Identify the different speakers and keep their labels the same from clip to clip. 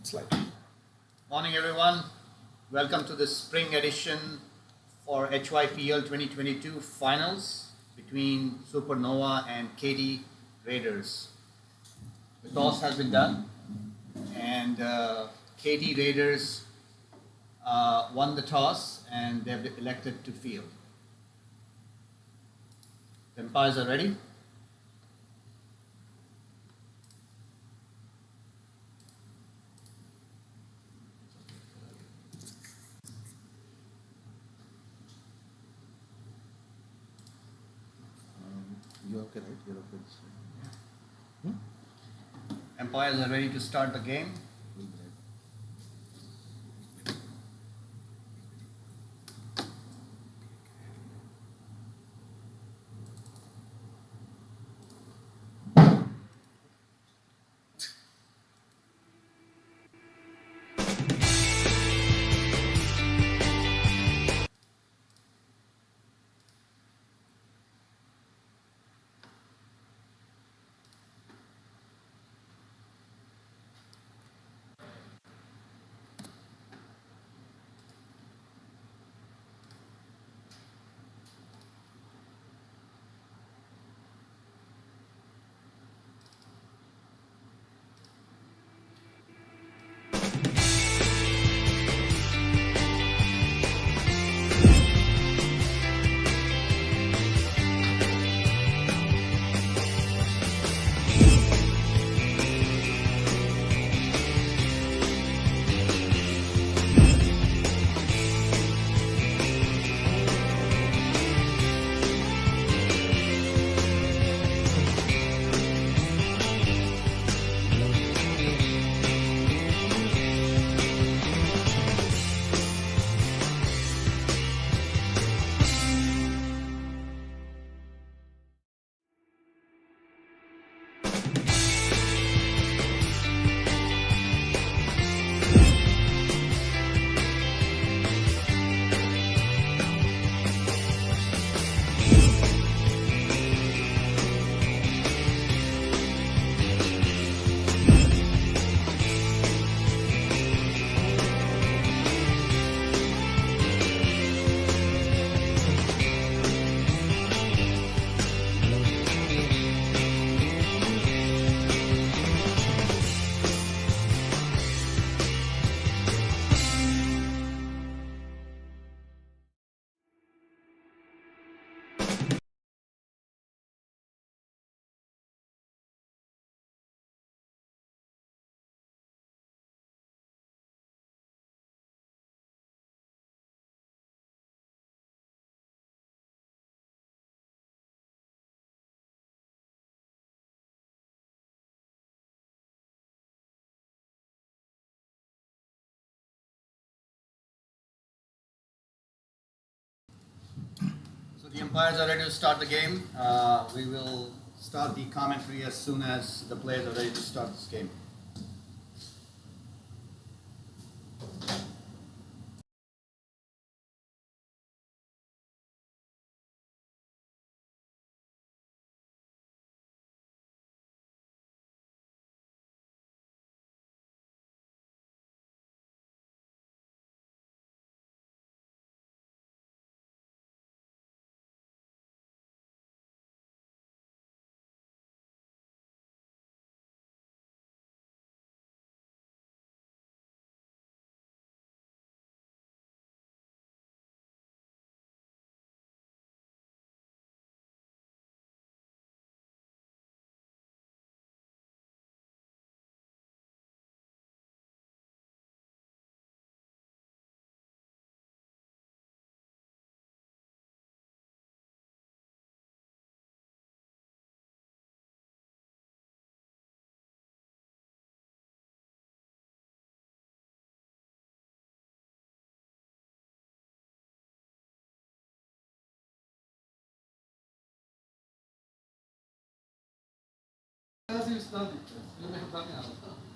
Speaker 1: slide.
Speaker 2: Morning everyone, welcome to the spring edition for HYPL 2022 finals between Supernova and KD Raiders. The toss has been done and KD Raiders won the toss and they've elected to field. The umpires are ready.
Speaker 1: You're okay, right? You're okay.
Speaker 2: Umpires are ready to start the game. So the umpires are ready to start the game. We will start the commentary as soon as the players are ready to start this game.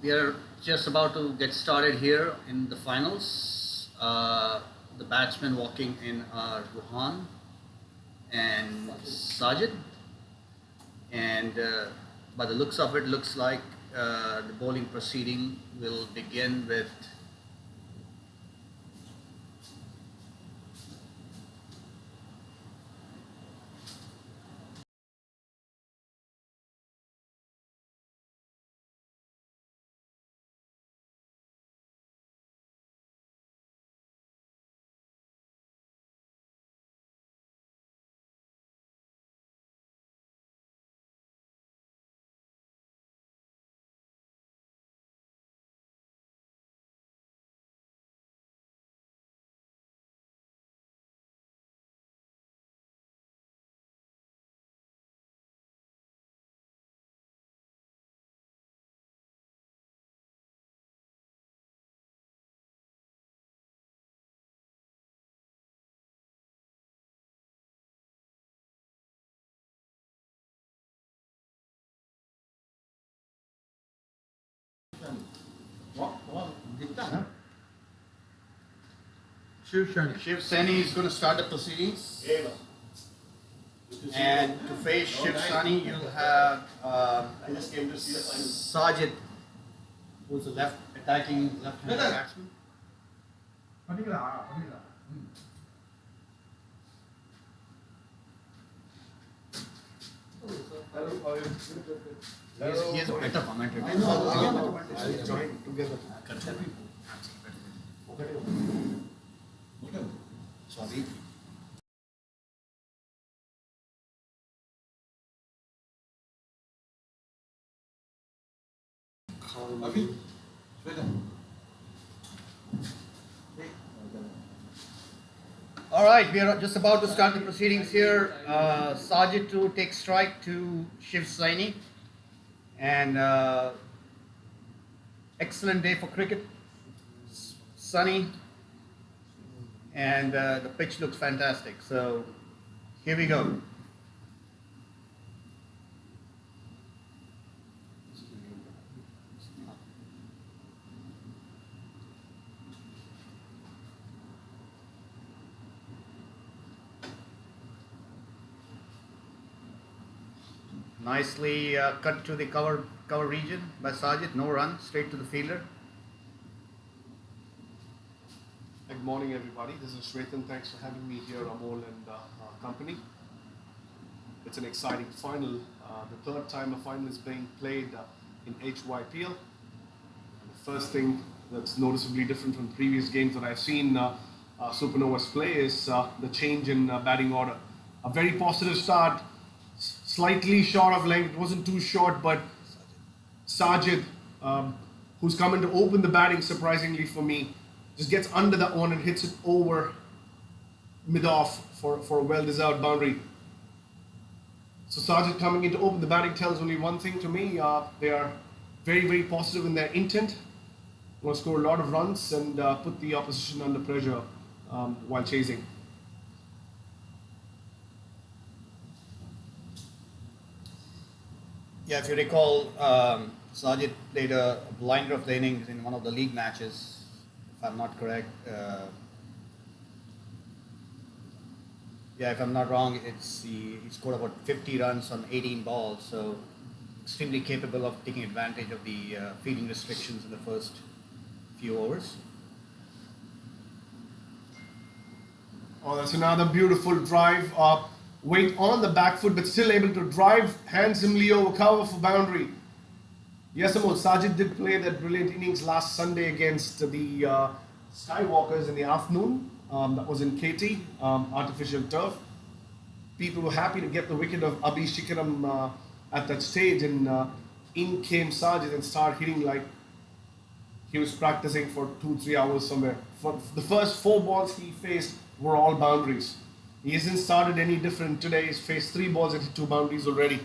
Speaker 2: We are just about to get started here in the finals. The batsmen walking in are Ruhan and Sajid. And by the looks of it, looks like the bowling proceeding will begin with Shiv Sani is going to start the proceedings. And to face Shiv Sani, you'll have Sajid, who's the left attacking left-handed batsman. He has a better commentary.
Speaker 1: I'll join together. Sorry. Abhi?
Speaker 2: All right, we are just about to start the proceedings here. Sajid to take strike to Shiv Saini. And excellent day for cricket. Sunny. And the pitch looks fantastic. So here we go. Nicely cut to the cover region by Sajid. No run, straight to the fielder.
Speaker 3: Good morning, everybody. This is Shwetan. Thanks for having me here, Amol and company. It's an exciting final. The third time a final is being played in HYPL. And the first thing that's noticeably different from previous games that I've seen Supernovas play is the change in batting order. A very positive start, slightly short of length. It wasn't too short, but Sajid, who's come in to open the batting, surprisingly for me, just gets under that one and hits it over mid-off for a well-deserved boundary. So Sajid coming in to open the batting tells only one thing to me. They are very, very positive in their intent. Want to score a lot of runs and put the opposition under pressure while chasing.
Speaker 2: Yeah, if you recall, Sajid played a blinder of the innings in one of the league matches, if I'm not correct. If I'm not wrong, he scored about 50 runs on 18 balls, so extremely capable of taking advantage of the fielding restrictions in the first few overs.
Speaker 3: Oh, that's another beautiful drive. Weight on the back foot, but still able to drive handsomely over cover for boundary. Yes, Amol, Sajid did play that brilliant innings last Sunday against the Skywalkers in the afternoon. That was in KT, artificial turf. People were happy to get the wicket of Abhi Shikaram at that stage, and in came Sajid and started hitting like he was practicing for 2-3 hours somewhere. For the first 4 balls he faced were all boundaries. He hasn't started any different today. He's faced 3 balls and hit 2 boundaries already.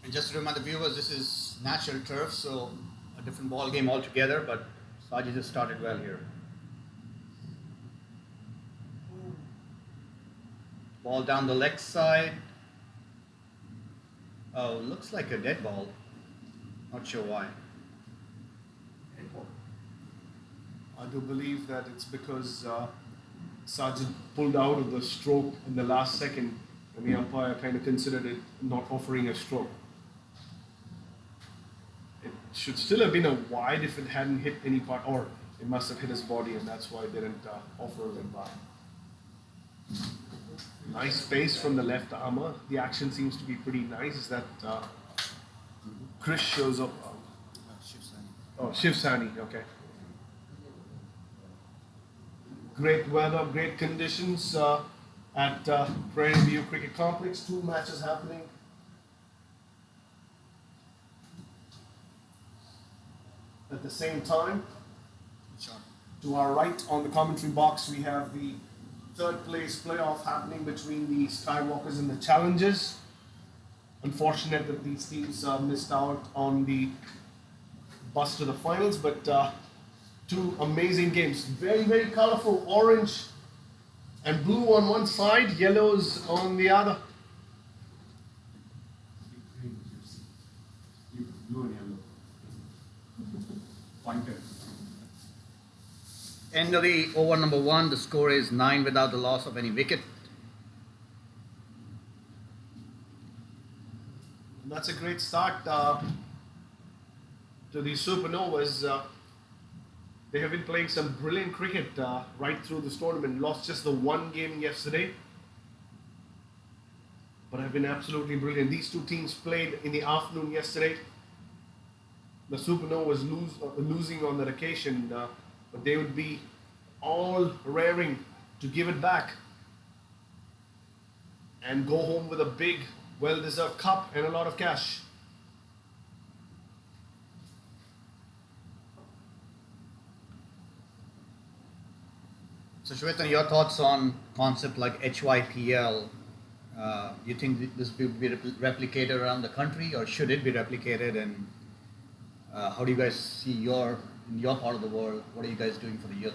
Speaker 2: And just to remind the viewers, this is natural turf, so a different ball game altogether, but Sajid just started well here. Ball down the leg side. Oh, looks like a dead ball. Not sure why.
Speaker 3: I do believe that it's because Sajid pulled out of the stroke in the last second. and the umpire kind of considered it not offering a stroke. It should still have been a wide if it hadn't hit any part, or it must have hit his body, and that's why they didn't offer it by. Nice pace from the left armor. The action seems to be pretty nice. Is that Chris shows up? Oh, Shiv Sani, okay. Great weather, great conditions at Prairie View Cricket Complex. 2 matches happening. At the same time, to our right on the commentary box, we have the 3rd place playoff happening between the Skywalkers and the Challengers. Unfortunate that these teams missed out on the bus to the finals, but 2 amazing games. Very, very colorful. Orange and blue on one side, yellows on the other.
Speaker 1: Blue and yellow. Pointed.
Speaker 2: End of the over number 1, the score is 9 without the loss of any wicket.
Speaker 3: And that's a great start to the Supernovas. They have been playing some brilliant cricket right through this tournament. Lost just the 1 game yesterday, but have been absolutely brilliant. These 2 teams played in the afternoon yesterday. The Supernovas losing on that occasion, but they would be all raring to give it back and go home with a big, well-deserved cup and a lot of cash.
Speaker 2: So Shwetan, your thoughts on concept like HYPL? Do you think this will be replicated around the country, or should it be replicated? And how do you guys see in your part of the world, what are you guys doing for the youth?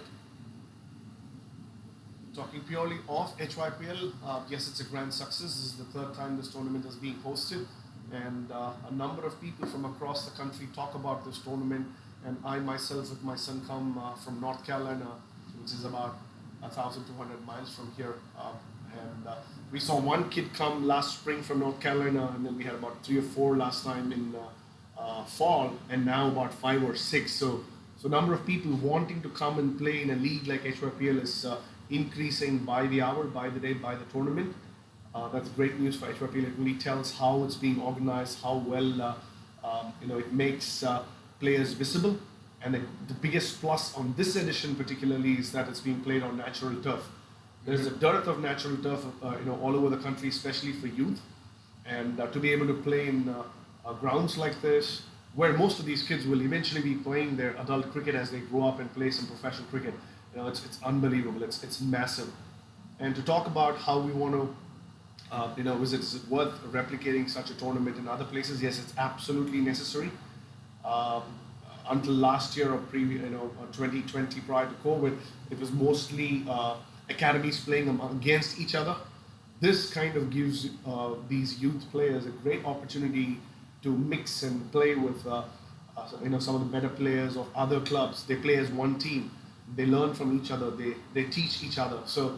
Speaker 3: Talking purely of HYPL, yes, it's a grand success. This is the 3rd time this tournament is being hosted, and a number of people from across the country talk about this tournament. And I myself, with my son, come from North Carolina, which is about 1,200 miles from here. And we saw 1 kid come last spring from North Carolina, and then we had about 3 or 4 last time in fall, and now about 5 or 6. So number of people wanting to come and play in a league like HYPL is increasing by the hour, by the day, by the tournament. That's great news for HYPL. It really tells how it's being organized, how well it makes players visible. And the biggest plus on this edition particularly is that it's being played on natural turf. There's a dearth of natural turf all over the country, especially for youth. And to be able to play in grounds like this, where most of these kids will eventually be playing their adult cricket as they grow up and play some professional cricket, it's unbelievable. It's massive. And to talk about how we want to, is it worth replicating such a tournament in other places? Yes, it's absolutely necessary. Until last year or 2020 prior to COVID, it was mostly academies playing against each other. This kind of gives these youth players a great opportunity to mix and play with some of the better players of other clubs. They play as one team. They learn from each other. They teach each other. So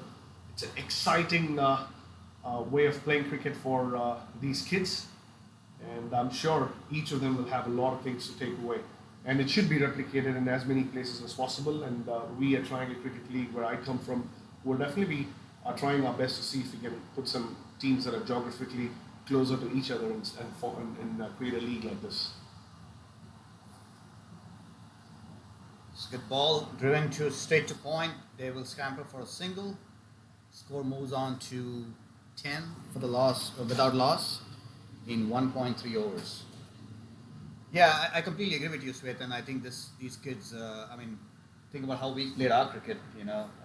Speaker 3: it's an exciting way of playing cricket for these kids. And I'm sure each of them will have a lot of things to take away. And it should be replicated in as many places as possible. And we at Triangle Cricket League, where I come from, will definitely be trying our best to see if we can put some teams that are geographically closer to each other and create a league like this.
Speaker 2: It's a good ball, driven to straight to point. They will scamper for a single. Score moves on to 10 for the loss, without loss, in 1.3 overs. Yeah, I completely agree with you, Shwetan. I think these kids, think about how we played our cricket,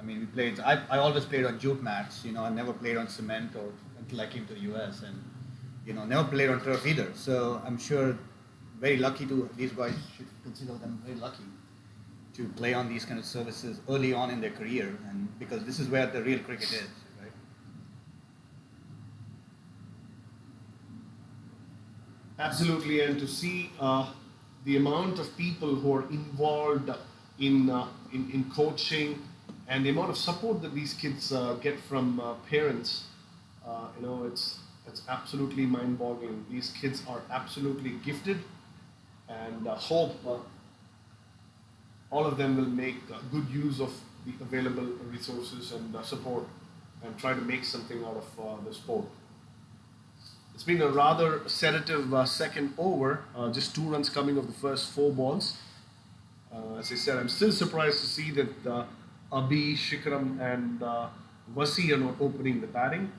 Speaker 2: we played, I always played on jute mats, I never played on cement or until I came to the US, and, never played on turf either. So I'm sure these guys should consider them very lucky to play on these kind of services early on in their career, and because this is where the real cricket is, right?
Speaker 3: Absolutely, and to see the amount of people who are involved in coaching and the amount of support that these kids get from parents, It's absolutely mind-boggling. These kids are absolutely gifted, and hope all of them will make good use of the available resources and support, and try to make something out of the sport. It's been a rather sedative second over, just 2 runs coming of the first 4 balls. As I said, I'm still surprised to see that Abhi, Shikram, and Vasi are not opening the batting.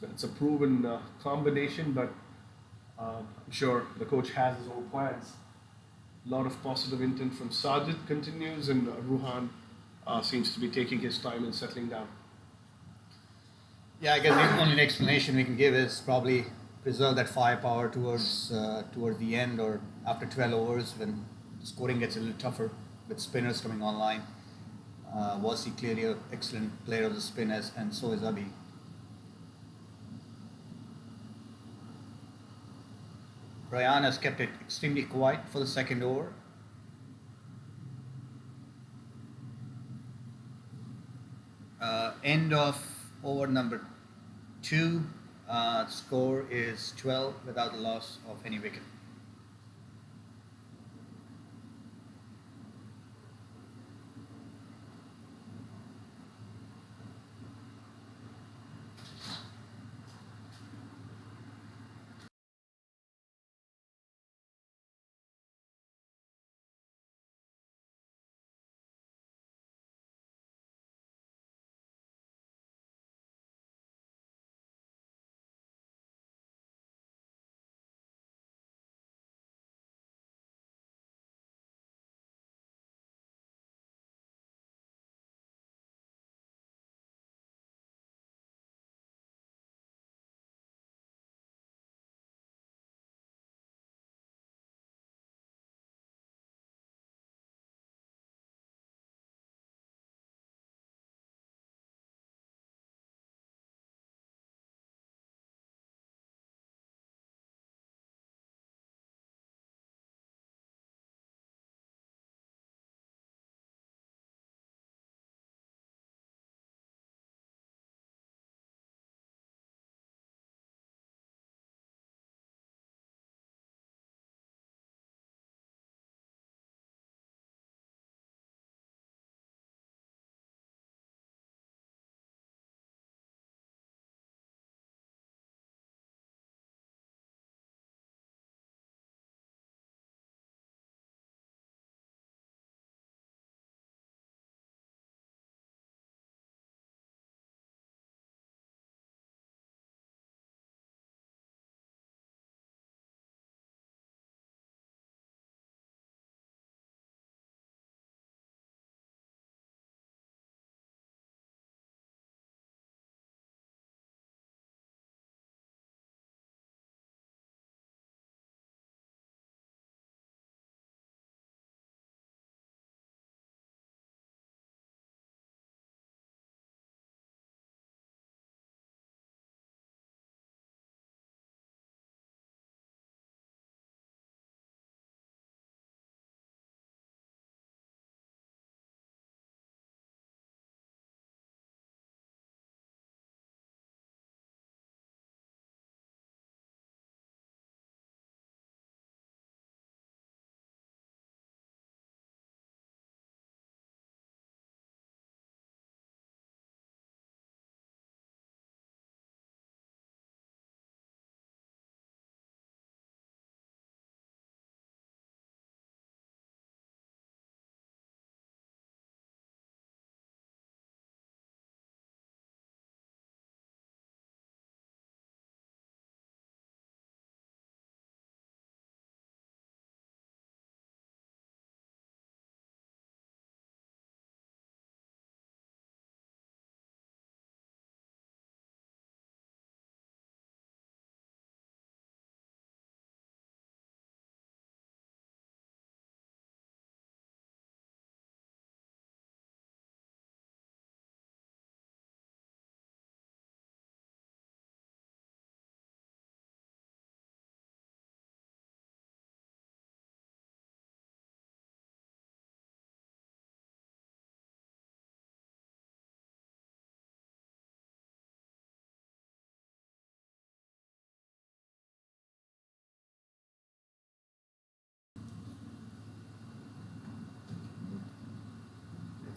Speaker 3: It's a proven combination, but I'm sure the coach has his own plans. A lot of positive intent from Sajid continues, and Ruhan seems to be taking his time and settling down.
Speaker 2: Yeah, I guess the only explanation we can give is probably preserve that firepower towards the end or after 12 overs when scoring gets a little tougher with spinners coming online. Was he clearly an excellent player of the spinners, and so is Abhi. Ryan has kept it extremely quiet for the second over. End of over number 2. Score is 12 without the loss of any wicket.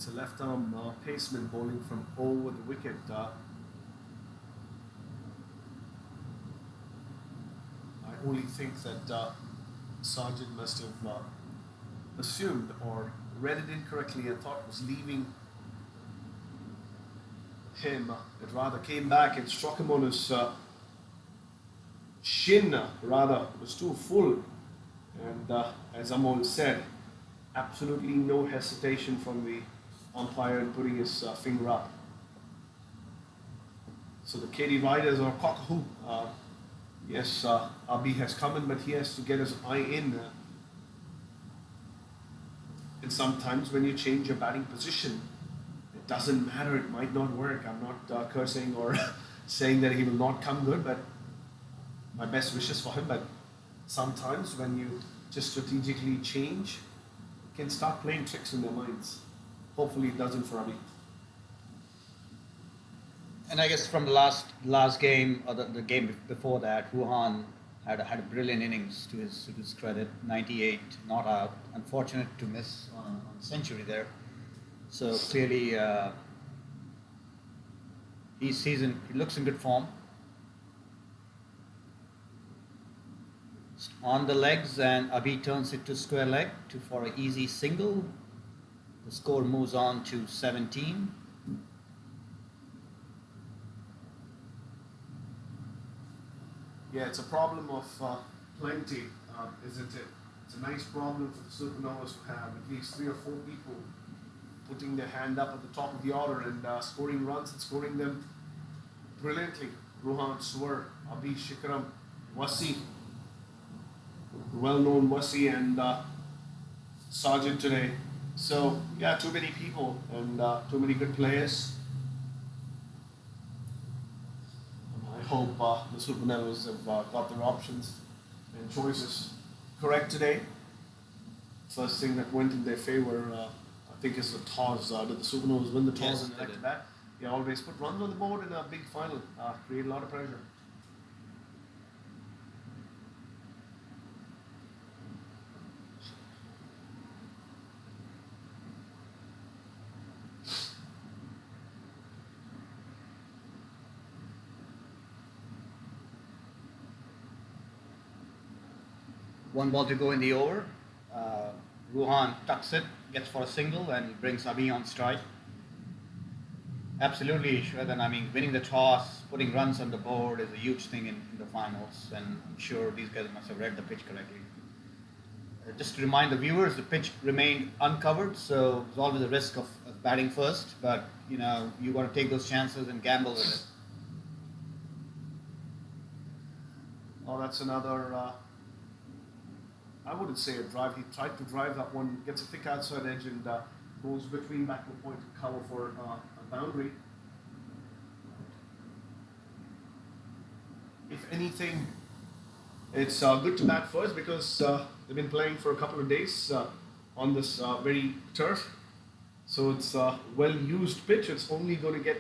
Speaker 3: It's a left arm paceman bowling from over the wicket. I only think that Sargent must have assumed or read it incorrectly and thought it was leaving him. It rather came back and struck him on his shin, rather. It was too full. And as Amol said, absolutely no hesitation from the umpire in putting his finger up. So the KD riders are cock-a-hoop. Yes, Abi has come in, but he has to get his eye in. And sometimes when you change your batting position, it doesn't matter, it might not work. I'm not cursing or saying that he will not come good, but my best wishes for him. But sometimes when you just strategically change, it can start playing tricks in their minds. Hopefully it doesn't for Abi.
Speaker 2: And I guess from the last game or the game before that, Ruhan had a brilliant innings to his credit. 98 not out. Unfortunate to miss on a century there. So clearly he looks in good form. On the legs, and Abi turns it to square leg for an easy single. The score moves on to 17.
Speaker 3: Yeah, it's a problem of plenty, isn't it? It's a nice problem for the Supernovas to have at least 3 or 4 people putting their hand up at the top of the order and scoring runs and scoring them brilliantly. Rohan, Swar, Abi, Shikram, Wasi, well-known Wasi, and Sargent today. So, yeah, too many people and too many good players. I hope the Supernovas have got their options and choices correct today. First thing that went in their favor, I think, is the toss. Did the Supernovas win the toss
Speaker 2: Yes,
Speaker 3: and
Speaker 2: they
Speaker 3: elect
Speaker 2: did.
Speaker 3: that? They always put runs on the board in a big final, create a lot of pressure.
Speaker 2: One ball to go in the over. Ruhan tucks it, gets for a single, and brings Abi on strike. Absolutely, Shwetan. I mean, winning the toss, putting runs on the board is a huge thing in the finals, and I'm sure these guys must have read the pitch correctly. Just to remind the viewers, the pitch remained uncovered, so there's always a risk of batting first, but you got to take those chances and gamble with it.
Speaker 3: Oh, that's another, I wouldn't say a drive. He tried to drive that one, gets a thick outside edge and goes between backward point to cover for a boundary. If anything, it's good to bat first because they've been playing for a couple of days on this very turf. So it's a well-used pitch. It's only going to get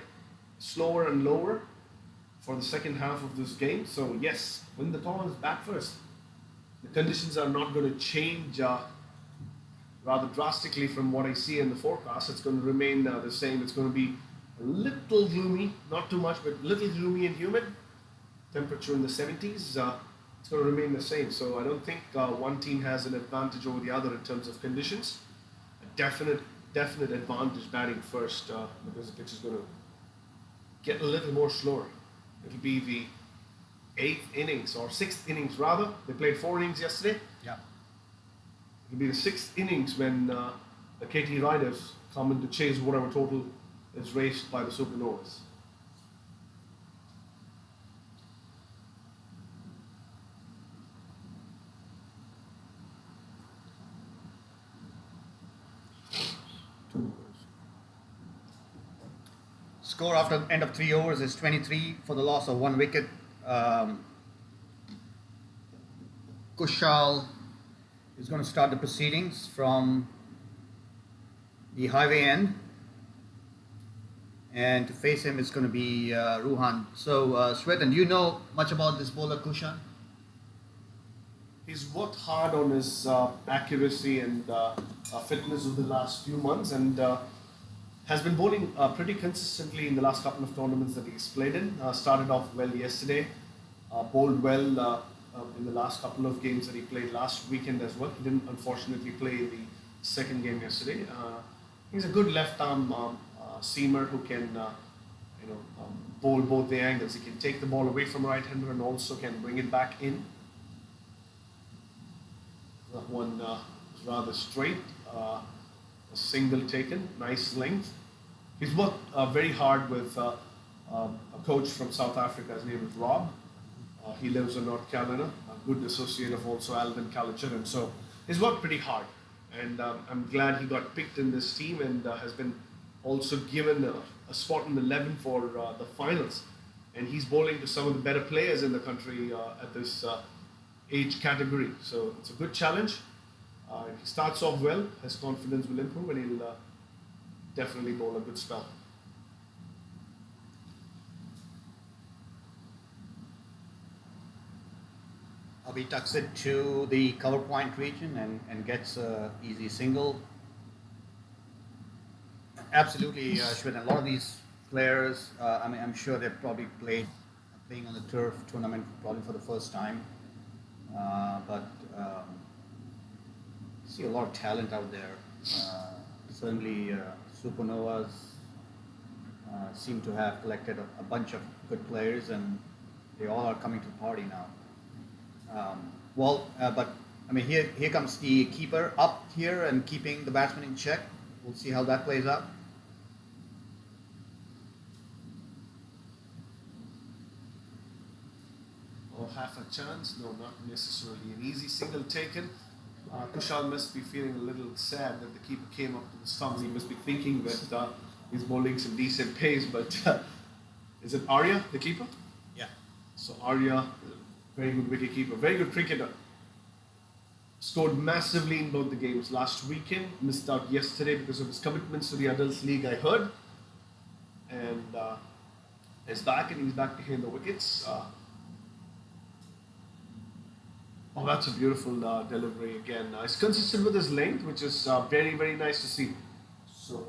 Speaker 3: slower and lower for the second half of this game. So yes, win the toss, bat first. The conditions are not going to change rather drastically from what I see in the forecast. It's going to remain the same. It's going to be a little gloomy, not too much, but a little gloomy and humid. Temperature in the 70s. It's going to remain the same. So I don't think one team has an advantage over the other in terms of conditions. A definite advantage batting first because the pitch is going to get a little more slower. It'll be the 8th innings or 6th innings rather. They played 4 innings yesterday.
Speaker 2: Yeah.
Speaker 3: It'll be the 6th innings when the KT Riders come in to chase whatever total is raced by the Supernovas.
Speaker 2: Score after the end of 3 overs is 23 for the loss of 1 wicket. Kushal is going to start the proceedings from the highway end, and to face him is going to be Ruhan. So, Shwetan, do you know much about this bowler Kushal?
Speaker 3: He's worked hard on his accuracy and fitness over the last few months, and has been bowling pretty consistently in the last couple of tournaments that he's played in. Started off well yesterday, bowled well in the last couple of games that he played last weekend as well. He didn't unfortunately play in the second game yesterday. He's a good left arm seamer who can bowl both the angles. He can take the ball away from right-hander and also can bring it back in. That one is rather straight. A single taken, nice length. He's worked very hard with a coach from South Africa. His name is Rob. He lives in North Carolina, a good associate of also Alvin Kalacher, and so he's worked pretty hard. And I'm glad he got picked in this team and has been also given a spot in the 11 for the finals. And he's bowling to some of the better players in the country at this age category. So it's a good challenge. If he starts off well, his confidence will improve and he'll definitely bowl a good spell.
Speaker 2: Abhi tucks it to the cover point region and gets an easy single. Absolutely, Shweta. A lot of these players, I'm sure they've probably playing on the turf tournament probably for the first time. But see a lot of talent out there. Certainly, Supernovas seem to have collected a bunch of good players, and they all are coming to the party now. Here comes the keeper up here and keeping the batsman in check. We'll see how that plays out.
Speaker 3: Or half a chance? No, not necessarily an easy single taken. Kushal must be feeling a little sad that the keeper came up to the stumps. He must be thinking that he's bowling some decent pace, but is it Arya, the keeper?
Speaker 2: Yeah.
Speaker 3: So Arya, very good wicket keeper, very good cricketer. Scored massively in both the games last weekend. Missed out yesterday because of his commitments to the Adults League, I heard. And he's back, and he's back to hitting the wickets. Oh, that's a beautiful delivery again. He's consistent with his length, which is very, very nice to see. So,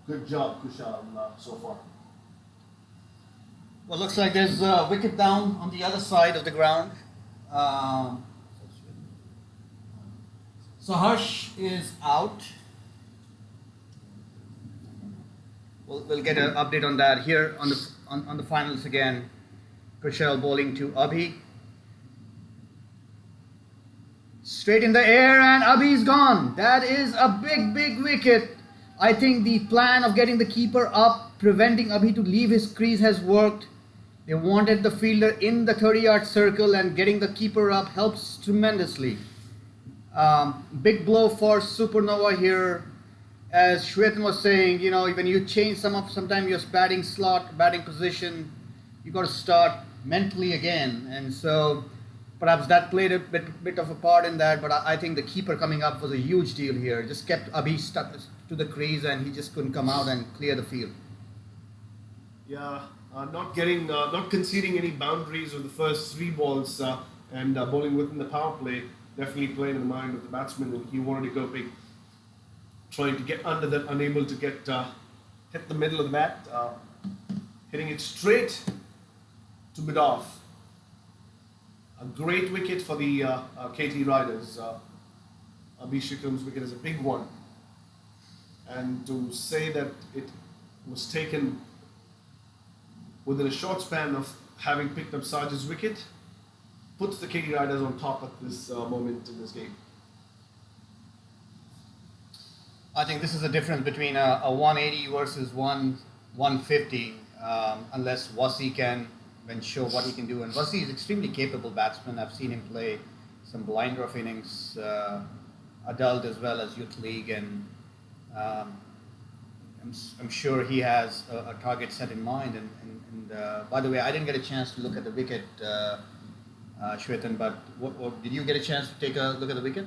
Speaker 3: good job, Kushal, so far.
Speaker 2: Well, looks like there's a wicket down on the other side of the ground. So Harsh is out. We'll get an update on that here on the finals again. Kushal bowling to Abhi. Straight in the air, and Abhi's gone. That is a big, big wicket. I think the plan of getting the keeper up, preventing Abhi to leave his crease has worked. They wanted the fielder in the 30-yard circle, and getting the keeper up helps tremendously. Big blow for Supernova here. As Shwetan was saying, when you change sometimes your batting slot, batting position, you got to start mentally again. And so perhaps that played a bit of a part in that, but I think the keeper coming up was a huge deal here. Just kept Abhi stuck to the crease, and he just couldn't come out and clear the field.
Speaker 3: Yeah. Not conceding any boundaries with the first three balls and bowling within the power play definitely played in the mind of the batsman, and he wanted to go big, trying to get under that, unable to get hit the middle of the bat, hitting it straight to mid-off. A great wicket for the KT Riders. Abhishek's wicket is a big one, and to say that it was taken within a short span of having picked up Sarge's wicket, puts the KT Riders on top at this moment in this game.
Speaker 2: I think this is the difference between a 180 versus 150, unless Wasi can show what he can do. And Wasi is extremely capable batsman. I've seen him play some blind rough innings, adult as well as youth league, and I'm sure he has a target set in mind. And by the way, I didn't get a chance to look at the wicket, Shwetan, but what did you get a chance to take a look at the wicket?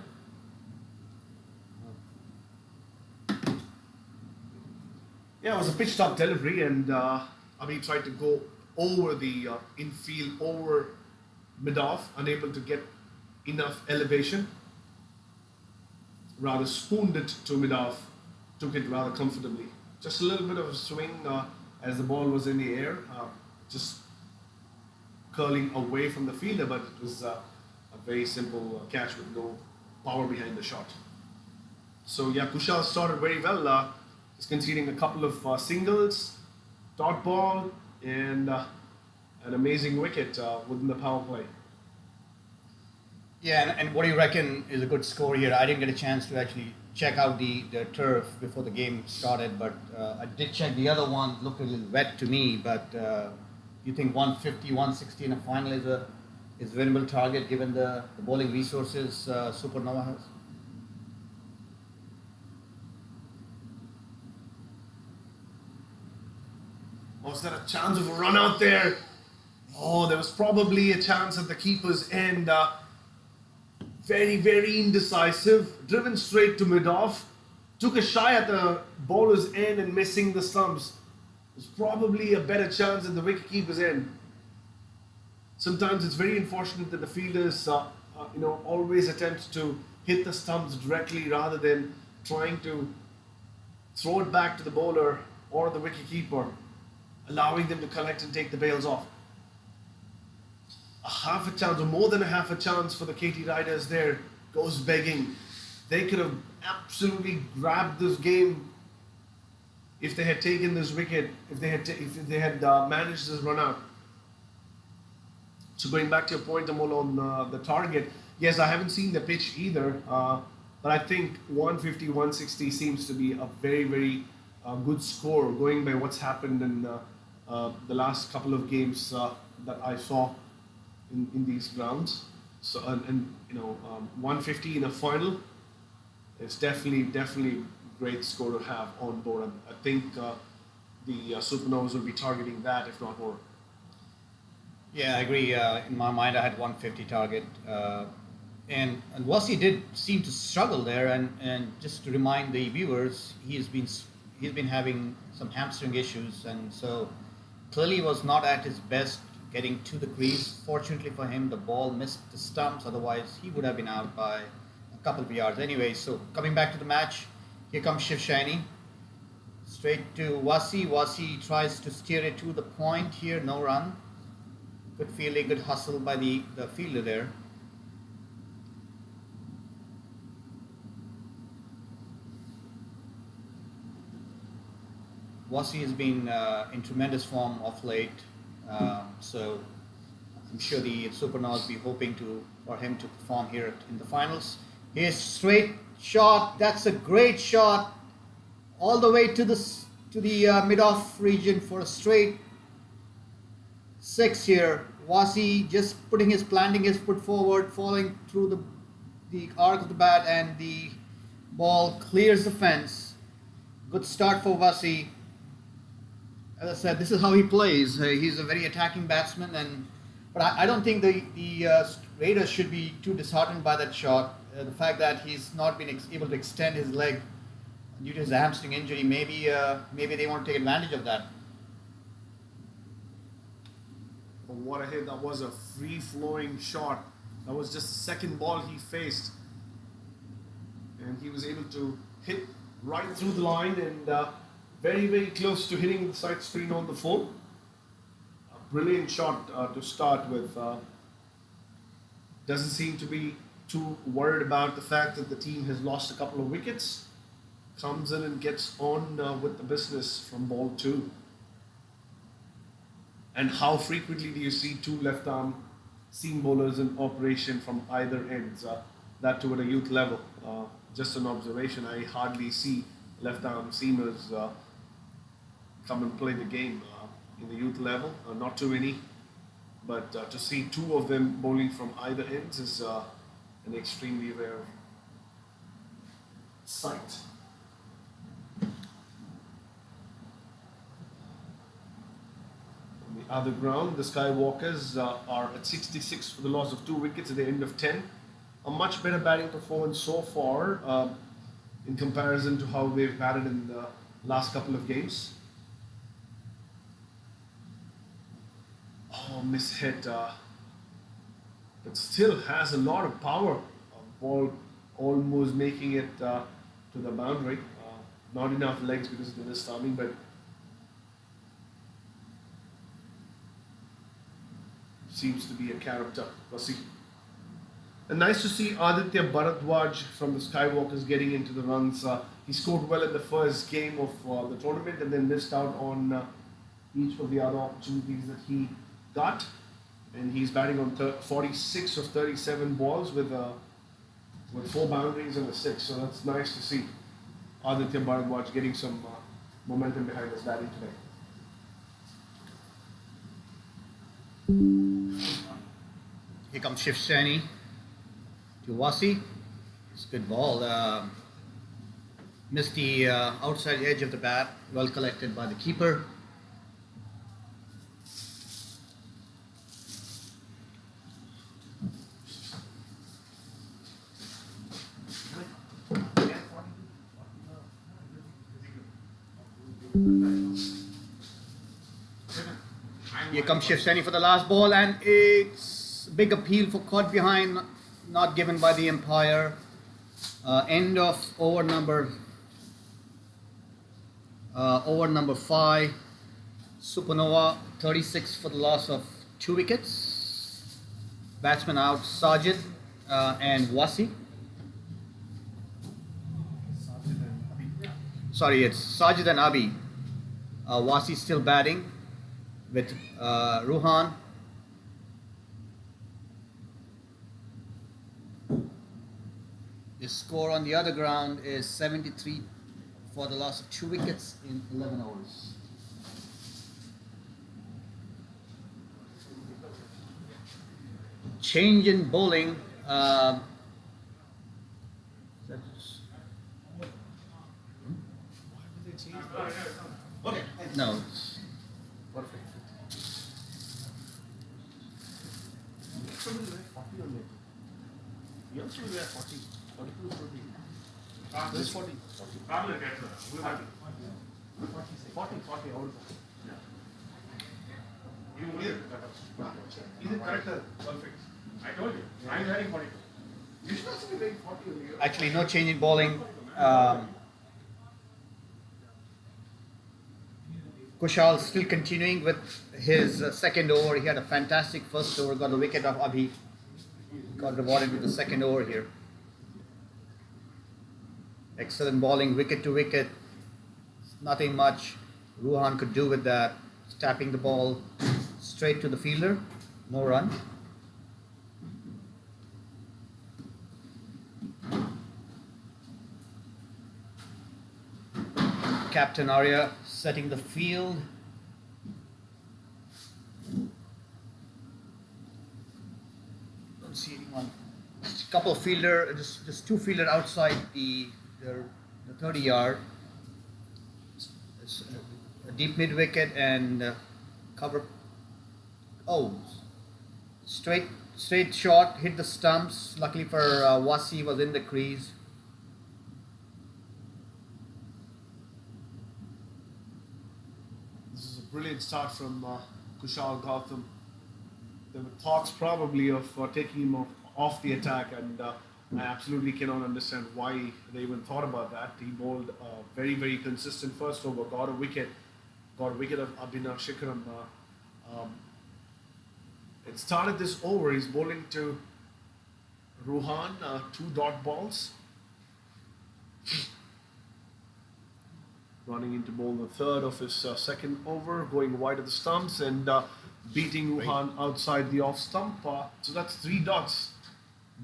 Speaker 3: Yeah, it was a pitched up delivery, and Abhi tried to go over the infield, over mid-off, unable to get enough elevation. rather spooned it to mid-off, took it rather comfortably. Just a little bit of a swing as the ball was in the air, just curling away from the fielder, but it was a very simple catch with no power behind the shot. So yeah, Kushal started very well, just conceding a couple of singles, dot ball, and an amazing wicket within the power play.
Speaker 2: Yeah, and what do you reckon is a good score here? I didn't get a chance to actually check out the turf before the game started, but I did check the other one. Looked a little wet to me, but you think 150, 160 in a final is a winnable target given the bowling resources Supernova has?
Speaker 3: Was there a chance of a run out there? Oh, there was probably a chance at the keeper's end. Very, very indecisive. Driven straight to mid-off. Took a shy at the bowler's end and missing the stumps. There's probably a better chance at the wicketkeeper's end. Sometimes it's very unfortunate that the fielders, always attempt to hit the stumps directly rather than trying to throw it back to the bowler or the wicketkeeper, allowing them to collect and take the bails off. A half a chance, or more than a half a chance for the KT Riders there, goes begging. They could have absolutely grabbed this game if they had taken this wicket, if they had managed this run out. So going back to your point, Amol, on the target, yes, I haven't seen the pitch either, but I think 150, 160 seems to be a very, very good score going by what's happened in the last couple of games that I saw in these grounds. So 150 in a final is definitely great score to have on board. I think the Supernovas will be targeting that, if not more.
Speaker 2: Yeah, I agree. In my mind, I had 150 target, and Wasi did seem to struggle there. And just to remind the viewers, he's been having some hamstring issues, and so clearly was not at his best getting to the crease. Fortunately for him, the ball missed the stumps. Otherwise, he would have been out by a couple of yards. Anyway, so coming back to the match, here comes Shiv Shaini. Straight to Wasi. Wasi tries to steer it to the point here. No run. Good fielding, good hustle by the fielder there. Wasi has been in tremendous form of late, so I'm sure the Supernovas will be hoping for him to perform here in the finals. Here's straight shot. That's a great shot, all the way to the mid-off region for a straight six here. Wasi just planting his foot forward, falling through the arc of the bat, and the ball clears the fence. Good start for Wasi. As I said, this is how he plays. He's a very attacking batsman, but I don't think the Raiders should be too disheartened by that shot. The fact that he's not been able to extend his leg due to his hamstring injury, maybe they want to take advantage of that.
Speaker 3: But what a hit. That was a free-flowing shot. That was just the second ball he faced. And he was able to hit right through the line and very, very close to hitting the side screen on the full. A brilliant shot to start with. Doesn't seem to be too worried about the fact that the team has lost a couple of wickets. Comes in and gets on with the business from ball two. And how frequently do you see two left-arm seam bowlers in operation from either ends? That too at a youth level. Just an observation, I hardly see left-arm seamers come and play the game in the youth level. Not too many, but to see two of them bowling from either ends is an extremely rare sight. On the other ground, the Skywalkers are at 66 for the loss of 2 wickets at the end of 10. A much better batting performance so far in comparison to how they've batted in the last couple of games. Oh, mishit. But still has a lot of power. Ball almost making it to the boundary. Not enough legs because of the missed timing, but seems to be a character. We'll see. And nice to see Aditya Bharadwaj from the Skywalkers getting into the runs. He scored well in the first game of the tournament and then missed out on each of the other opportunities that he got. And he's batting on 46 of 37 balls with 4 boundaries and a 6. So that's nice to see Aditya Bharadwaj getting some momentum behind his batting today.
Speaker 2: Here comes Shiv Saini to Wasi. It's a good ball. Missed the outside edge of the bat. Well collected by the keeper. Here comes Shiv Saini for the last ball, and it's a big appeal for caught behind, not given by the umpire. End of over number 5. Supernova 36 for the loss of 2 wickets. Batsman out, Sajid and Wasi. Sorry, it's Sajid and Abi. Wasi still batting with Ruhan. His score on the other ground is 73 for the loss of 2 wickets in 11 overs. Change in bowling.
Speaker 1: Okay.
Speaker 2: No.
Speaker 3: Perfect. You also will wear 40. 42 40. This is 40. 40. 40. Old.
Speaker 1: Is it correct? Perfect.
Speaker 4: I told you, I'm wearing 42.
Speaker 1: You should also be wearing 40 only.
Speaker 2: Actually, no change in bowling. Kushal still continuing with his second over. He had a fantastic first over, got the wicket of Abhi. Got rewarded with the second over here. Excellent bowling, wicket to wicket. Nothing much Ruhan could do with that. Tapping the ball straight to the fielder. No run. Captain Arya setting the field. Don't see anyone. Just a couple of fielder, just 2 fielder outside the 30 yard. It's a deep mid wicket and cover. Oh, straight shot hit the stumps. Luckily for Wasi was in the crease.
Speaker 3: This is a brilliant start from Kushal Gautam. There were thoughts probably of taking him off the attack, and I absolutely cannot understand why they even thought about that. He bowled a very, very consistent first over, got a wicket of Abhinav Shikharam. It started this over, he's bowling to Ruhan, 2 dot balls. Running into bowl the third of his second over, going wide of the stumps and beating Ruhan outside the off stump. So that's 3 dots.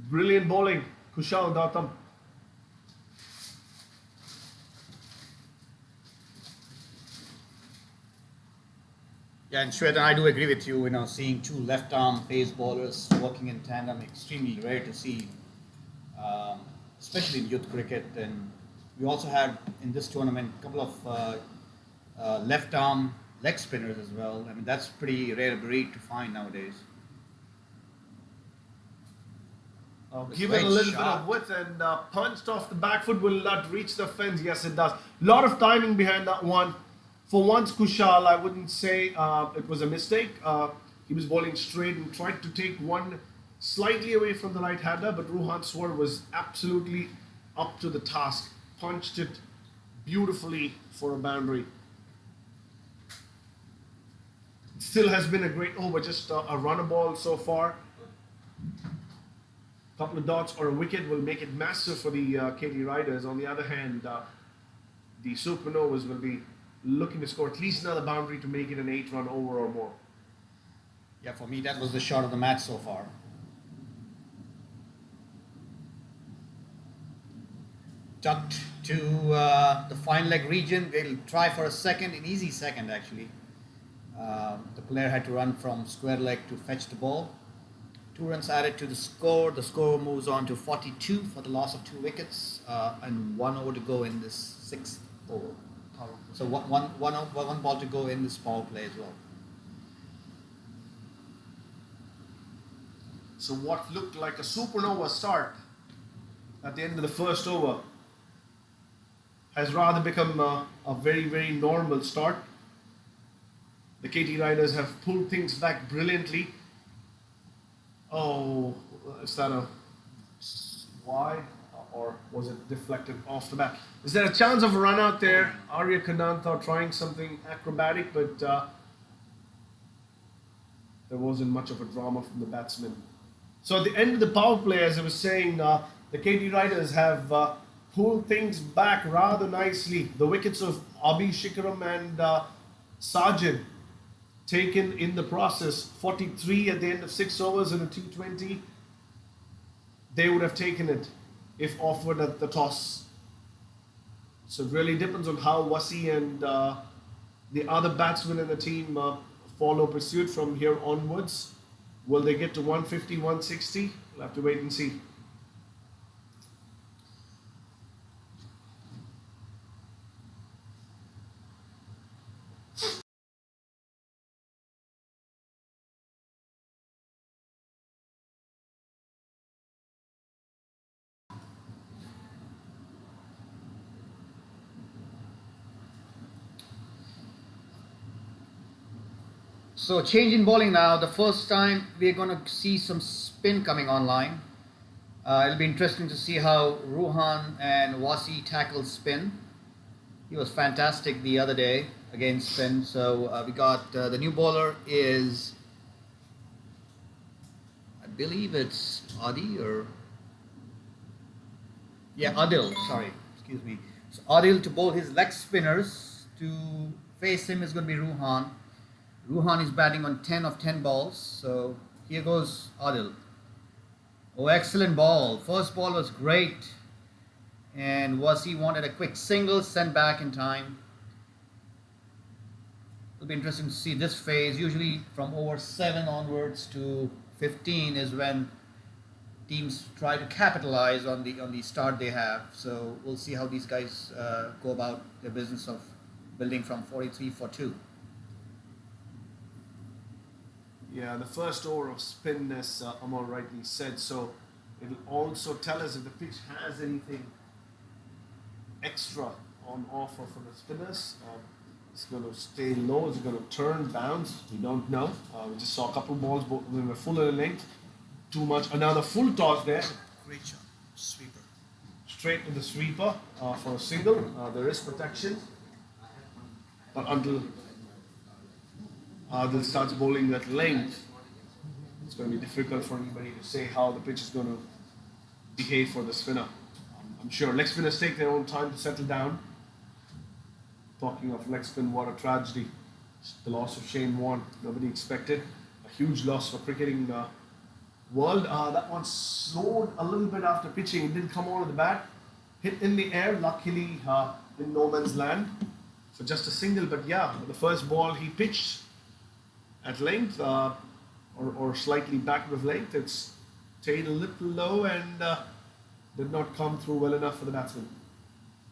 Speaker 3: Brilliant bowling, Kushal Gautam.
Speaker 2: Yeah, and Shweta, I do agree with you. Seeing 2 left-arm pace bowlers working in tandem, extremely rare to see, especially in youth cricket. And we also had in this tournament a couple of left-arm leg spinners as well. I mean, that's pretty rare breed to find nowadays.
Speaker 3: Given a little bit of width and punched off the back foot, will not reach the fence. Yes, it does. Lot of timing behind that one. For once, Kushal, I wouldn't say it was a mistake. He was bowling straight and tried to take one slightly away from the right-hander, but Ruhan Swar was absolutely up to the task. Punched it beautifully for a boundary. It still has been a great over, just a runner ball so far. Couple of dots or a wicket will make it massive for the KT Riders. On the other hand, the Supernovas will be looking to score at least another boundary to make it an 8-run over or more.
Speaker 2: Yeah, for me, that was the shot of the match so far. Tucked to the fine leg region. They'll try for a second, an easy second actually. The player had to run from square leg to fetch the ball. 2 runs added to the score. The score moves on to 42 for the loss of 2 wickets and 1 over to go in this 6th over. So one ball to go in this power play as well.
Speaker 3: So what looked like a supernova start at the end of the first over has rather become a very, very normal start. The KT Riders have pulled things back brilliantly. Oh, is that a wide or was it deflected off the bat? Is there a chance of a run out there? Arya Kanantha trying something acrobatic, but there wasn't much of a drama from the batsman. So at the end of the power play, as I was saying, the KT Riders have pulled things back rather nicely. The wickets of Abhi Shikaram and Sajid taken in the process. 43 at the end of 6 overs in a T20. They would have taken it if offered at the toss. So it really depends on how Wasi and the other batsmen in the team follow pursuit from here onwards. Will they get to 150, 160? We'll have to wait and see.
Speaker 2: So change in bowling now. The first time we're going to see some spin coming online. It'll be interesting to see how Ruhan and Wasi tackle spin. He was fantastic the other day against spin. So we got the new bowler is, I believe it's Adi or Adil. Sorry, excuse me. So Adil to bowl his leg spinners. To face him is going to be Ruhan. Ruhan is batting on 10 of 10 balls. So here goes Adil. Oh, excellent ball. First ball was great. And Wasi wanted a quick single, sent back in time. It'll be interesting to see this phase. Usually from over 7 onwards to 15 is when teams try to capitalize on the start they have. So we'll see how these guys go about their business of building from 43 for 2.
Speaker 3: Yeah, the first over of spin, as Amar rightly said, so it'll also tell us if the pitch has anything extra on offer for the spinners. It's going to stay low, it's going to turn, bounce, we don't know. We just saw a couple balls, both of them were full in length. Too much, another full toss there.
Speaker 2: Great shot, sweeper.
Speaker 3: Straight to the sweeper for a single. There is protection, but until Adil starts bowling at length, it's going to be difficult for anybody to say how the pitch is going to behave for the spinner. I'm sure leg spinners take their own time to settle down. Talking of leg spin, what a tragedy. The loss of Shane Warne, nobody expected. A huge loss for cricketing world. That one slowed a little bit after pitching. It didn't come out of the bat. Hit in the air, luckily in no man's land for just a single. But yeah, the first ball he pitched at length or slightly backward of length, it's stayed a little low and did not come through well enough for the batsman.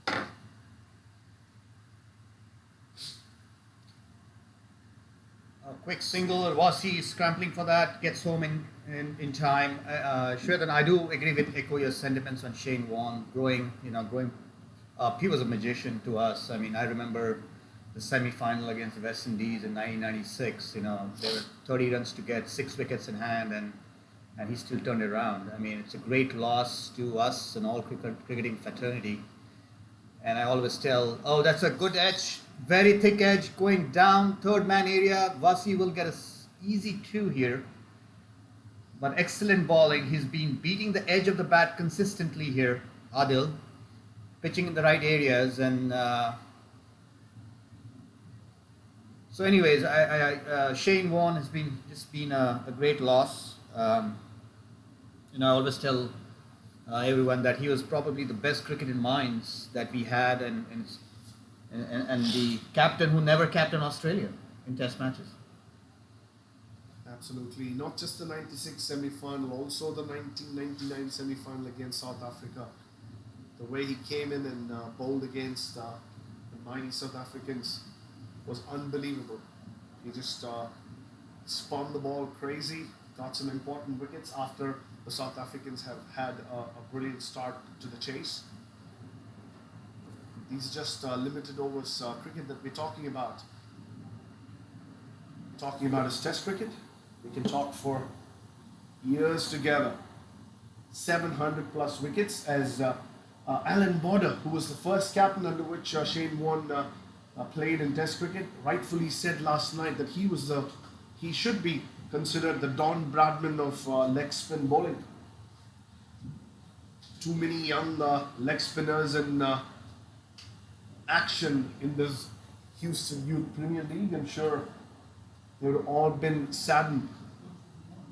Speaker 2: A quick single, Wasi is scrambling for that, gets home in time. Shwetan, I do agree with echo your sentiments on Shane Warne growing up. He was a magician to us. I mean, I remember the semi-final against the West Indies in 1996. There were 30 runs to get, 6 wickets in hand, and and he still turned it around. I mean, it's a great loss to us and all cricketing fraternity. And I always tell, oh, that's a good edge, very thick edge going down, third man area. Wasi will get a easy 2 here. But excellent bowling. He's been beating the edge of the bat consistently here, Adil, pitching in the right areas. And so, anyways, Shane Warne has been a great loss. I always tell everyone that he was probably the best cricketing minds that we had, and the captain who never captained Australia in Test matches.
Speaker 3: Absolutely. Not just the 96 semi-final, also the 1999 semi-final against South Africa. The way he came in and bowled against the mighty South Africans was unbelievable. He just spun the ball crazy, got some important wickets after the South Africans have had a brilliant start to the chase. These are just limited overs cricket that we're talking about. Talking about is Test cricket. We can talk for years together. 700 plus wickets as Alan Border, who was the first captain under which Shane Warne played in Test cricket, rightfully said last night that he should be considered the Don Bradman of leg spin bowling. Too many young leg spinners in action in this Houston Youth Premier League. I'm sure they would have all been saddened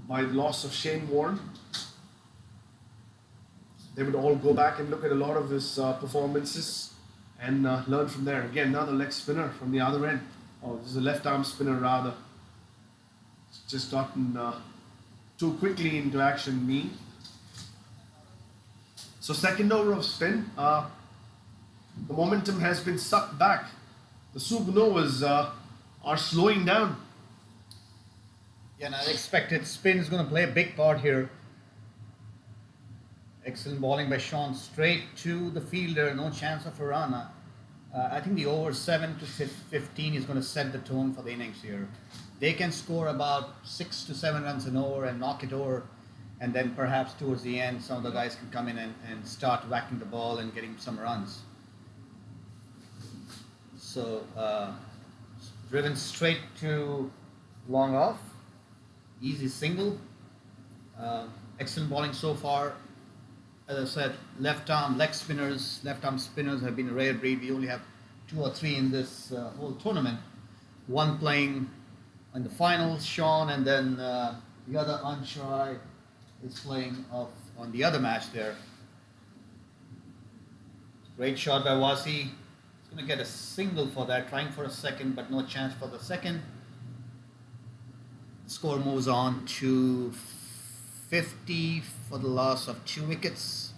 Speaker 3: by the loss of Shane Warne. They would all go back and look at a lot of his performances and learn from there. Again, another leg spinner from the other end. Oh, this is a left arm spinner rather. It's just gotten too quickly into action, me. So second over of spin. The momentum has been sucked back. The Supernovas are slowing down.
Speaker 2: Yeah, and I expected spin is going to play a big part here. Excellent bowling by Sean, straight to the fielder, no chance of a run. I think the over 7 to 15 is going to set the tone for the innings here. They can score about 6 to 7 runs an over and knock it over, and then perhaps towards the end some of the guys can come in and start whacking the ball and getting some runs. So driven straight to long off, easy single. Excellent bowling so far. As I said, left arm spinners have been a rare breed. We only have 2 or 3 in this whole tournament. One playing in the finals, Sean, and then the other Anshay is playing on the other match there. Great shot by Wasi. He's going to get a single for that, trying for a second, but no chance for the second. Score moves on to 50 for the loss of 2 wickets.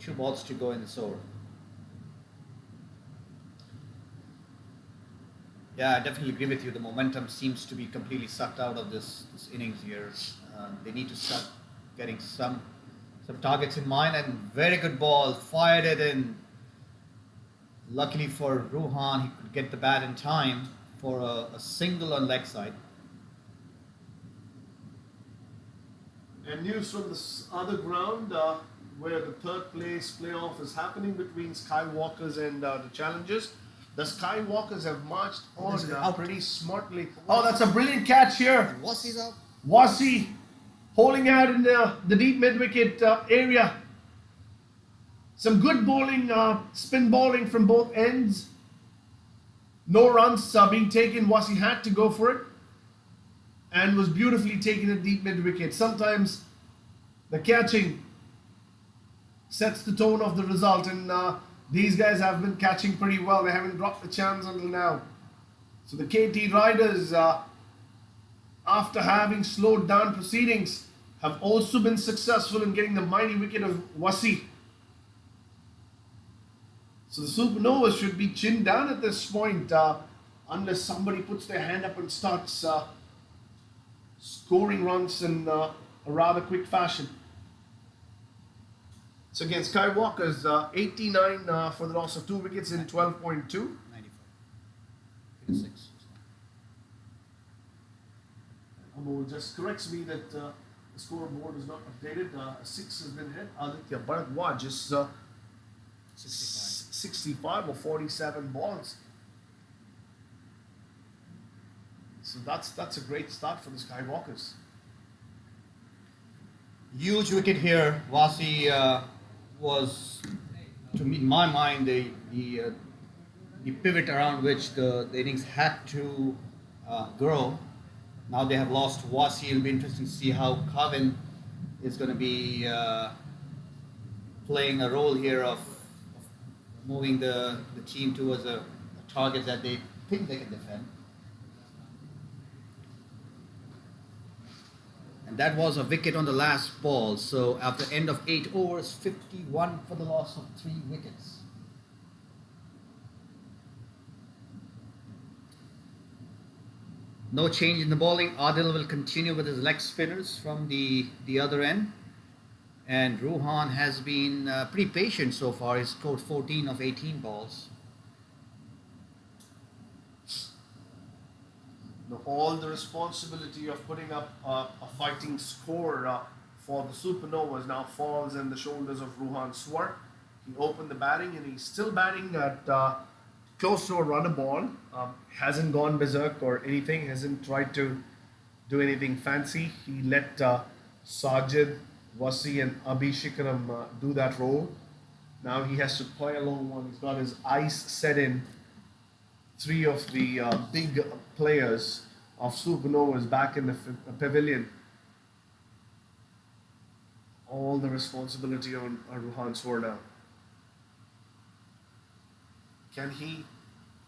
Speaker 2: 2 balls to go in this over. Yeah, I definitely agree with you. The momentum seems to be completely sucked out of this innings here. They need to start getting some targets in mind, and very good ball, fired it in. Luckily for Ruhan, he could get the bat in time for a single on leg side.
Speaker 3: And news from the other ground, where the third place playoff is happening between Skywalkers and the Challengers. The Skywalkers have marched on pretty smartly. Oh, that's a brilliant catch here.
Speaker 2: Wasi's out.
Speaker 3: Wasi holding out in the deep mid-wicket area. Some good bowling, spin bowling from both ends. No runs being taken. Wasi had to go for it and was beautifully taken at deep mid-wicket. Sometimes the catching sets the tone of the result, and these guys have been catching pretty well. They haven't dropped a chance until now. So the KT Riders, after having slowed down proceedings, have also been successful in getting the mighty wicket of Wasi. So the Supernovas should be chinned down at this point, unless somebody puts their hand up and starts scoring runs in a rather quick fashion. So again, Skywalker's 89 for the loss of 2 wickets in 12.2.
Speaker 2: 95. 86.
Speaker 3: Amol just corrects me that the the scoreboard is not updated. A 6 has been hit. Aditya Bharadwaj is 65 or 47 balls. So that's a great start for the Skywalkers.
Speaker 2: Huge wicket here. Wasi was, to me, in my mind, the pivot around which the innings had to grow. Now they have lost Wasi. It'll be interesting to see how Kavin is going to be playing a role here of moving the team towards a target that they think they can defend. And that was a wicket on the last ball. So after end of 8 overs, 51 for the loss of 3 wickets. No change in the bowling. Adil will continue with his leg spinners from the other end. And Ruhan has been pretty patient so far. He's scored 14 of 18 balls.
Speaker 3: Now, all the responsibility of putting up a fighting score for the Supernovas now falls on the shoulders of Ruhan Swar. He opened the batting and he's still batting at close to a run a ball. Hasn't gone berserk or anything, hasn't tried to do anything fancy. He let Sajid, Wasi and Abhishekaram do that role. Now he has to play along one. He's got his eyes set in. 3 of the big players of Supernovas back in the pavilion. All the responsibility on Ruhan Swar now. Can he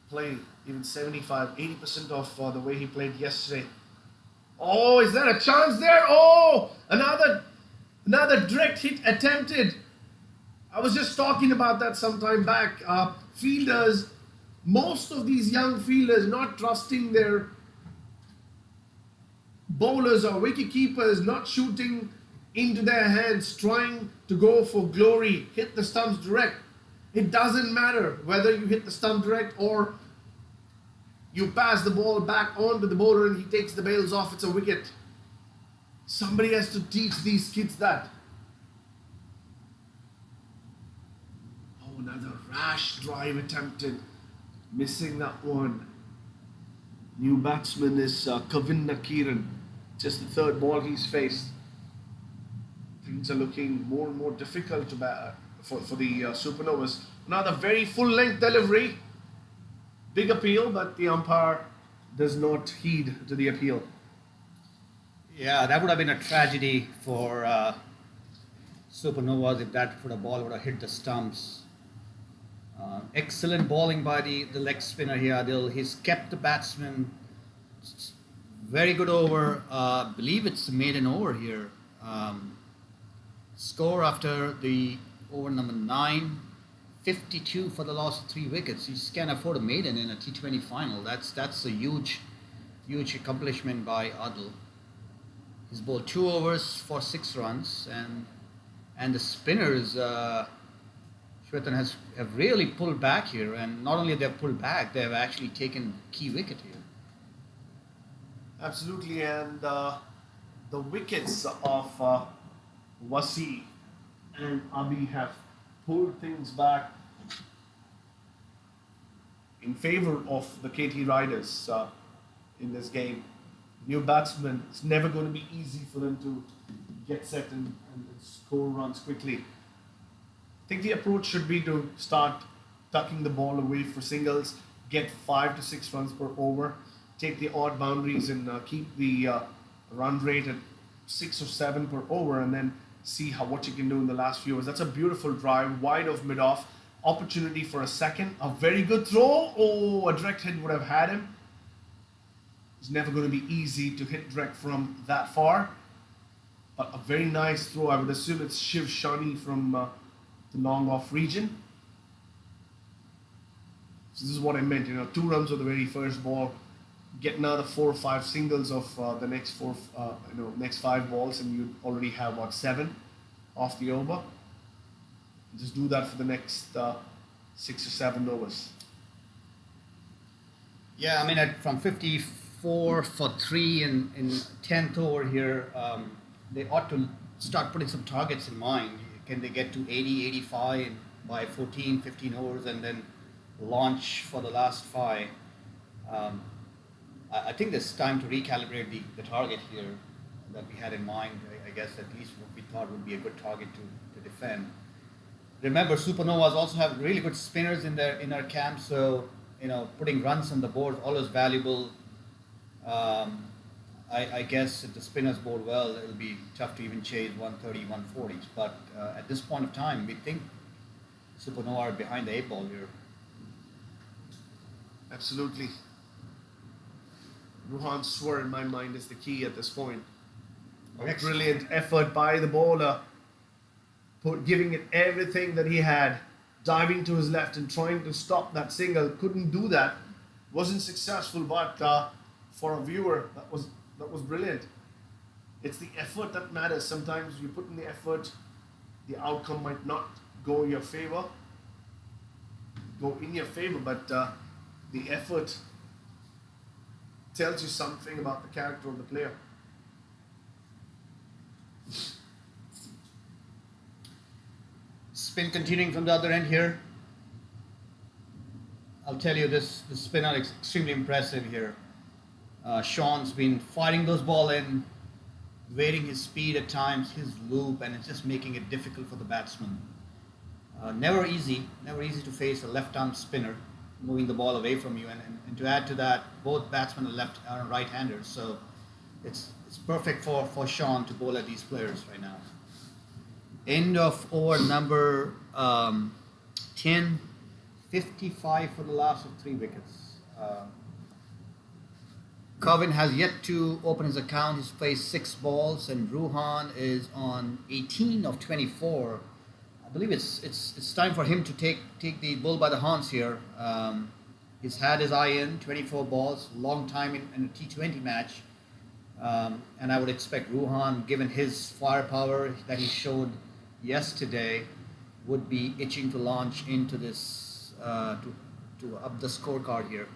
Speaker 3: play even 75-80% of the way he played yesterday? Oh, is there a chance there? Oh, another direct hit attempted. I was just talking about that some time back. Fielders, most of these young fielders not trusting their bowlers or wicket keepers, not shooting into their hands, trying to go for glory, hit the stumps direct. It doesn't matter whether you hit the stump direct or you pass the ball back on to the bowler and he takes the bails off, it's a wicket. Somebody has to teach these kids that. Oh, another rash drive attempted. Missing that one. New batsman is Kavin Nakiran. Just the 3rd ball he's faced. Things are looking more and more difficult to bat for the Supernovas. Another very full length delivery. Big appeal, but the umpire does not heed to the appeal.
Speaker 2: Yeah, that would have been a tragedy for Supernovas if that ball would have hit the stumps. Excellent bowling by the leg spinner here, Adil. He's kept the batsman. Very good over. Believe it's a maiden over here. Score after the over number 9, 52 for the loss of 3 wickets. You just can't afford a maiden in a T20 final. That's a huge accomplishment by Adil. He's bowled 2 overs for 6 runs, and the spinners. Shwetan have really pulled back here, and not only they've pulled back, they've actually taken key wicket here.
Speaker 3: Absolutely, and the wickets of Wasi and Abi have pulled things back in favor of the KT Riders in this game. New batsmen, it's never going to be easy for them to get set and score runs quickly. I think the approach should be to start tucking the ball away for singles, get 5 to 6 runs per over, take the odd boundaries and keep the run rate at 6 or 7 per over, and then see what you can do in the last few overs. That's a beautiful drive, wide of mid-off, opportunity for a second, a very good throw. Oh, a direct hit would have had him. It's never going to be easy to hit direct from that far, but a very nice throw. I would assume it's Shiv Shani from the long off region. So this is what I meant, 2 runs of the very first ball, get another 4 or 5 singles of the next next 5 balls, and you already have 7 off the over. Just do that for the next 6 or 7 overs.
Speaker 2: Yeah, I mean, from 54 for 3 in 10th over here, they ought to start putting some targets in mind. Can they get to 80, 85 by 14, 15 overs and then launch for the last five? Um, I think it's time to recalibrate the target here that we had in mind. I guess at least what we thought would be a good target to defend. Remember, Supernovas also have really good spinners in our camp, so putting runs on the board is always valuable. I guess if the spinners bowl well, it'll be tough to even chase 130, 140s. But at this point of time, we think Supernova are behind the 8 ball here.
Speaker 3: Absolutely. Ruhan Swar, in my mind, is the key at this point. A brilliant effort by the bowler, giving it everything that he had, diving to his left and trying to stop that single. Couldn't do that. Wasn't successful, but for a viewer, that was brilliant. It's the effort that matters. Sometimes you put in the effort, the outcome might not go in your favor, but the effort tells you something about the character of the player.
Speaker 2: Spin continuing from the other end here. I'll tell you, this spinner is extremely impressive here. Sean's been fighting those ball in, varying his speed at times, his loop, and it's just making it difficult for the batsman. Never easy to face a left-arm spinner moving the ball away from you, and to add to that, both batsmen are right-handers, so it's perfect for Sean to bowl at these players right now. End of over number 10, 55 for the last of 3 wickets. Kevin has yet to open his account. He's faced 6 balls, and Ruhan is on 18 of 24. I believe it's time for him to take the bull by the horns here. He's had his eye in 24 balls, long time in a T20 match, and I would expect Ruhan, given his firepower that he showed yesterday, would be itching to launch into this to up the scorecard here.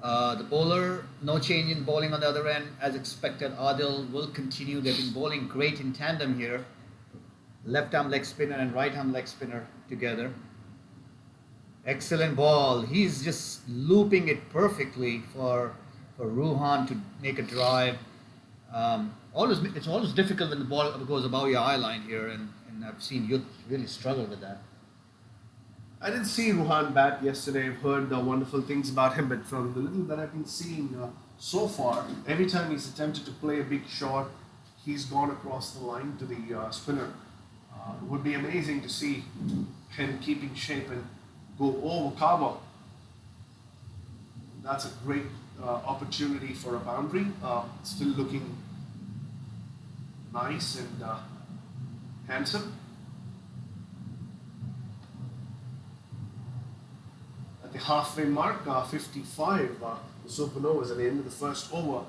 Speaker 2: The bowler, no change in bowling on the other end. As expected, Adil will continue. They've been bowling great in tandem here. Left arm leg spinner and right arm leg spinner together. Excellent ball. He's just looping it perfectly for Ruhan to make a drive. It's always difficult when the ball goes above your eye line here, and I've seen youth really struggle with that.
Speaker 3: I didn't see Ruhan bat yesterday. I've heard wonderful things about him, but from the little that I've been seeing so far, every time he's attempted to play a big shot, he's gone across the line to the spinner. It would be amazing to see him keeping shape and go over cover. That's a great opportunity for a boundary. Still looking nice and handsome. At the halfway mark, 55, the Supernovas at the end of the first over.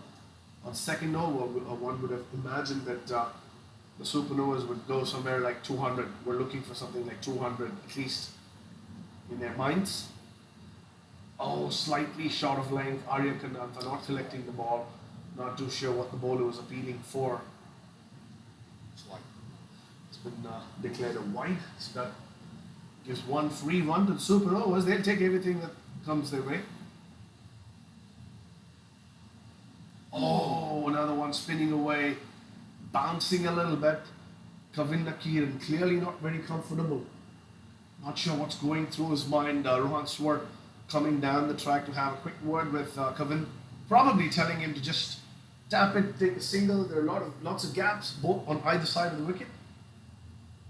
Speaker 3: On second over, one would have imagined that the Supernovas would go somewhere like 200. We're looking for something like 200 at least in their minds. Oh, slightly short of length. Arya Kananta not collecting the ball. Not too sure what the bowler was appealing for. It's been declared a wide, so that gives one free run to the Supernovas. They'll take everything that comes their way. Oh, another one spinning away, bouncing a little bit. Kevin Nakiran clearly not very comfortable. Not sure what's going through his mind. Rohan Swart coming down the track to have a quick word with Kevin, probably telling him to just tap it, take a single. There are lots of gaps both on either side of the wicket,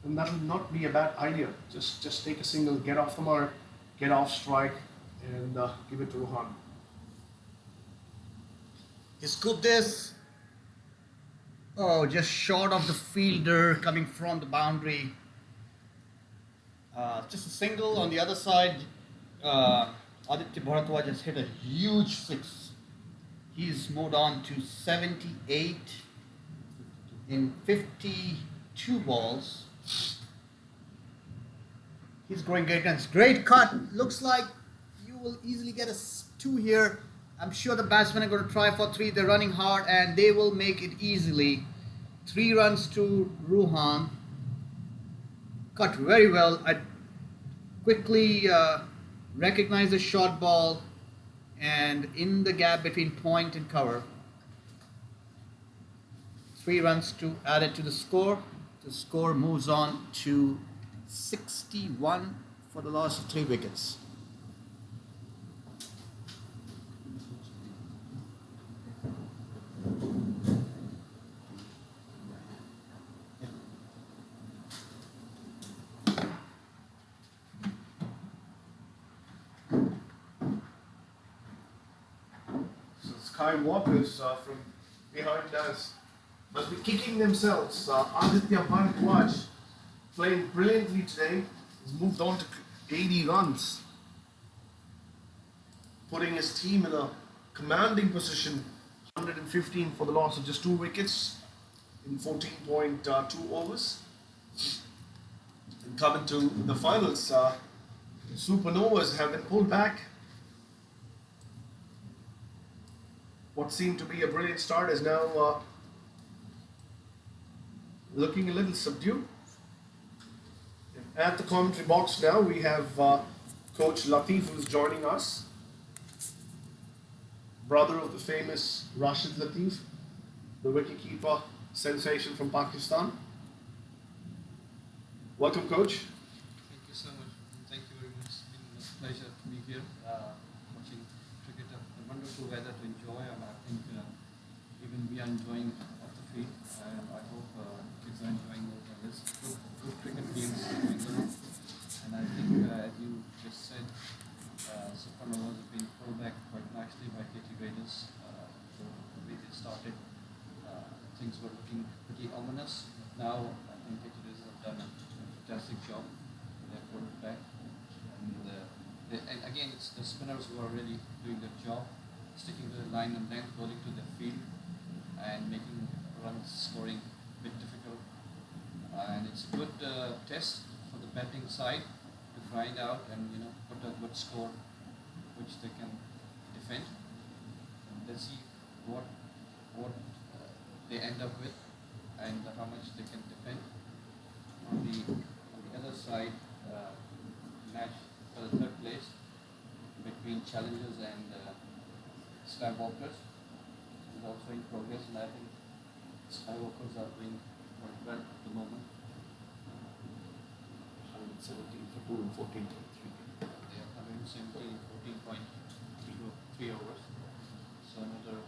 Speaker 3: and that will not be a bad idea. Just take a single, get off the mark, get off strike, and give it to Rohan.
Speaker 2: He scooped this. Oh, just short of the fielder coming from the boundary. Just a single on the other side. Aditya Bharadwaj just hit a huge 6. He's moved on to 78 in 52 balls. He's going great guns. Great cut. Looks like you will easily get a 2 here. I'm sure the batsmen are going to try for three. They're running hard and they will make it easily. 3 runs to Ruhan. Cut very well. I quickly recognized the short ball and in the gap between point and cover. 3 runs to add it to the score. The score moves on to 61 for the loss of 3 wickets.
Speaker 3: So Sky Walkers from behind us must be kicking themselves. Aditya Bharadwaj playing brilliantly today. He's moved on to 80 runs, putting his team in a commanding position. 115 for the loss of just 2 wickets in 14.2 overs. And coming to the finals, Supernovas have been pulled back. What seemed to be a brilliant start is now looking a little subdued. At the commentary box now, we have Coach Latif, who's joining us, brother of the famous Rashid Latif, the wicketkeeper sensation from Pakistan. Welcome, Coach.
Speaker 5: Thank you so much. Thank you very much. It's been a pleasure to be here watching cricket. A wonderful weather to enjoy, and I think even we are enjoying off the field. And I hope kids are enjoying also this good cricket games going on. And I think, as you just said, Supernovas have been pulled back quite nicely by KT Raiders. So the way they started, things were looking pretty ominous. Now I think KT Raiders have done a fantastic job. They have pulled it back, and again, it's the spinners who are really doing their job, sticking to the line and length, bowling to the field, and making runs scoring a bit difficult. And it's a good test for the batting side to find out and put a good score, which they can defend. And let's see what they end up with, and how much they can defend. On the other side, match for the third place between Challengers and Skywalkers is also in progress, and I think Skywalkers are doing quite well at the moment.
Speaker 3: 117 for 2 and 14.3.
Speaker 5: They are 117 in 14.3 overs, so another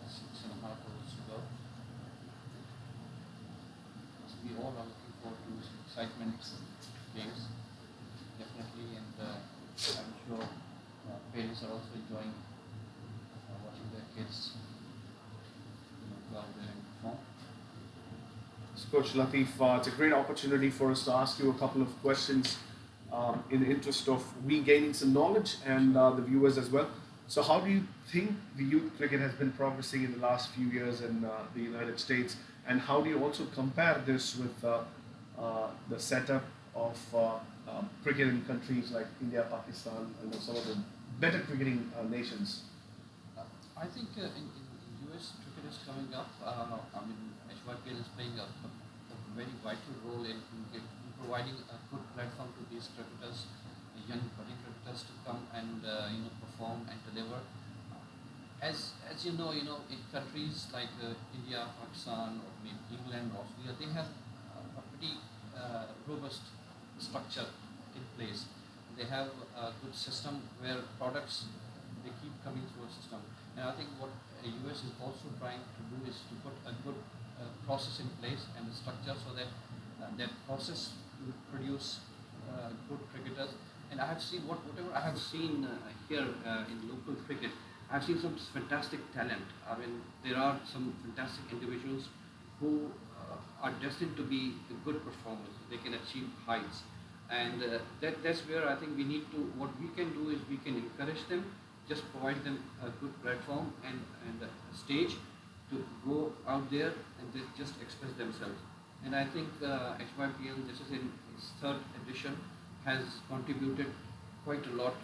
Speaker 5: 6.5 overs to go. So we all are looking forward to excitement games, definitely, and I'm sure parents are also enjoying watching their kids go out there and perform.
Speaker 3: So Coach Latif, it's a great opportunity for us to ask you a couple of questions in the interest of regaining some knowledge and the viewers as well. So how do you think the youth cricket has been progressing in the last few years in the United States, and how do you also compare this with the setup of cricket in countries like India, Pakistan, and some of the better cricketing nations?
Speaker 5: I think in US cricket is coming up. HYPL is playing a very vital role in providing a good platform to these cricketers, young budding cricketers, to come and perform and deliver. As you know, in countries like India, Pakistan, or maybe England, Australia, they have a pretty robust structure in place. They have a good system where products, they keep coming through a system. And I think what US is also trying to do is to put a good process in place and a structure, so that that process will produce good cricketers. And I have seen whatever I have seen here in local cricket, I have seen some fantastic talent. I mean, there are some fantastic individuals who are destined to be good performers. They can achieve heights, and that's where I think we need to. What we can do is we can encourage them, just provide them a good platform and a stage to go out there and they just express themselves. And I think HYPL, this is in its third edition, has contributed quite a lot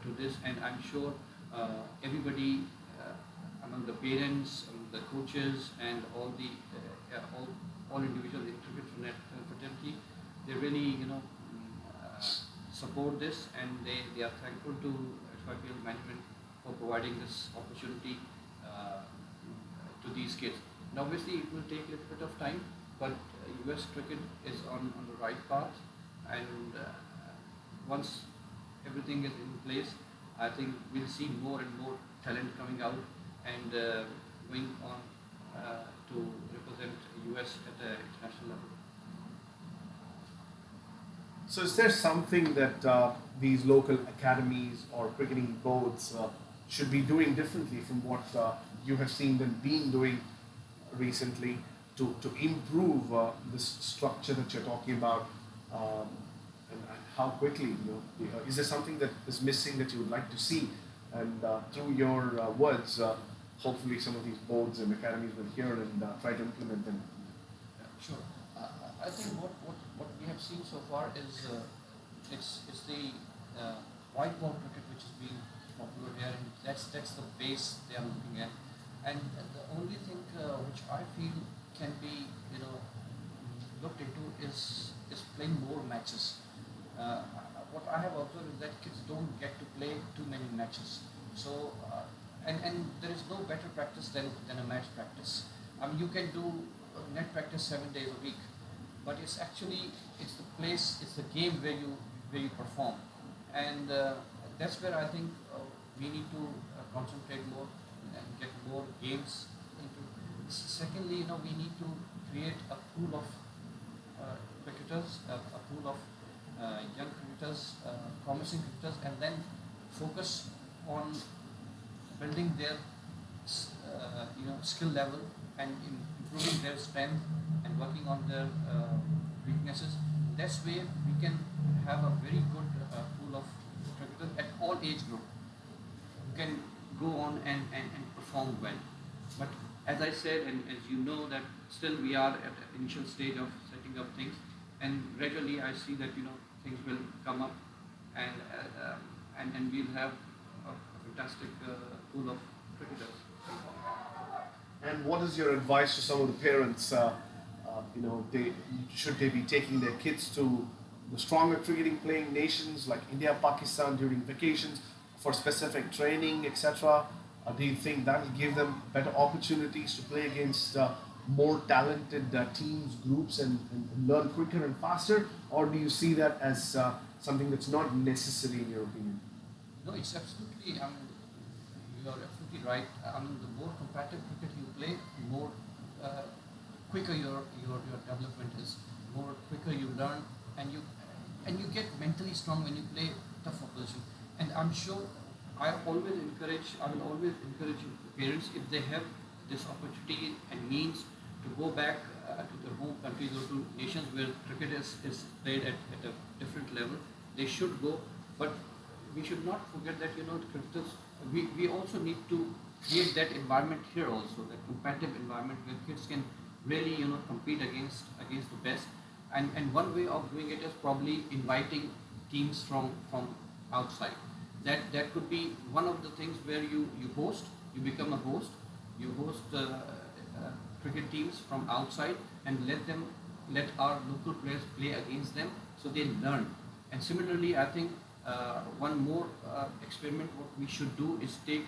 Speaker 5: to this, and I'm sure everybody among the parents, among the coaches, and all the all individuals in cricket fraternity. They really support this, and they are thankful to HYPL management for providing this opportunity to these kids. And obviously, it will take a little bit of time, but US cricket is on the right path, and once everything is in place, I think we'll see more and more talent coming out and going on to represent US at the international level.
Speaker 3: So, is there something that these local academies or cricketing boards should be doing differently from what you have seen them been doing recently to improve this structure that you're talking about, and how quickly? Is there something that is missing that you would like to see? And through your words, hopefully some of these boards and academies will hear and try to implement them.
Speaker 5: Sure. I think what we have seen so far is it's the white ball cricket which is being popular here, and that's the base they are looking at. And the only thing which I feel can be looked into is playing more matches. What I have observed is that kids don't get to play too many matches. So and there is no better practice than a match practice. I mean, you can do net practice 7 days a week, but it's the place, it's the game where you perform, and that's where I think we need to concentrate more and get more games into. Secondly, we need to create a pool of cricketers, a pool of young cricketers, promising cricketers, and then focus on building their skill level and improving their strength and working on their weaknesses. That's where we can have a very good pool of cricketers at all age group who can go on and perform well. But as I said, and as you know, that still we are at the initial stage of setting up things, and gradually I see that things will come up, and we'll have a fantastic pool of cricketers.
Speaker 3: And what is your advice to some of the parents? Should they be taking their kids to the stronger cricketing playing nations like India, Pakistan during vacations for specific training, etc.? Do you think that will give them better opportunities to play against more talented teams, groups, and learn quicker and faster? Or do you see that as something that's not necessary in your opinion?
Speaker 5: No, it's absolutely. You are absolutely right. The more competitive cricket you play, more quicker your development is. More quicker you learn, and you get mentally strong when you play tough opposition. And I'm sure I will always encourage parents, if they have this opportunity and means, to go back to their home countries or to nations where cricket is played at a different level. They should go, but we should not forget that cricketers. We also need to create that environment here also, that competitive environment where kids can really compete against the best. And one way of doing it is probably inviting teams from outside. That could be one of the things where you become a host, you host cricket teams from outside and let our local players play against them so they learn. And similarly, I think one more experiment what we should do is take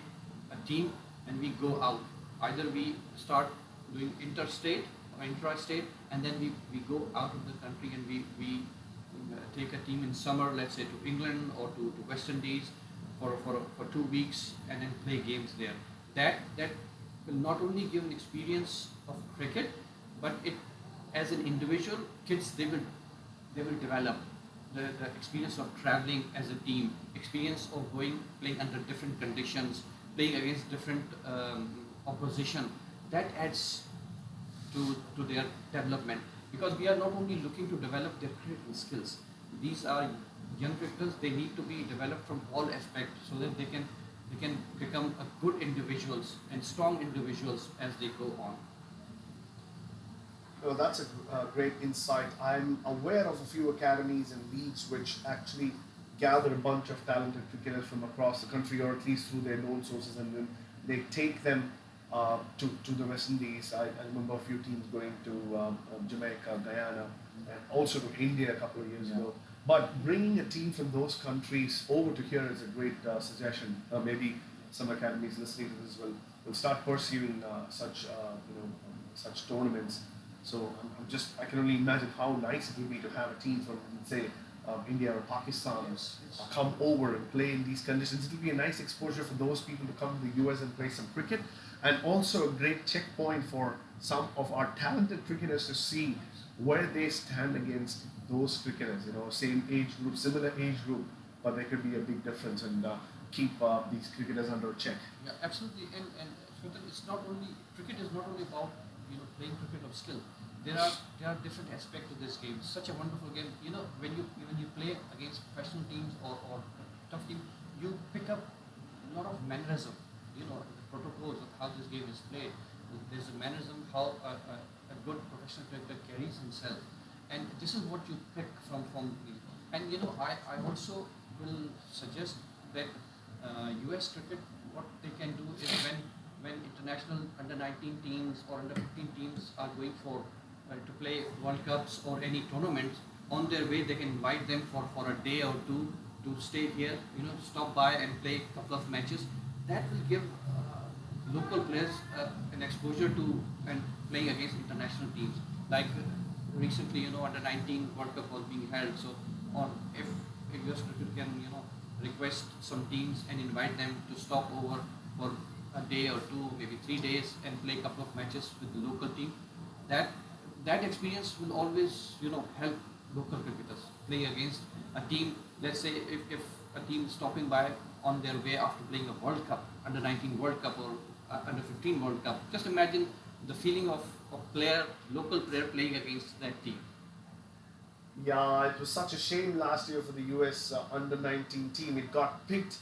Speaker 5: a team and we go out. Either we start doing interstate or intra-state, and then we go out of the country and we take a team in summer, let's say to England or to West Indies for 2 weeks and then play games there. That will not only give an experience of cricket, but it as an individual, kids they will develop the experience of traveling as a team, experience of playing under different conditions, playing against different opposition. That adds to their development, because we are not only looking to develop their cricketing skills. These are young cricketers. They need to be developed from all aspects so that they can become a good individuals and strong individuals as they go on.
Speaker 3: Well, that's a great insight. I'm aware of a few academies and leagues which actually gather a bunch of talented cricketers from across the country, or at least through their known sources, and then they take them to the West Indies. I remember a few teams going to Jamaica, Guyana, and also to India a couple of years ago. But bringing a team from those countries over to here is a great suggestion. Maybe some academies listening to this will start pursuing such tournaments. So I can only imagine how nice it would be to have a team from, say, India or Pakistan come over and play in these conditions. It will be a nice exposure for those people to come to the US and play some cricket, and also a great checkpoint for some of our talented cricketers to see where they stand against those cricketers. Same age group, similar age group, but there could be a big difference, and keep these cricketers under check.
Speaker 5: Yeah, absolutely. And Shwetan, it's not only cricket is not only about playing cricket of skill. There are different aspects to this game. It's such a wonderful game. When you play against professional teams or tough teams, you pick up a lot of mannerism. The protocols of how this game is played. There's a mannerism how a good professional cricketer carries himself, and this is what you pick from the. And I also will suggest that US cricket, what they can do is when international under 19 teams or under 15 teams are going for to play World Cups or any tournaments, on their way they can invite them for a day or two to stay here, stop by and play a couple of matches. That will give local players an exposure to and playing against international teams. Like recently, under 19 World Cup was being held. So, if US cricket can, request some teams and invite them to stop over for a day or two, maybe 3 days, and play a couple of matches with the local team, that experience will always, help local cricketers playing against a team. Let's say if a team is stopping by on their way after playing a World Cup, under 19 World Cup or under 15 World Cup, just imagine the feeling of local player playing against that team.
Speaker 3: Yeah, it was such a shame last year for the US under 19 team. It got picked,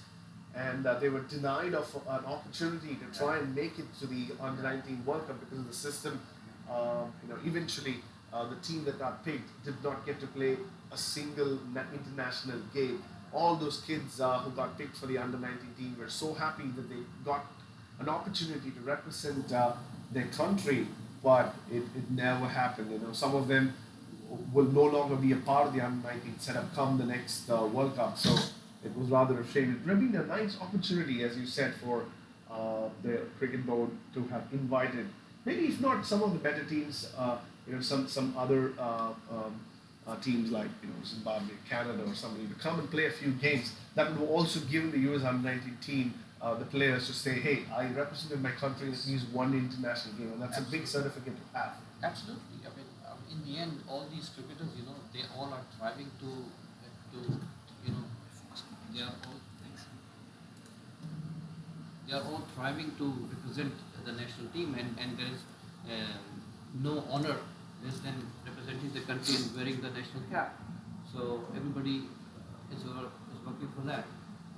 Speaker 3: and they were denied of an opportunity to try and make it to the under 19 World Cup because of the system. Eventually, the team that got picked did not get to play a single international game. All those kids who got picked for the under 19 team were so happy that they got an opportunity to represent their country, but it never happened. Some of them will no longer be a part of the under 19 setup come the next World Cup. So it was rather a shame. It would have been a nice opportunity, as you said, for the cricket board to have invited, maybe if not some of the better teams, some other teams like Zimbabwe, Canada, or somebody to come and play a few games. That would also give the US under 19 team the players to say, hey, I represented my country in at least one international game, and that's a big certificate to have.
Speaker 5: Absolutely. I mean, in the end, all these cricketers, they all are striving to they are all thriving to represent the national team, and there is no honor less than representing the country and wearing the national cap. So everybody is working for that.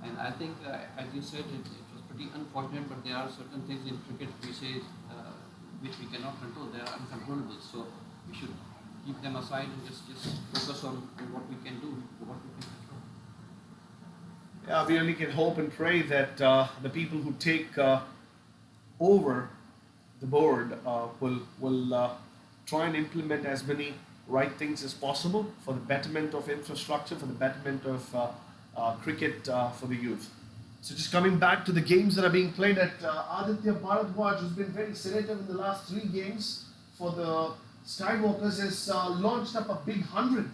Speaker 5: And I think, as you said, it was pretty unfortunate, but there are certain things in cricket which we cannot control. They are uncontrollable. So we should keep them aside and just focus on what we can do, what we can control.
Speaker 3: Yeah, we only can hope and pray that the people who take over the board will try and implement as many right things as possible for the betterment of infrastructure, for the betterment of cricket for the youth. So just coming back to the games that are being played at Aditya Bharadwaj, who's been very sedative in the last 3 games for the Skywalkers, has launched up a big 100.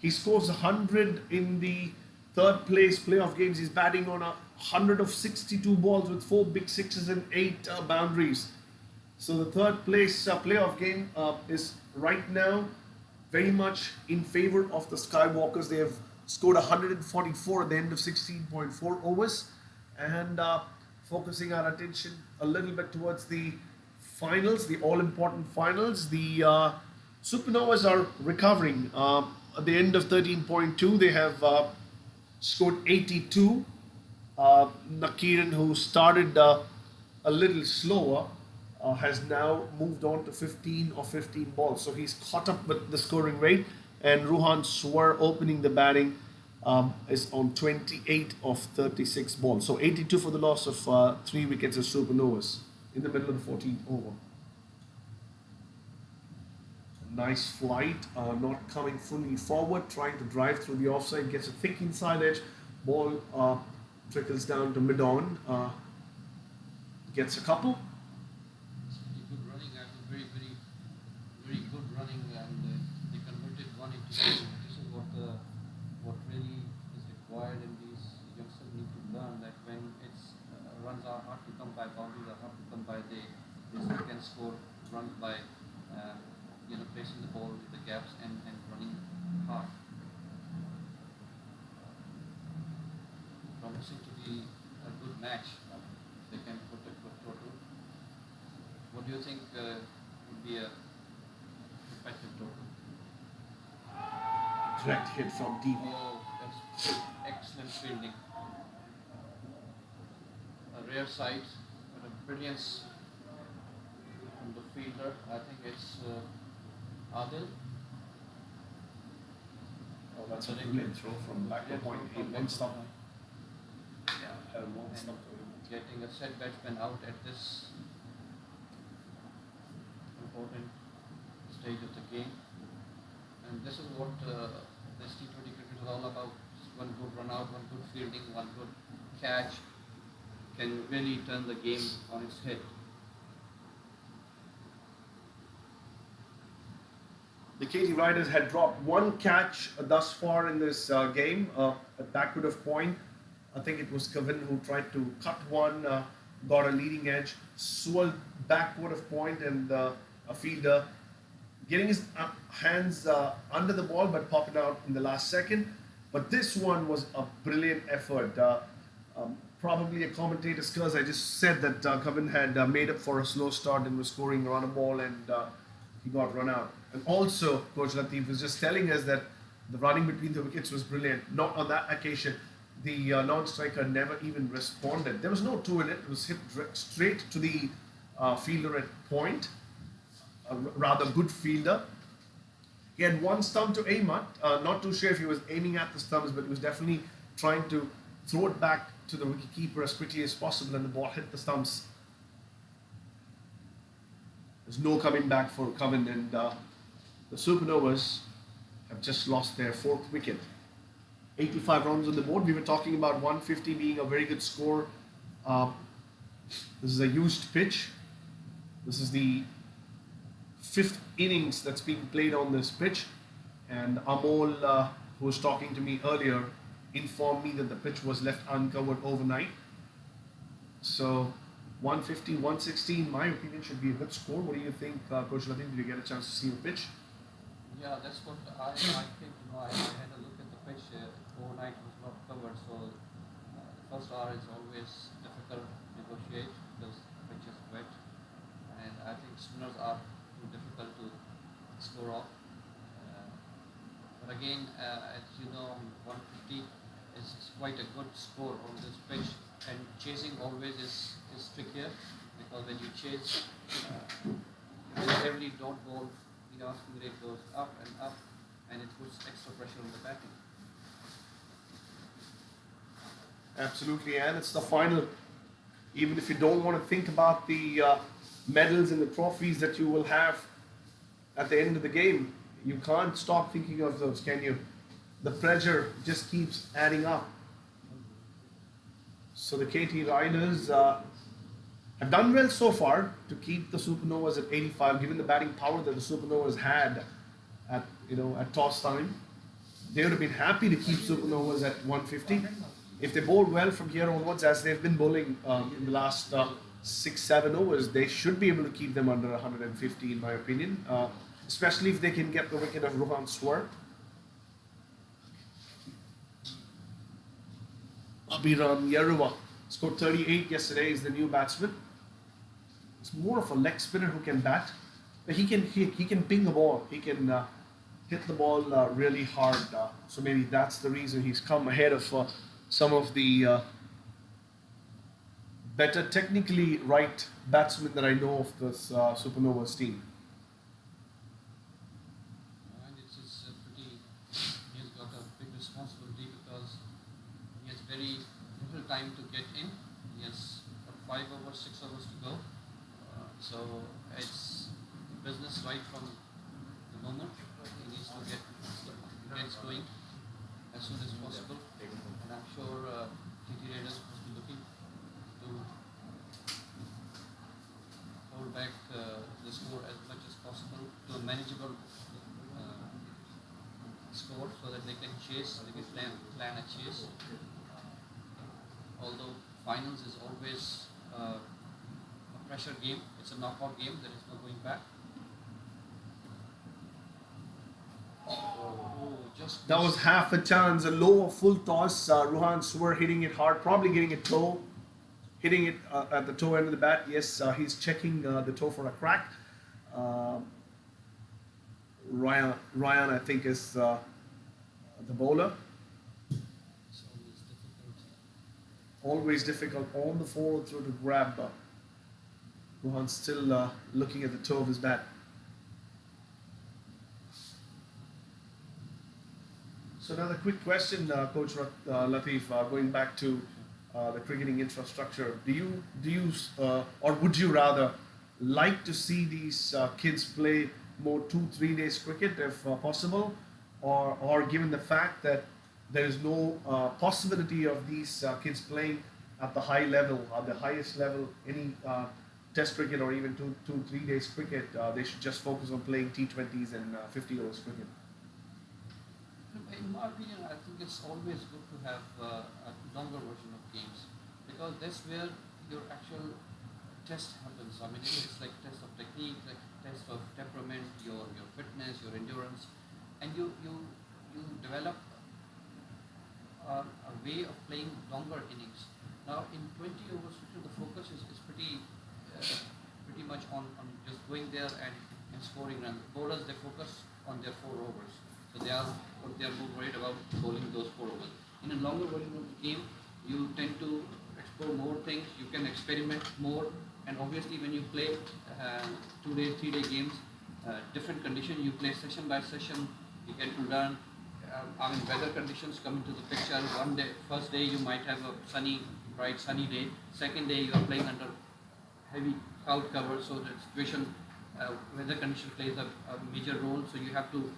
Speaker 3: He scores 100 in the third place playoff games. He's batting on 100 of 62 balls with 4 big sixes and 8 boundaries. So the third place playoff game is right now very much in favor of the Skywalkers. They have scored 144 at the end of 16.4 overs, and focusing our attention a little bit towards the finals, the all-important finals. The Supernovas are recovering. At the end of 13.2, they have scored 82. Nakiran, who started a little slower, has now moved on to 15 of 15 balls. So he's caught up with the scoring rate. And Ruhan Swar, opening the batting, is on 28 of 36 balls. So 82 for the loss of 3 wickets of Supernovas. in the middle of the 14th over. Nice flight, not coming fully forward, trying to drive through the offside, gets a thick inside edge, ball trickles down to mid-on, gets a couple.
Speaker 5: It's really good running. I was very good running, and they converted one into two. This is what really is required, and these youngsters need to learn that when it's runs are hard to come by, boundaries are hard to come by, they still can score runs by placing the ball in the gaps and running hard. Promising to be a good match. If they can put a good total. What do you think would be a effective total?
Speaker 3: Direct hit from deep.
Speaker 5: Oh, that's excellent fielding. A rare sight, but a brilliance from the fielder. I think it's Adil.
Speaker 3: Oh, that's a brilliant throw from back to point. One stop.
Speaker 5: Yeah,
Speaker 3: One stop.
Speaker 5: getting a set batsman out at this important stage of the game. And this is what this T20 cricket is all about. Just one good run out, one good fielding, one good catch can really turn the game on its head.
Speaker 3: The KT Riders had dropped one catch thus far in this game, at backward of point. I think it was Kevin who tried to cut one, got a leading edge, swirled backward of point, and a fielder getting his hands under the ball but popping out in the last second. But this one was a brilliant effort. Probably a commentator's curse. I just said that Kevin had made up for a slow start and was scoring on a ball, and he got run out. And also, Coach Latif was just telling us that the running between the wickets was brilliant. Not on that occasion. The non-striker never even responded. There was no two in it. It was hit straight to the fielder at point. A rather good fielder. He had one stump to aim at. Not too sure if he was aiming at the stumps, but he was definitely trying to throw it back to the wicketkeeper as quickly as possible, and the ball hit the stumps. There's no coming back for Coven, and the Supernovas have just lost their fourth wicket. 85 runs on the board. We were talking about 150 being a very good score. This is a used pitch. This is the fifth innings that's being played on this pitch, and Amol, who was talking to me earlier, informed me that the pitch was left uncovered overnight. So 150, 160, in my opinion, should be a good score. What do you think, Coach Latif? Did you get a chance to see the pitch?
Speaker 5: Yeah, that's what I think. I had a look at the pitch. Overnight was not covered, so the first hour is always difficult to negotiate because the pitch is wet, and I think spinners are too difficult to score off. But again, as you know, 150 is quite a good score on this pitch, and chasing always is trickier because when you chase very heavily, don't bowl, the asking rate goes up, and it puts extra pressure on the batting.
Speaker 3: Absolutely, and it's the final. Even if you don't want to think about the medals and the trophies that you will have at the end of the game, you can't stop thinking of those, can you? The pressure just keeps adding up. So the KT Riders have done well so far to keep the Supernovas at 85, given the batting power that the Supernovas had at toss time. They would have been happy to keep Supernovas at 150. If they bowl well from here onwards, as they've been bowling in the last 6-7 overs, they should be able to keep them under 150, in my opinion. Especially if they can get the wicket of Rohan Swart. Abhiram Yeruwa scored 38 yesterday. Is the new batsman. It's more of a leg spinner who can bat, but he can ping the ball. He can hit the ball really hard. So maybe that's the reason he's come ahead of some of the better technically right batsmen that I know of this Supernovas team.
Speaker 5: And he has got a big responsibility because he has very little time to get in. He has got 5 overs, 6 overs to go, So it's business right from the moment. He needs to gets going as soon as possible. And I'm sure TT Raiders must be looking to hold back the score as much as possible to a manageable score so that they can plan a chase. Although finals is always a pressure game, it's a knockout game, there is no going back.
Speaker 3: That was half a chance, a low full toss. Ruhan Swar hitting it hard, probably getting a toe, hitting it at the toe end of the bat. Yes, he's checking the toe for a crack. Ryan, I think, is the bowler.
Speaker 5: It's always difficult.
Speaker 3: Always difficult on the follow through to grab. Ruhan's still looking at the toe of his bat. So another quick question, Coach Latif, going back to the cricketing infrastructure. Do you or would you rather like to see these kids play more 2-3 days cricket if possible, or given the fact that there is no possibility of these kids playing at the high level, at the highest level, any test cricket or even 2-3 days cricket, they should just focus on playing T20s and 50 overs cricket?
Speaker 5: In my opinion, I think it's always good to have a longer version of games because that's where your actual test happens. I mean, it's like test of technique, like test of temperament, your fitness, your endurance, and you develop a way of playing longer innings. Now, in 20 overs, the focus is pretty much on just going there and scoring runs. Bowlers, they focus on their 4 overs. So they are more worried about bowling those 4 overs. In a longer version of the game, you tend to explore more things, you can experiment more, and obviously when you play 2-day, 3-day games, different conditions, you play session by session, you get to learn. Weather conditions come into the picture. First day you might have a bright sunny day. Second day you are playing under heavy cloud cover, so the situation, weather condition plays a major role. So you have to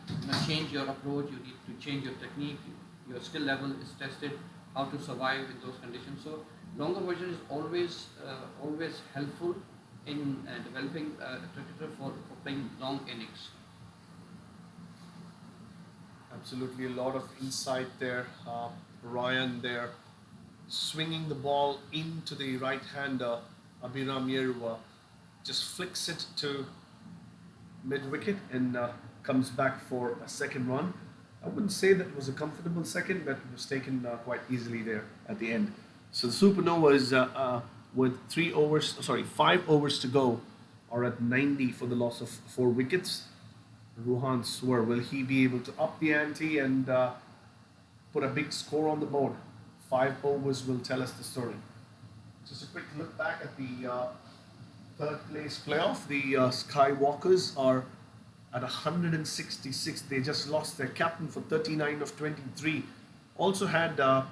Speaker 5: change your approach. You need to change your technique. Your skill level is tested. How to survive in those conditions. So longer version is always helpful in developing a cricketer for playing long innings.
Speaker 3: Absolutely, a lot of insight there. Ryan there, swinging the ball into the right-hander. Abhiram Yeru just flicks it to mid-wicket and comes back for a second run. I wouldn't say that it was a comfortable second, but it was taken quite easily there at the end. So the Supernovas with 5 overs to go are at 90 for the loss of 4 wickets. Ruhan Swar, will he be able to up the ante and put a big score on the board? 5 overs will tell us the story. Just a quick look back at the third place playoff. The Skywalkers are at 166. They just lost their captain for 39 of 23. Also had a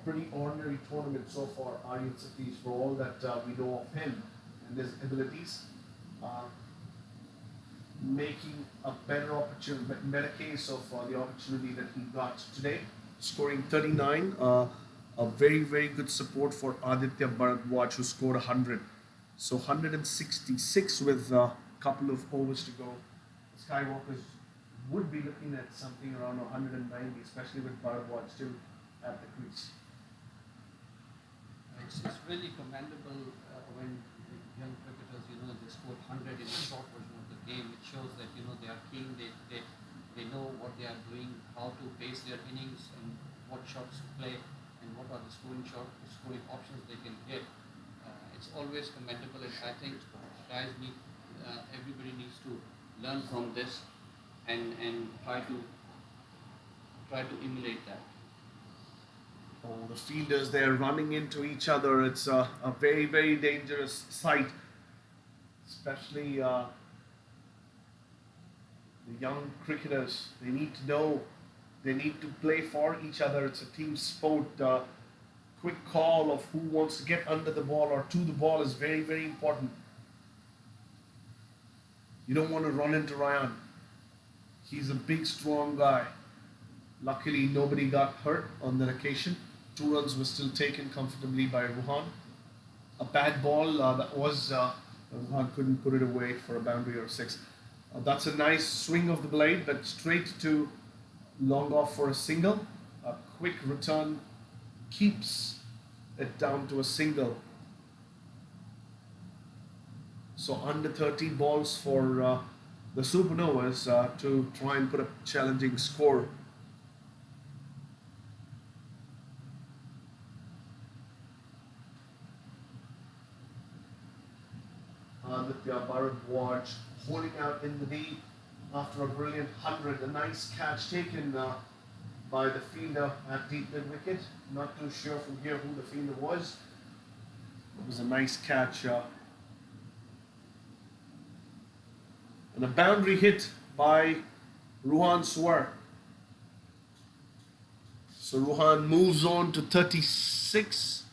Speaker 3: pretty ordinary tournament so far, Aryan Satish, for all that we know of him and his abilities. Making a better case of the opportunity that he got today, scoring 39. A very, very good support for Aditya Bharadwaj, who scored 100. So 166 with a couple of overs to go. The Skywalkers would be looking at something around 190, especially with Bharadwaj still at the crease.
Speaker 5: It's really commendable when young cricketers, they score 100 in a short version of the game. It shows that, they are keen, they know what they are doing, how to pace their innings and what shots to play and what are the scoring options they can get. It's always commendable, and I think everybody needs to learn from this and try to emulate that.
Speaker 3: Oh, the fielders, they're running into each other. It's a very, very dangerous sight, especially the young cricketers. They need to know, they need to play for each other. It's a team sport. Quick call of who wants to get under the ball or to the ball is very, very important. You don't want to run into Ryan. He's a big, strong guy. Luckily, nobody got hurt on that occasion. 2 runs were still taken comfortably by Ruhan. A bad ball Ruhan couldn't put it away for a boundary or 6. That's a nice swing of the blade, but straight to long off for a single. A quick return keeps it down to a single. So under 30 balls for the Supernovas to try and put a challenging score. Aditya Bharadwaj holding out in the lead after a brilliant 100. A nice catch taken by the fielder at deep mid wicket. Not too sure from here who the fielder was. It was a nice catch. And a boundary hit by Ruhan Swar. So Ruhan moves on to 36.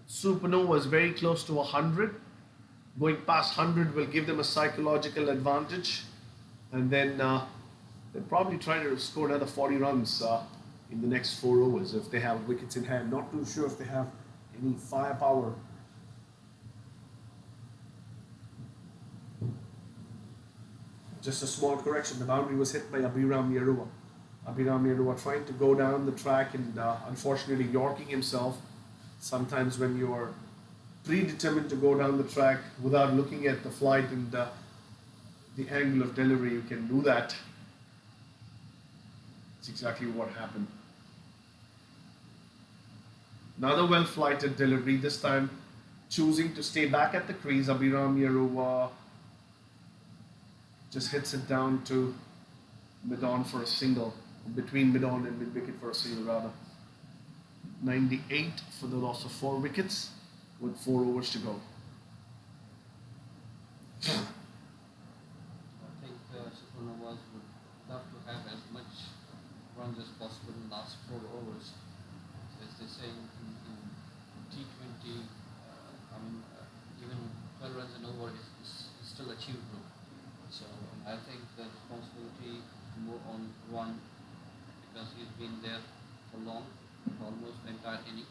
Speaker 3: Supernova is very close to 100. Going past 100 will give them a psychological advantage. And then they'll probably try to score another 40 runs in the next 4 overs if they have wickets in hand. Not too sure if they have any firepower. Just a small correction, the boundary was hit by Abhiram Yarua. Abhiram Yarua trying to go down the track and unfortunately yorking himself. Sometimes when you're predetermined to go down the track without looking at the flight and the angle of delivery, you can do that. That's exactly what happened. Another well-flighted delivery, this time choosing to stay back at the crease. Abhiram Yarua just hits it down to mid-on for a single, between mid-on and mid-wicket for a single rather. 98 for the loss of 4 wickets with 4 overs to go.
Speaker 5: I think Supernovas would love to have as much runs as possible in the last 4 overs. As they say in T20, even 12 runs an over is still achievable. So I think the responsibility more on one because he's been there for long, almost the entire inning,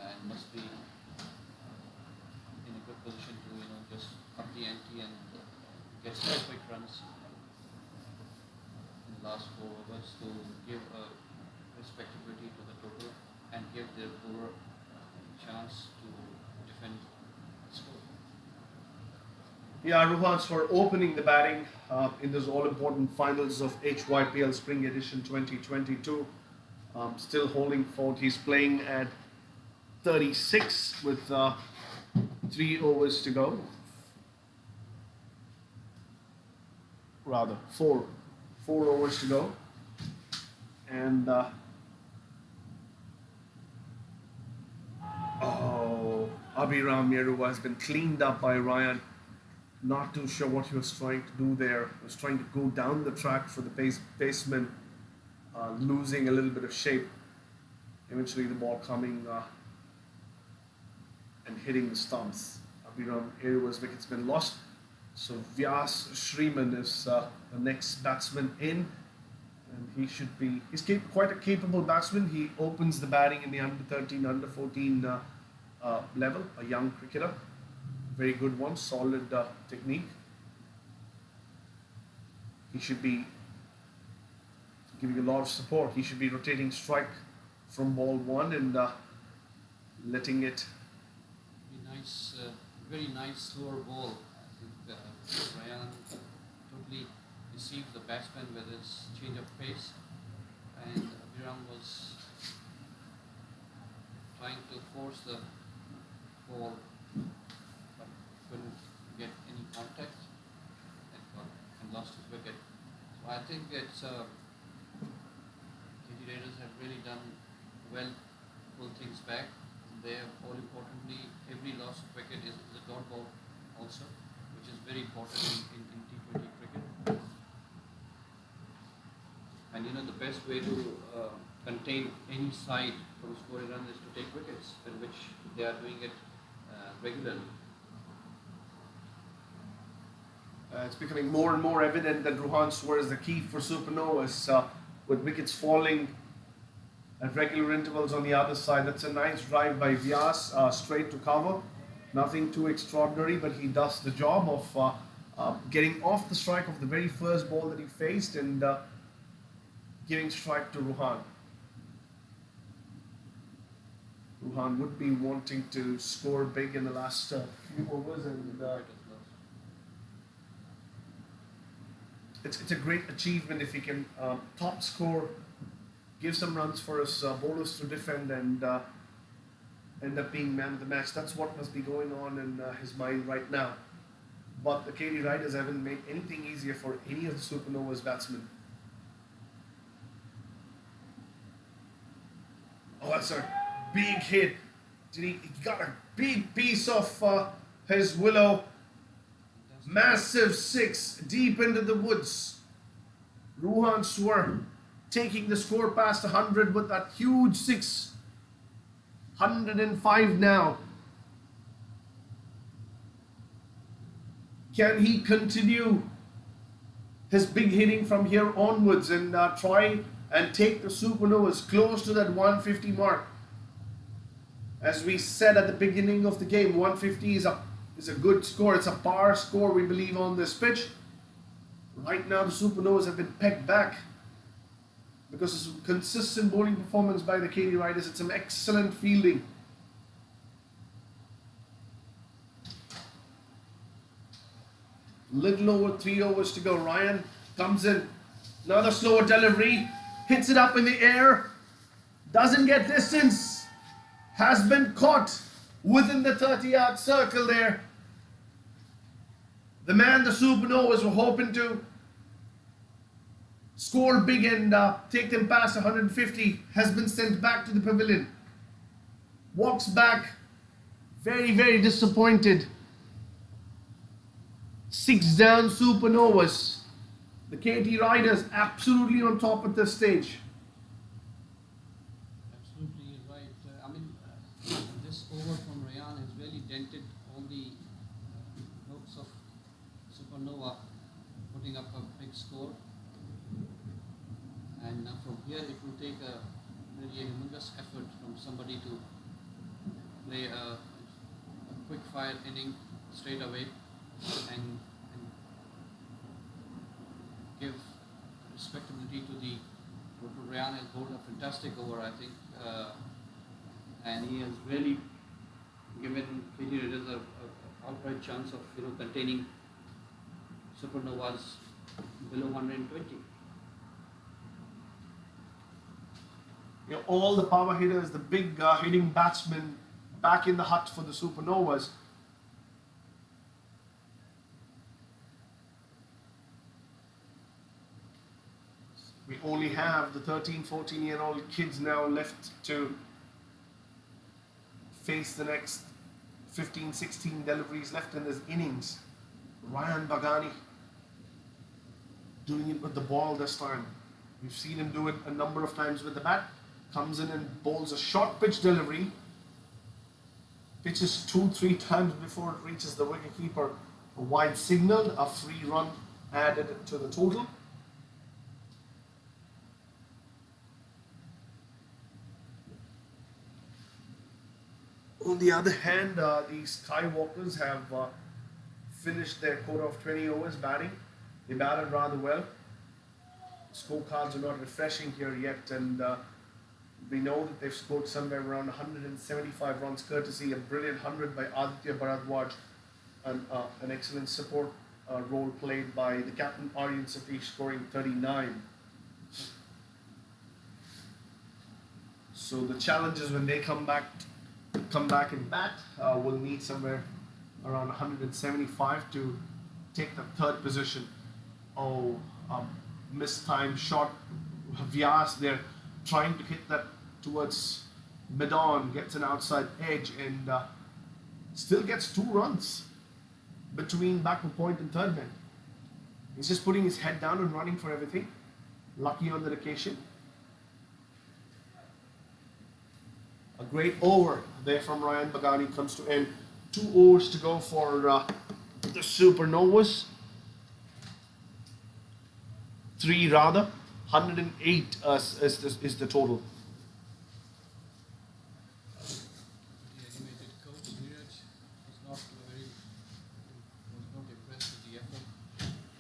Speaker 5: and must be in a good position to just up the ante and get some quick runs in the last 4 overs to give a respectability to the total and give their bowler a chance to defend the score.
Speaker 3: Yeah, Ruhan for opening the batting in this all-important finals of HYPL Spring Edition 2022. Still holding fort. He's playing at 36 with 3 overs to go. Rather, 4 overs to go. And Abhiram Yarua has been cleaned up by Ryan. Not too sure what he was trying to do there. He was trying to go down the track for the baseman, losing a little bit of shape. Eventually the ball coming and hitting the stumps. Abhiram Yarua's wicket's been lost. So Vyas Shriman is the next batsman in. And he's quite a capable batsman. He opens the batting in the under 13, under 14 level, a young cricketer. Very good one, solid technique. He should be giving a lot of support. He should be rotating strike from ball 1 and letting it.
Speaker 5: Very nice slower ball. I think Ryan totally deceived the batsman with his change of pace, and Abhiram was trying to force the ball but couldn't get any contact and lost his wicket. So I think it's KT Raiders have really done well to pull things back. They have, all importantly, every loss of wicket is a dot ball also, which is very important in T20 cricket. And the best way to contain any side from scoring runs is to take wickets, in which they are doing it regularly.
Speaker 3: It's becoming more and more evident that Ruhan Swar is the key for Supernovas, with wickets falling at regular intervals on the other side. That's a nice drive by Vyas, straight to cover. Nothing too extraordinary, but he does the job of getting off the strike of the very first ball that he faced and giving strike to Ruhan. Ruhan would be wanting to score big in the last few overs, and it's a great achievement if he can top score, give some runs for his bowlers to defend, and end up being man of the match. That's what must be going on in his mind right now. But the KD Riders haven't made anything easier for any of the Supernovas batsmen. Oh, that's a big hit. He got a big piece of his willow. Massive six deep into the woods. Ruhan Swar taking the score past 100 with that huge six. 105 now. Can he continue his big hitting from here onwards and try and take the Supernovas close to that 150 mark? As we said at the beginning of the game, 150 is a good score. It's a par score, we believe, on this pitch. Right now, the Supernovas have been pegged back because of consistent bowling performance by the KD Riders. It's some excellent fielding. Little over 3 overs to go. Ryan comes in. Another slower delivery. Hits it up in the air. Doesn't get distance. Has been caught within the 30-yard circle there. The man the Supernovas were hoping to score big and take them past 150 has been sent back to the pavilion. Walks back very, very disappointed. 6 down Supernovas. The KT Riders absolutely on top at this stage.
Speaker 5: Absolutely right. This over from Rayan has really dented all the hopes of Supernova putting up a big score. And from here it will take a really humongous effort from somebody to play a quick fire inning straight away and give respectability to the Dr. Rayan has bowled a fantastic over, I think, and he has really given KD Raiders a outright chance of containing Supernovas below 120.
Speaker 3: All the power hitters, the big hitting batsmen back in the hut for the Supernovas. We only have the 13, 14-year-old kids now left to face the next 15, 16 deliveries left in this innings. Ryan Bagani doing it with the ball this time. We've seen him do it a number of times with the bat. Comes in and bowls a short pitch delivery. Pitches 2-3 times before it reaches the wicketkeeper. A wide signal, a free run added to the total. On the other hand, the Skywalkers have finished their quota of 20 overs batting. They batted rather well. Scorecards are not refreshing here yet, and we know that they've scored somewhere around 175 runs, courtesy a brilliant 100 by Aditya Bharadwaj, and an excellent support role played by the captain Aryan Satish, scoring 39. So the challenges when they come back and bat will need somewhere around 175 to take the third position. Mistimed shot. Vyas, they're trying to hit that towards mid-on, gets an outside edge and still gets 2 runs between backward point and third man. He's just putting his head down and running for everything. Lucky on the occasion. A great over there from Ryan Bagani comes to end. 2 overs to go for the Supernovas. 103 rather, 108 is the total.
Speaker 5: The animated coach Neeraj was not impressed with the effort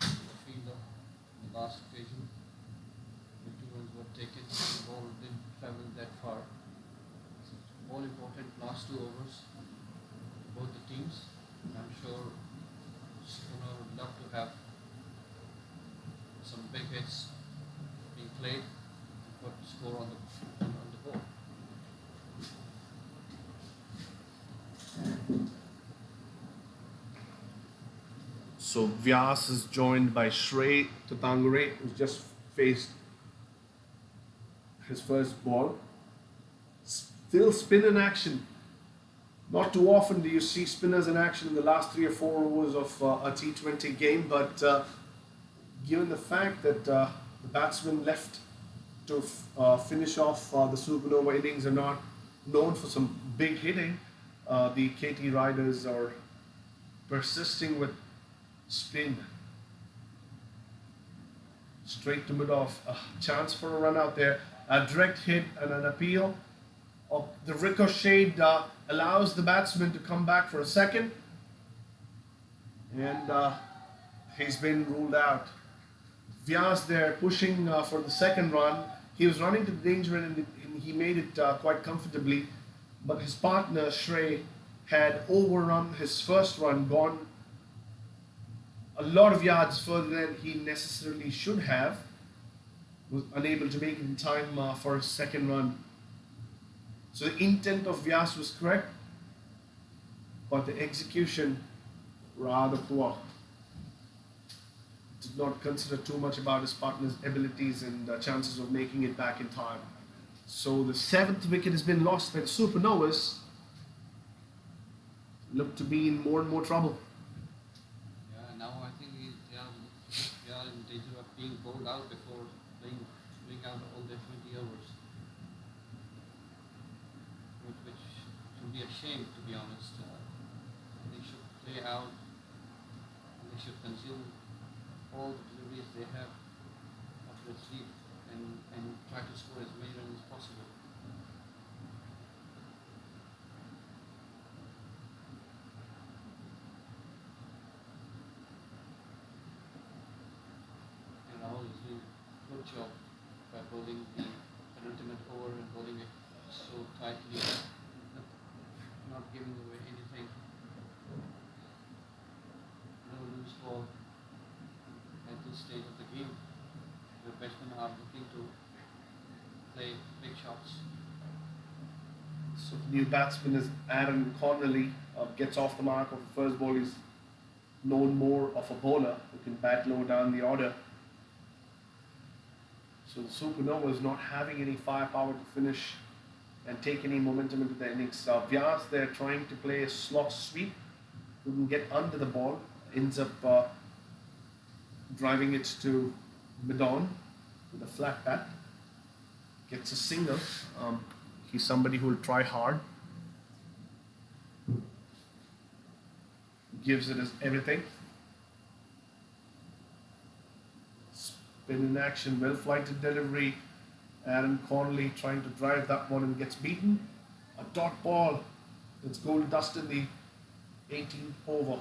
Speaker 5: of the fielder in the last occasion. The 2 runs were taken, the ball didn't travel that far. So all important last 2 overs for both the teams. I'm sure Spooner would love to have some big hits being played and put score on the board.
Speaker 3: So Vyas is joined by Shrey Tatangare, who's just faced his first ball. Still spin in action. Not too often do you see spinners in action in the last 3 or 4 overs of a T20 game, but given the fact that the batsmen left to finish off the supernova innings are not known for some big hitting, the KT Riders are persisting with spin. Straight to mid-off, a chance for a run out there, a direct hit and an appeal. The ricochet allows the batsman to come back for a second, and he's been ruled out. Vyas there pushing for the second run. He was running to the danger and he made it quite comfortably, but his partner Shrey had overrun his first run, gone a lot of yards further than he necessarily should have, was unable to make it in time for his second run. So the intent of Vyas was correct, but the execution rather poor. Did not consider too much about his partner's abilities and chances of making it back in time. So the 7th wicket has been lost by the Supernovas. Look to be in more and more trouble.
Speaker 5: Yeah, now I think they are in danger of being bowled out before playing out all their 20 overs. Which should be a shame, to be honest. They should play out and they should consume all the deliveries they have up their sleeve and try to score as many runs as possible. And Rahul is doing a good job by bowling the penultimate over and bowling it so tightly, not giving away anything. No loose ball at this stage of the game. The batsmen are looking to play big shots.
Speaker 3: So the new batsman is Aaron Connolly. Gets off the mark of the first ball. He's known more of a bowler who can bat low down the order. So the Supernova is not having any firepower to finish and take any momentum into the innings. Vyas there trying to play a slot sweep, couldn't get under the ball, ends up driving it to mid-on with a flat bat, gets a single. He's somebody who will try hard, gives it his everything. Spin in action, well flighted delivery. Aaron Connolly trying to drive that one and gets beaten. A dot ball. It's goal dust in the 18th over.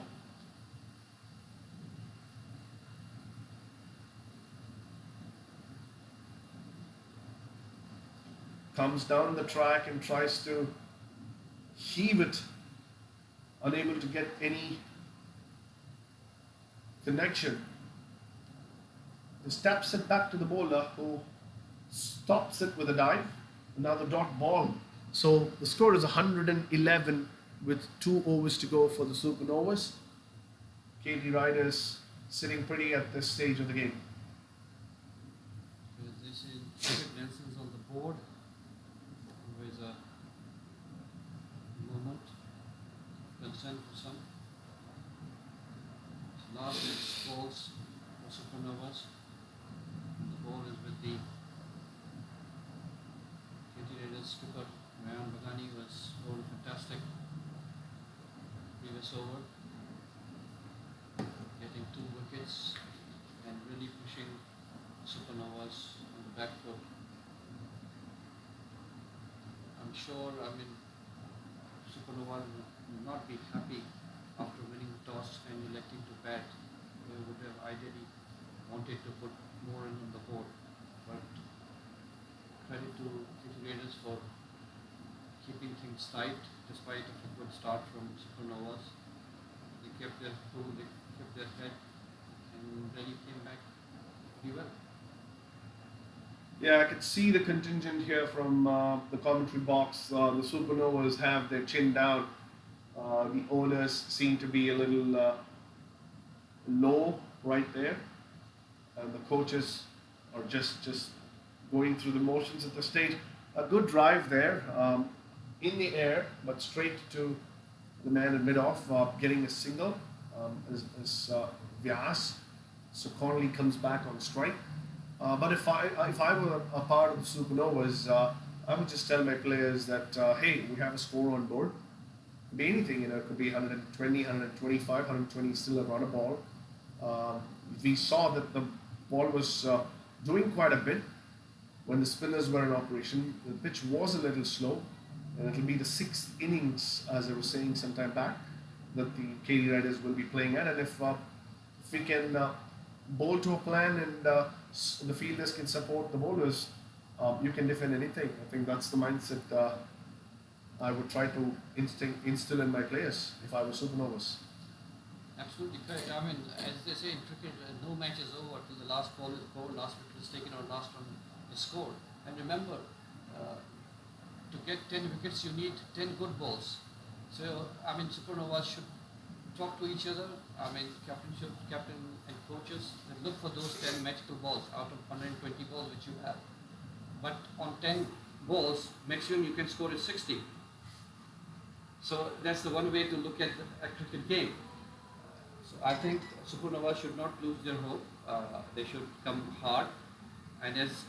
Speaker 3: Comes down the track and tries to heave it, unable to get any connection. Just taps it back to the bowler who stops it with a dive. Another dot ball. So the score is 111 with 2 overs to go for the Supernovas. KT Riders sitting pretty at this stage of the game.
Speaker 5: With this is David Nelson's on the board. Always a moment of concern for some. Last 6 balls for Supernovas. The ball is with the KT Raiders skipper Ryan Bagani, was bowled fantastic previous over, getting 2 wickets and really pushing sure, Supernova will not be happy after winning the toss and electing to bat. They would have ideally wanted to put more in on the board. But credit to KT Raiders for keeping things tight despite a good start from Supernovas. They kept their cool, they kept their head, and really came back pretty well.
Speaker 3: Yeah, I could see the contingent here from the commentary box. The Supernovas have their chin down. The owners seem to be a little low right there, and the coaches are just going through the motions at the stage. A good drive there, in the air, but straight to the man in mid-off, getting a single is Vyas. So Connolly comes back on strike. But if I were a part of the Supernovas, I would just tell my players that hey, we have a score on board. Could be anything, it could be 120, 125, 120 still a runner ball. We saw that the ball was doing quite a bit when the spinners were in operation. The pitch was a little slow, and it'll be the 6th innings, as I was saying some time back, that the KT Riders will be playing at. And if we can bowl to a plan and the fielders can support the bowlers, you can defend anything. I think that's the mindset I would try to instill in my players if I was Supernovas.
Speaker 5: Absolutely correct. As they say in cricket, no match is over till the last ball is bowled, last wicket is taken, or last run is scored. And remember, to get 10 wickets, you need 10 good balls. So, Supernovas should talk to each other. Captain and coaches, and look for those 10 magical balls out of 120 balls which you have. But on 10 balls, maximum you can score is 60. So that's the one way to look at a cricket game. So I think Supernova should not lose their hope. They should come hard. And as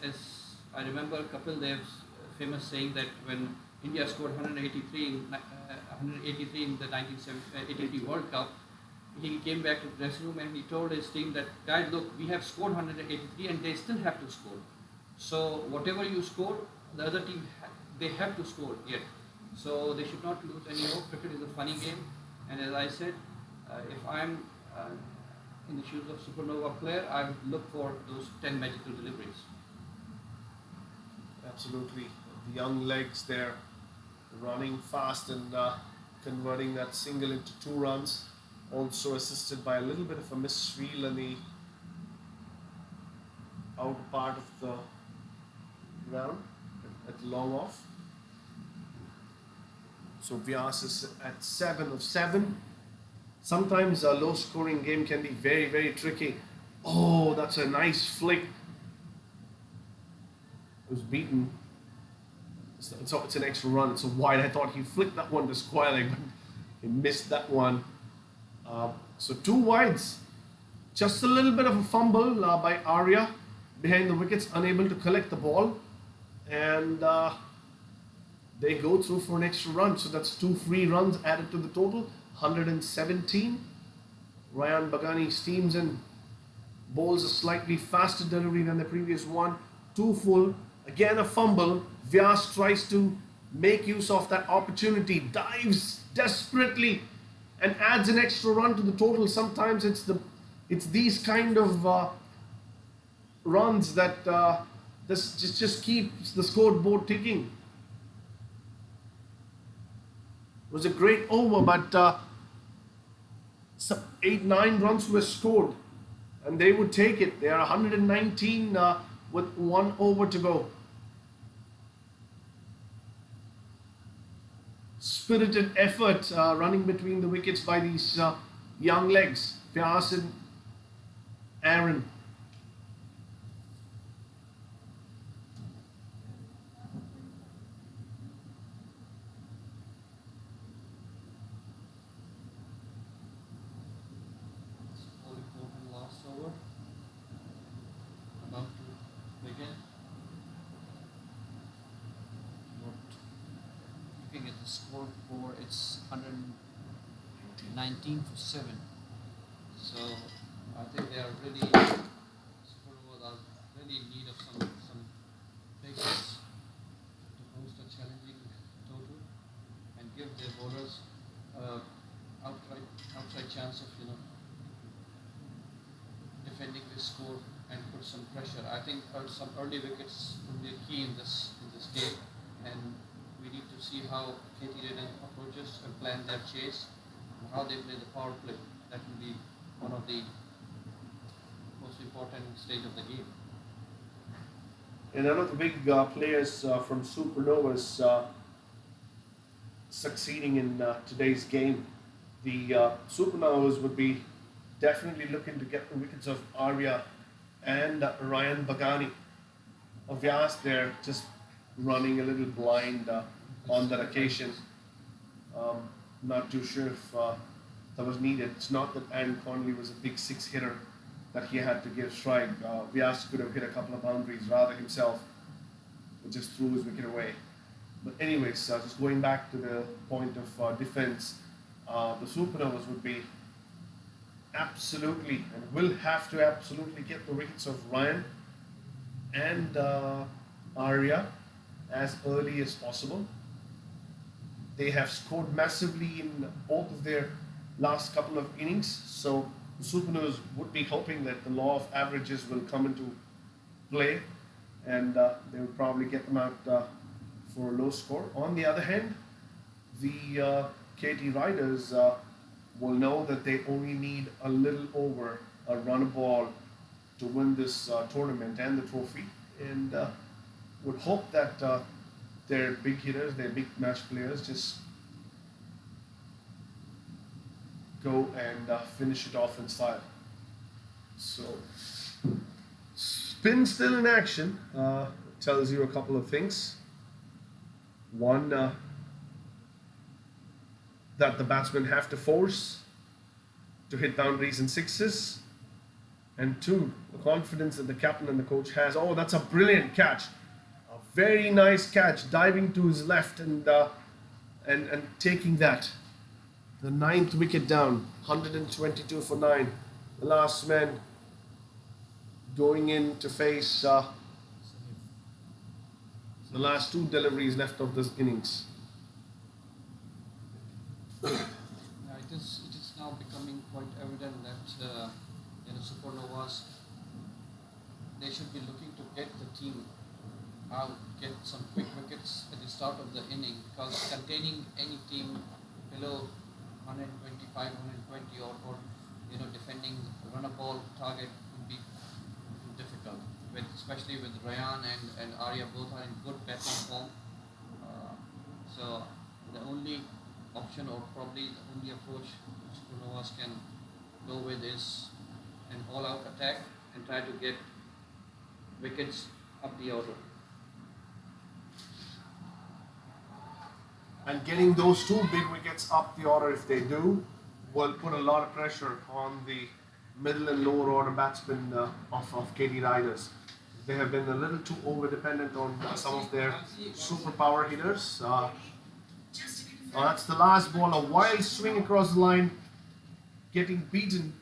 Speaker 5: I remember Kapil Dev's famous saying that when India scored 183 in the 1983 World Cup, he came back to the dressing room and he told his team that, guys, look, we have scored 183 and they still have to score. So whatever you score, the other team, they have to score yet. So they should not lose any hope. Cricket is a funny game. And as I said, if I'm in the shoes of Supernova player, I would look for those 10 magical deliveries.
Speaker 3: Absolutely. The young legs there running fast and converting that single into 2 runs. Also assisted by a little bit of a misfeel in the outer part of the ground at long off. So Vyas is at 7 of 7. Sometimes a low scoring game can be very, very tricky. Oh, that's a nice flick. It was beaten. It's an extra run. It's a wide. I thought he flicked that one to square, but he missed that one. So 2 wides. Just a little bit of a fumble by Arya behind the wickets, unable to collect the ball. And they go through for an extra run. So that's 2 free runs added to the total. 117. Ryan Bagani steams in, bowls a slightly faster delivery than the previous one. 2 full. Again a fumble. Vyas tries to make use of that opportunity, dives desperately and adds an extra run to the total. Sometimes it's these kind of runs that this just keeps the scoreboard ticking. It was a great over, but 8-9 runs were scored and they would take it. They are 119 with 1 over to go. Spirited effort running between the wickets by these young legs, Vyas and Aaron.
Speaker 5: All important last over. About to begin. Looking at the scoreboard, it's 119 for 7. So I think they are really, Supernovas are really in need of some big hits to host a challenging this score and put some pressure. I think some early wickets will be key in this game, and we need to see how KT Raider approaches and plan their chase, and how they play the power play. That will be one of the most important stage of the game.
Speaker 3: And none of the big players from Supernovas succeeding in today's game. The Supernovas would be definitely looking to get the wickets of Arya and Ryan Bagani. Vyas there just running a little blind on that occasion. Not too sure if that was needed. It's not that Aaron Connolly was a big six hitter that he had to give strike. Vyas could have hit a couple of boundaries rather himself, but just threw his wicket away. But anyways, just going back to the point of defense, the Supernovas would be absolutely and will have to absolutely get the wickets of Ryan and Arya as early as possible. They have scored massively in both of their last couple of innings, so the Supernovas would be hoping that the law of averages will come into play, and they will probably get them out for a low score. On the other hand, the KT Riders will know that they only need a little over a run a ball to win this tournament and the trophy, and would hope that their big hitters, their big match players, just go and finish it off in style. So, spin still in action tells you a couple of things. One, that the batsmen have to force to hit boundaries and sixes. And two, the confidence that the captain and the coach has. Oh, that's a brilliant catch. A very nice catch, diving to his left and taking that. The 9th wicket down, 122 for 9. The last man going in to face the last two deliveries left of this innings.
Speaker 5: It is now becoming quite evident that Supernovas, they should be looking to get the team out, get some quick wickets at the start of the inning, because containing any team below 125, 120 or defending run a ball target would be difficult, especially with Ryan and Arya both are in good batting form. So the only option, or probably the only approach Supernovas can go with, is an all-out attack and try to get wickets up the order.
Speaker 3: And getting those two big wickets up the order, if they do, will put a lot of pressure on the middle and lower order batsmen of KT Riders. They have been a little too over-dependent on some of their superpower hitters. That's the last ball, a wild swing across the line, getting beaten.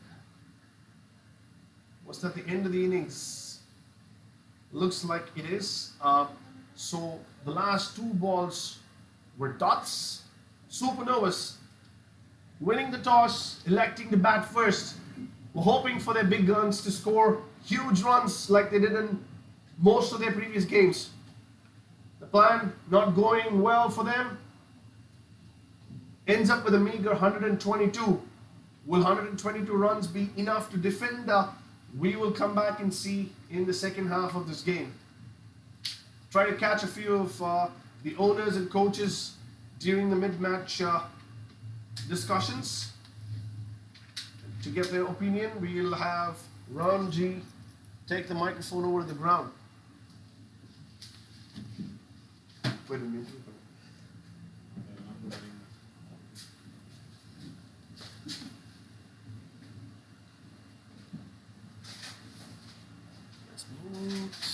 Speaker 3: Was that the end of the innings? Looks like it is. So the last two balls were dots. Supernovas winning the toss, electing to bat first. We're hoping for their big guns to score huge runs like they did in most of their previous games. The plan not going well for them. Ends up with a meager 122. Will 122 runs be enough to defend? We will come back and see in the second half of this game. Try to catch a few of the owners and coaches during the mid-match discussions to get their opinion. We'll have Ramji take the microphone over to the ground. Wait a minute. Let's move.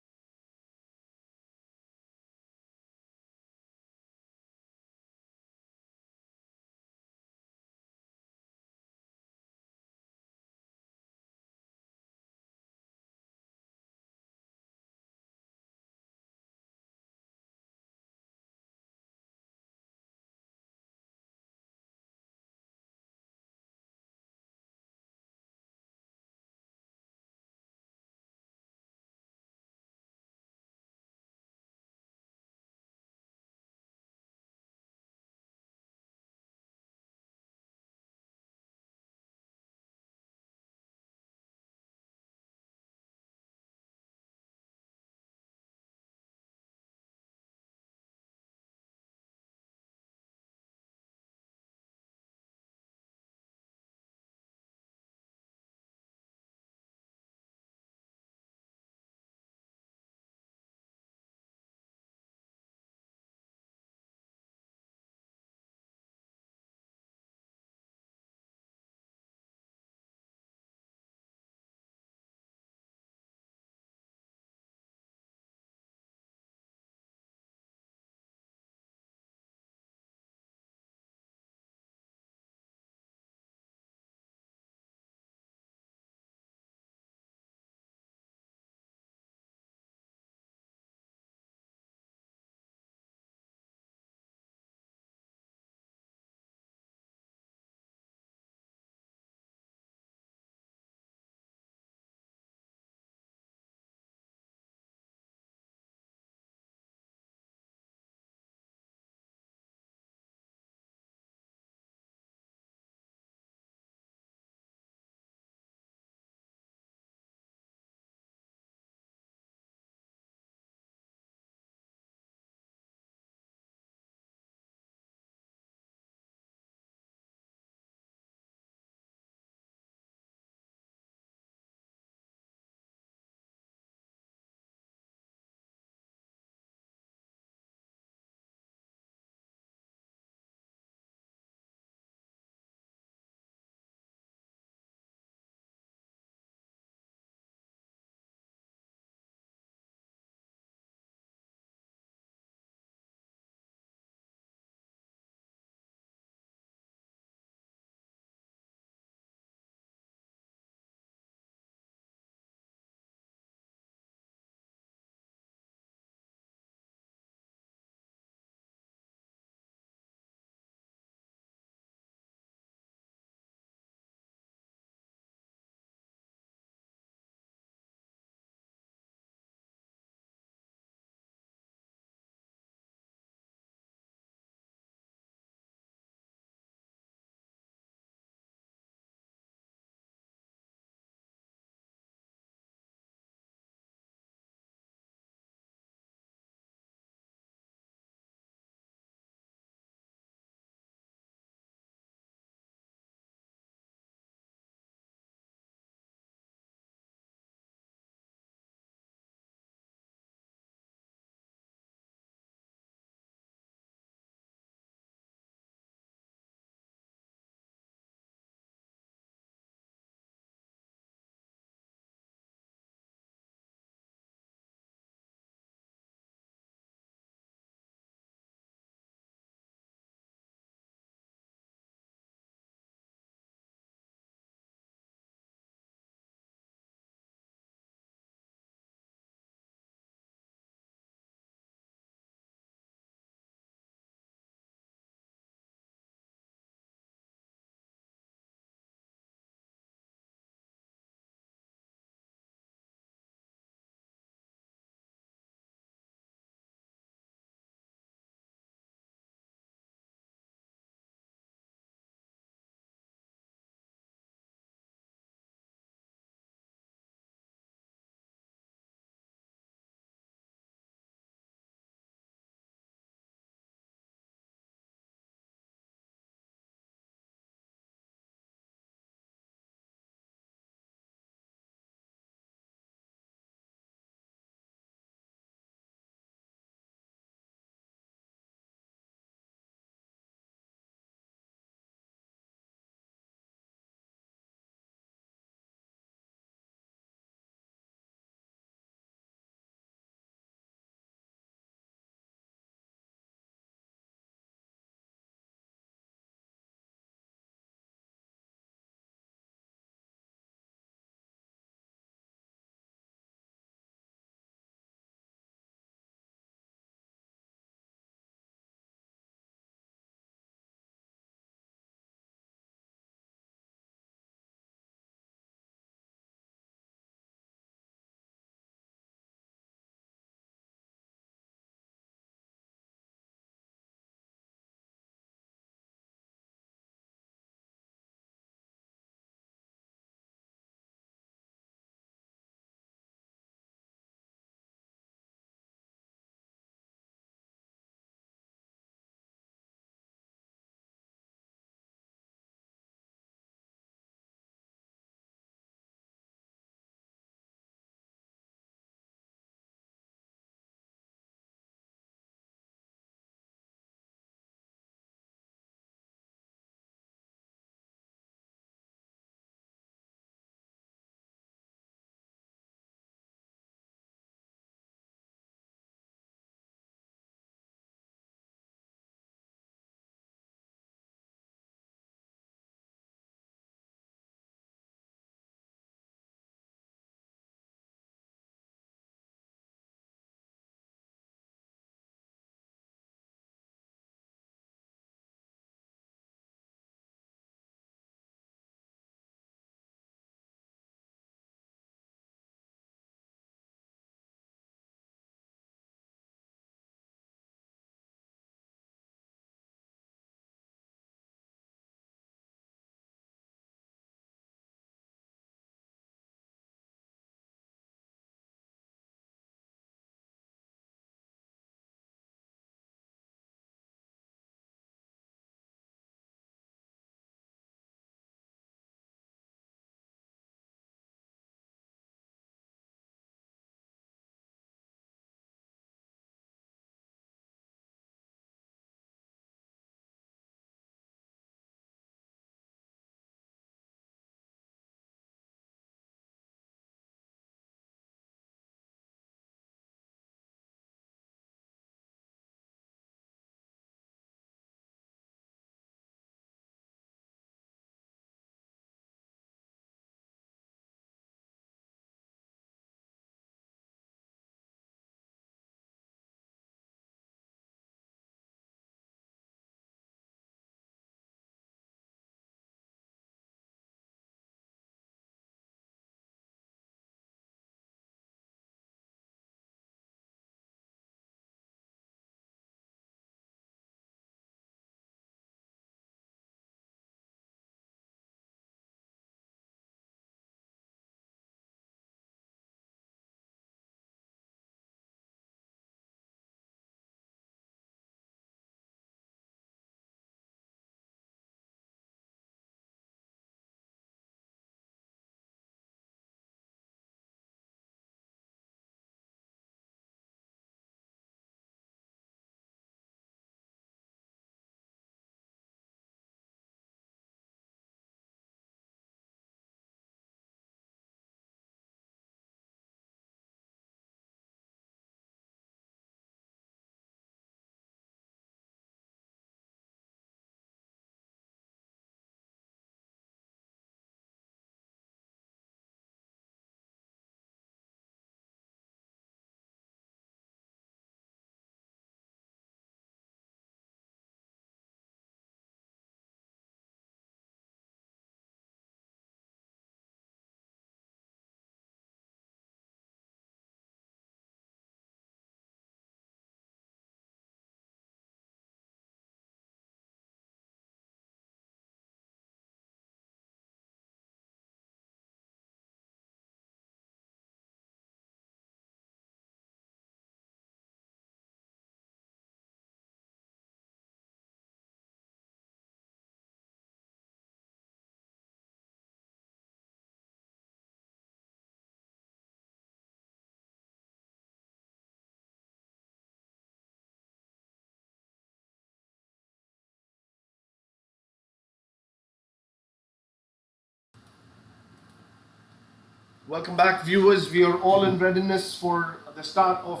Speaker 3: Welcome back, viewers. We are all in readiness for the start of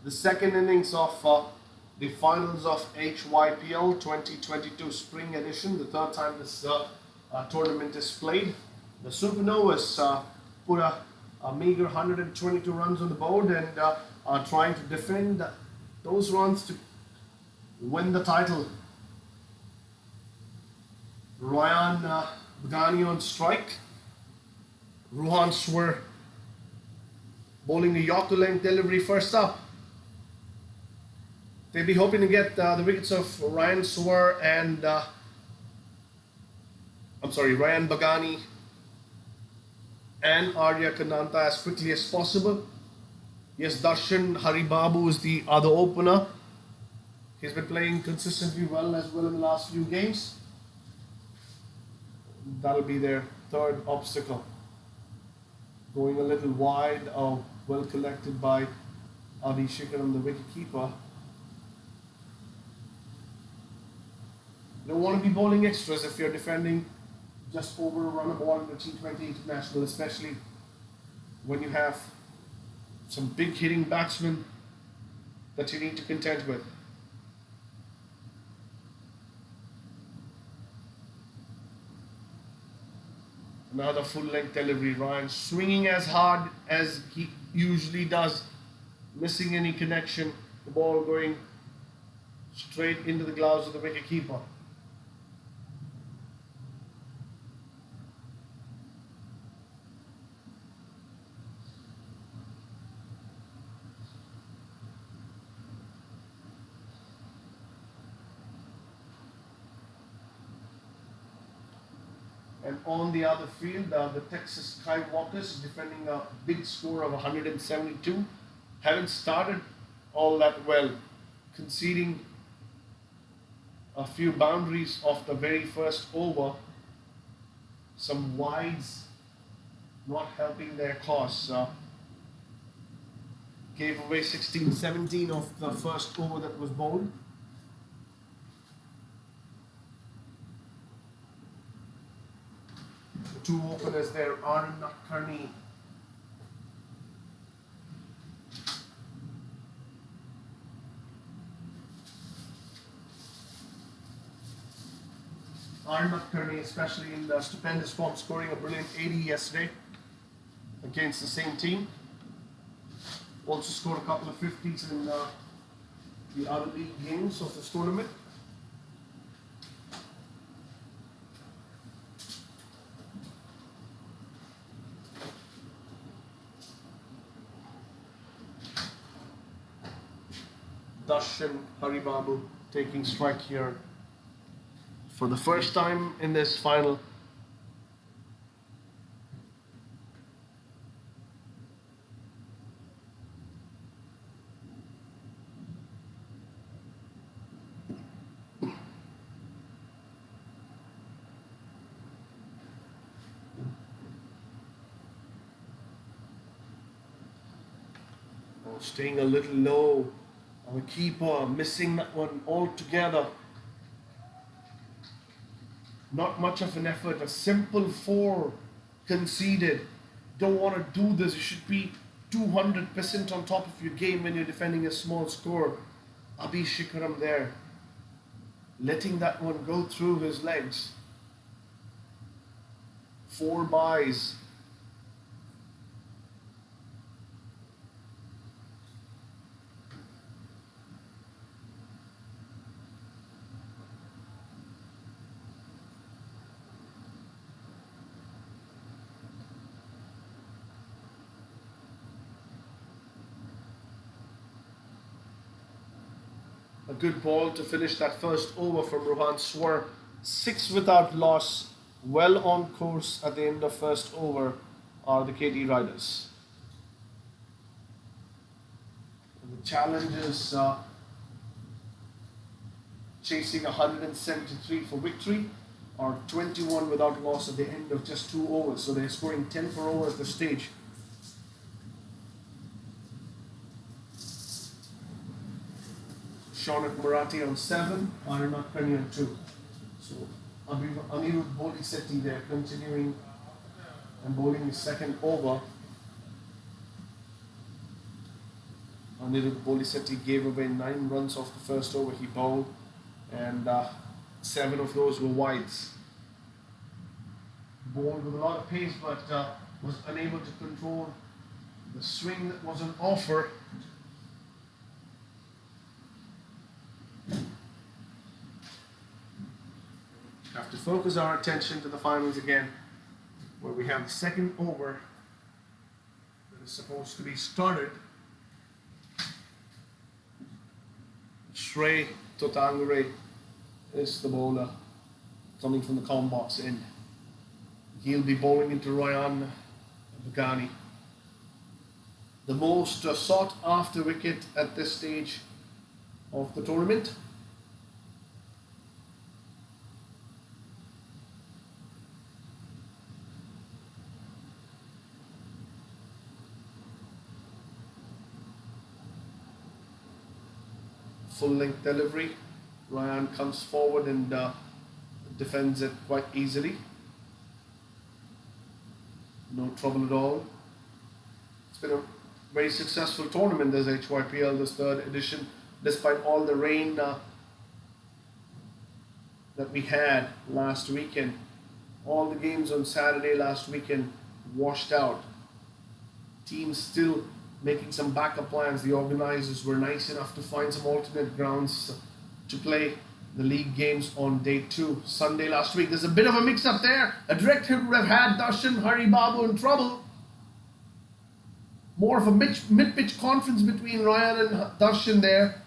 Speaker 3: the second innings of the finals of HYPL 2022 Spring Edition, the third time this tournament is played. The Supernovas put a meager 122 runs on the board and are trying to defend those runs to win the title. Ryan Bhagani on strike. Ruhan Swar bowling a Yorker length delivery first up. They'll be hoping to get the wickets of Ryan Swar and Ryan Bhagani and Arya Kananta as quickly as possible. Yes, Darshan Haribabu is the other opener. He's been playing consistently well as well in the last few games. That'll be their third obstacle. Going a little wide, well collected by Adi Shikaram, the wicket keeper. You don't want to be bowling extras if you're defending just over a run a ball in the T20 International, especially when you have some big hitting batsmen that you need to contend with. Another full length delivery. Ryan swinging as hard as he usually does, missing any connection. The ball going straight into the gloves of the wicket keeper. And on the other field, the Texas Skywalkers defending a big score of 172. Haven't started all that well, conceding a few boundaries off the very first over. Some wides not helping their cause. Gave away 16-17 of the first over that was bowled. Two openers there, Arun Nadkarni especially in the stupendous form, scoring a brilliant 80 yesterday against the same team. Also scored a couple of 50s in the other league games of this tournament. Darshan Haribabu taking strike here for the first time in this final. Staying a little low. Our keeper missing that one altogether. Not much of an effort. A simple 4 conceded. Don't want to do this. You should be 200% on top of your game when you're defending a small score. Abhi Shikaram there, letting that one go through his legs. 4 byes. A good ball to finish that first over from Ruhan Swar. 6 without loss. Well on course at the end of first over are the KT Riders. And the challengers chasing 173 for victory are 21 without loss at the end of just 2 overs. So they're scoring 10 per over at the stage. Shaunak Marathi on 7, Arun Nadkarni on 2. So Anirudh Bodhisetti there continuing and bowling his second over. Anirudh Bolisetti gave away 9 runs off the first over he bowled, and 7 of those were wides. Bowled with a lot of pace, but was unable to control the swing that was on offer. Have to focus our attention to the finals again, where we have the second over that is supposed to be started. Shrey Totangare is the bowler coming from the calm box end. He'll be bowling into Ryan Bhagani. The most sought after wicket at this stage of the tournament. Full length delivery. Ryan comes forward and defends it quite easily. No trouble at all. It's been a very successful tournament, this HYPL, this third edition, despite all the rain that we had last weekend. All the games on Saturday last weekend washed out. Teams still making some backup plans. The organizers were nice enough to find some alternate grounds to play the league games on day 2, Sunday last week. There's a bit of a mix-up there. A direct hit would have had Darshan Haribabu in trouble. More of a mid-pitch conference between Ryan and Darshan there.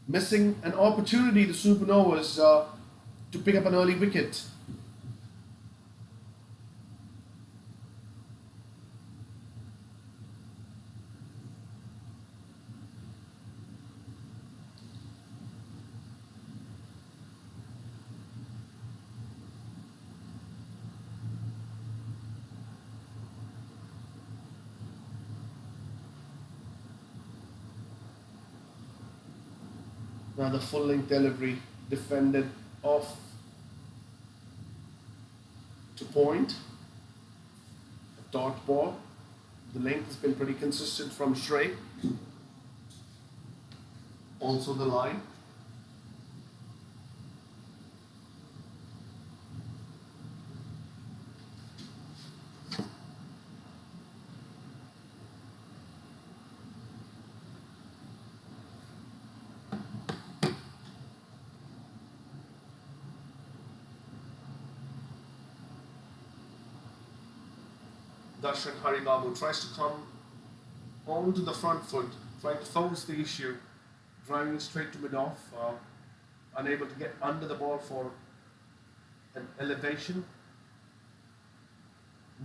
Speaker 3: Missing an opportunity, the Supernovas, to pick up an early wicket. Now the full length delivery defended off to point. A dot ball. The length has been pretty consistent from Shrey. Also the line. Darshan Haribabu tries to come onto the front foot, trying to force the issue, driving straight to mid-off, unable to get under the ball for an elevation,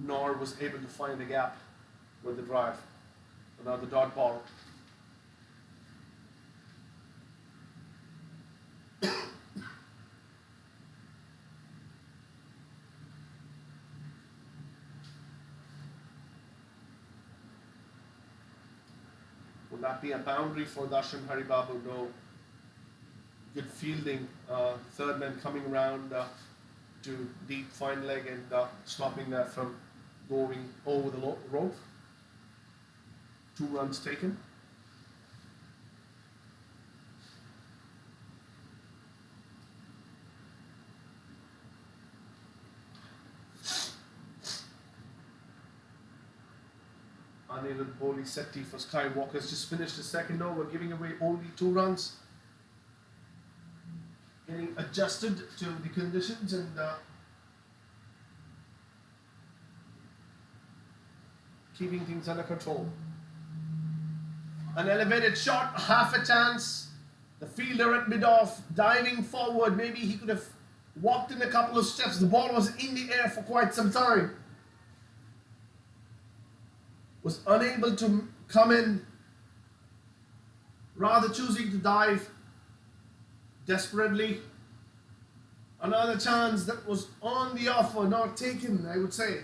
Speaker 3: nor was able to find a gap with the drive. So now the dot ball. Will that be a boundary for Darshan Haribabu? No. Good fielding. Third man coming around to deep fine leg and stopping that from going over the rope. 2 runs taken. Anirudh Bolisetti for Skywalkers just finished the second over, giving away only 2 runs. Getting adjusted to the conditions and keeping things under control. An elevated shot, half a chance. The fielder at mid-off, diving forward. Maybe he could have walked in a couple of steps. The ball was in the air for quite some time. Was unable to come in, rather choosing to dive desperately. Another chance that was on the offer, not taken, I would say.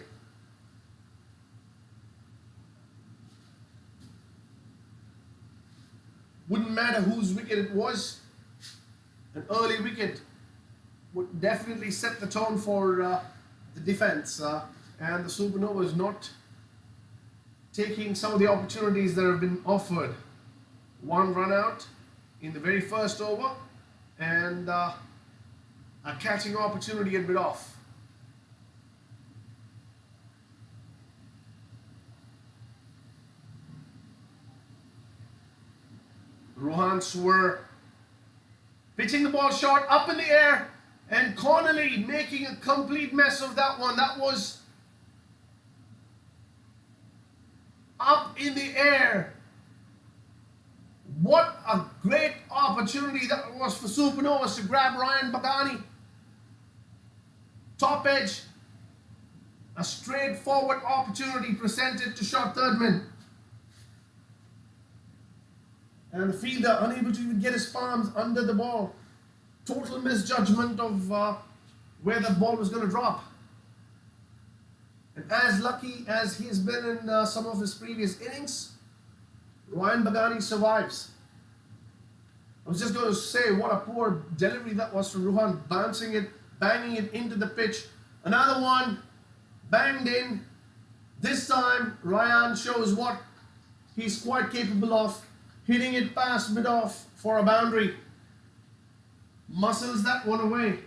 Speaker 3: Wouldn't matter whose wicket it was. An early wicket would definitely set the tone for the defense. And the Supernova is not taking some of the opportunities that have been offered. One run out in the very first over, and a catching opportunity a bit off. Rohans were pitching the ball short up in the air, and Connolly making a complete mess of that one. That was up in the air. What a great opportunity that was for Supernovas to grab Ryan Bagani. Top edge. A straightforward opportunity presented to short thirdman. And the fielder unable to even get his palms under the ball. Total misjudgment of where the ball was going to drop. And as lucky as he has been in some of his previous innings, Ryan Bagani survives. I was just going to say what a poor delivery that was from Rohan, bouncing it, banging it into the pitch. Another one, banged in. This time, Ryan shows what he's quite capable of, hitting it past mid-off for a boundary. Muscles that one away.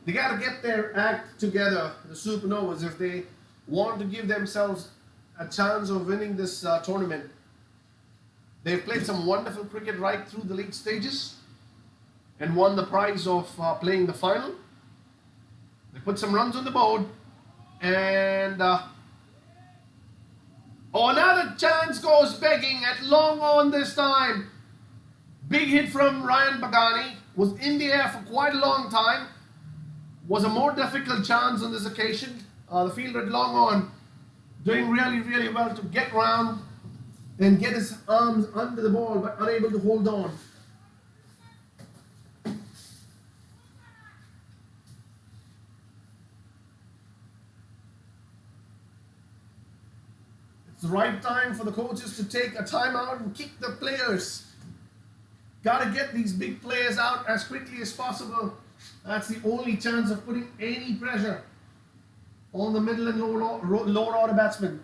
Speaker 3: They got to get their act together, the Supernovas, if they want to give themselves a chance of winning this tournament. They've played some wonderful cricket right through the league stages and won the prize of playing the final. They put some runs on the board, and another chance goes begging at long on this time. Big hit from Ryan Bagani, was in the air for quite a long time. Was a more difficult chance on this occasion. The fielder at long on doing really, really well to get round and get his arms under the ball, but unable to hold on. It's the right time for the coaches to take a timeout and kick the players. Got to get these big players out as quickly as possible. That's the only chance of putting any pressure on the middle and lower order batsmen.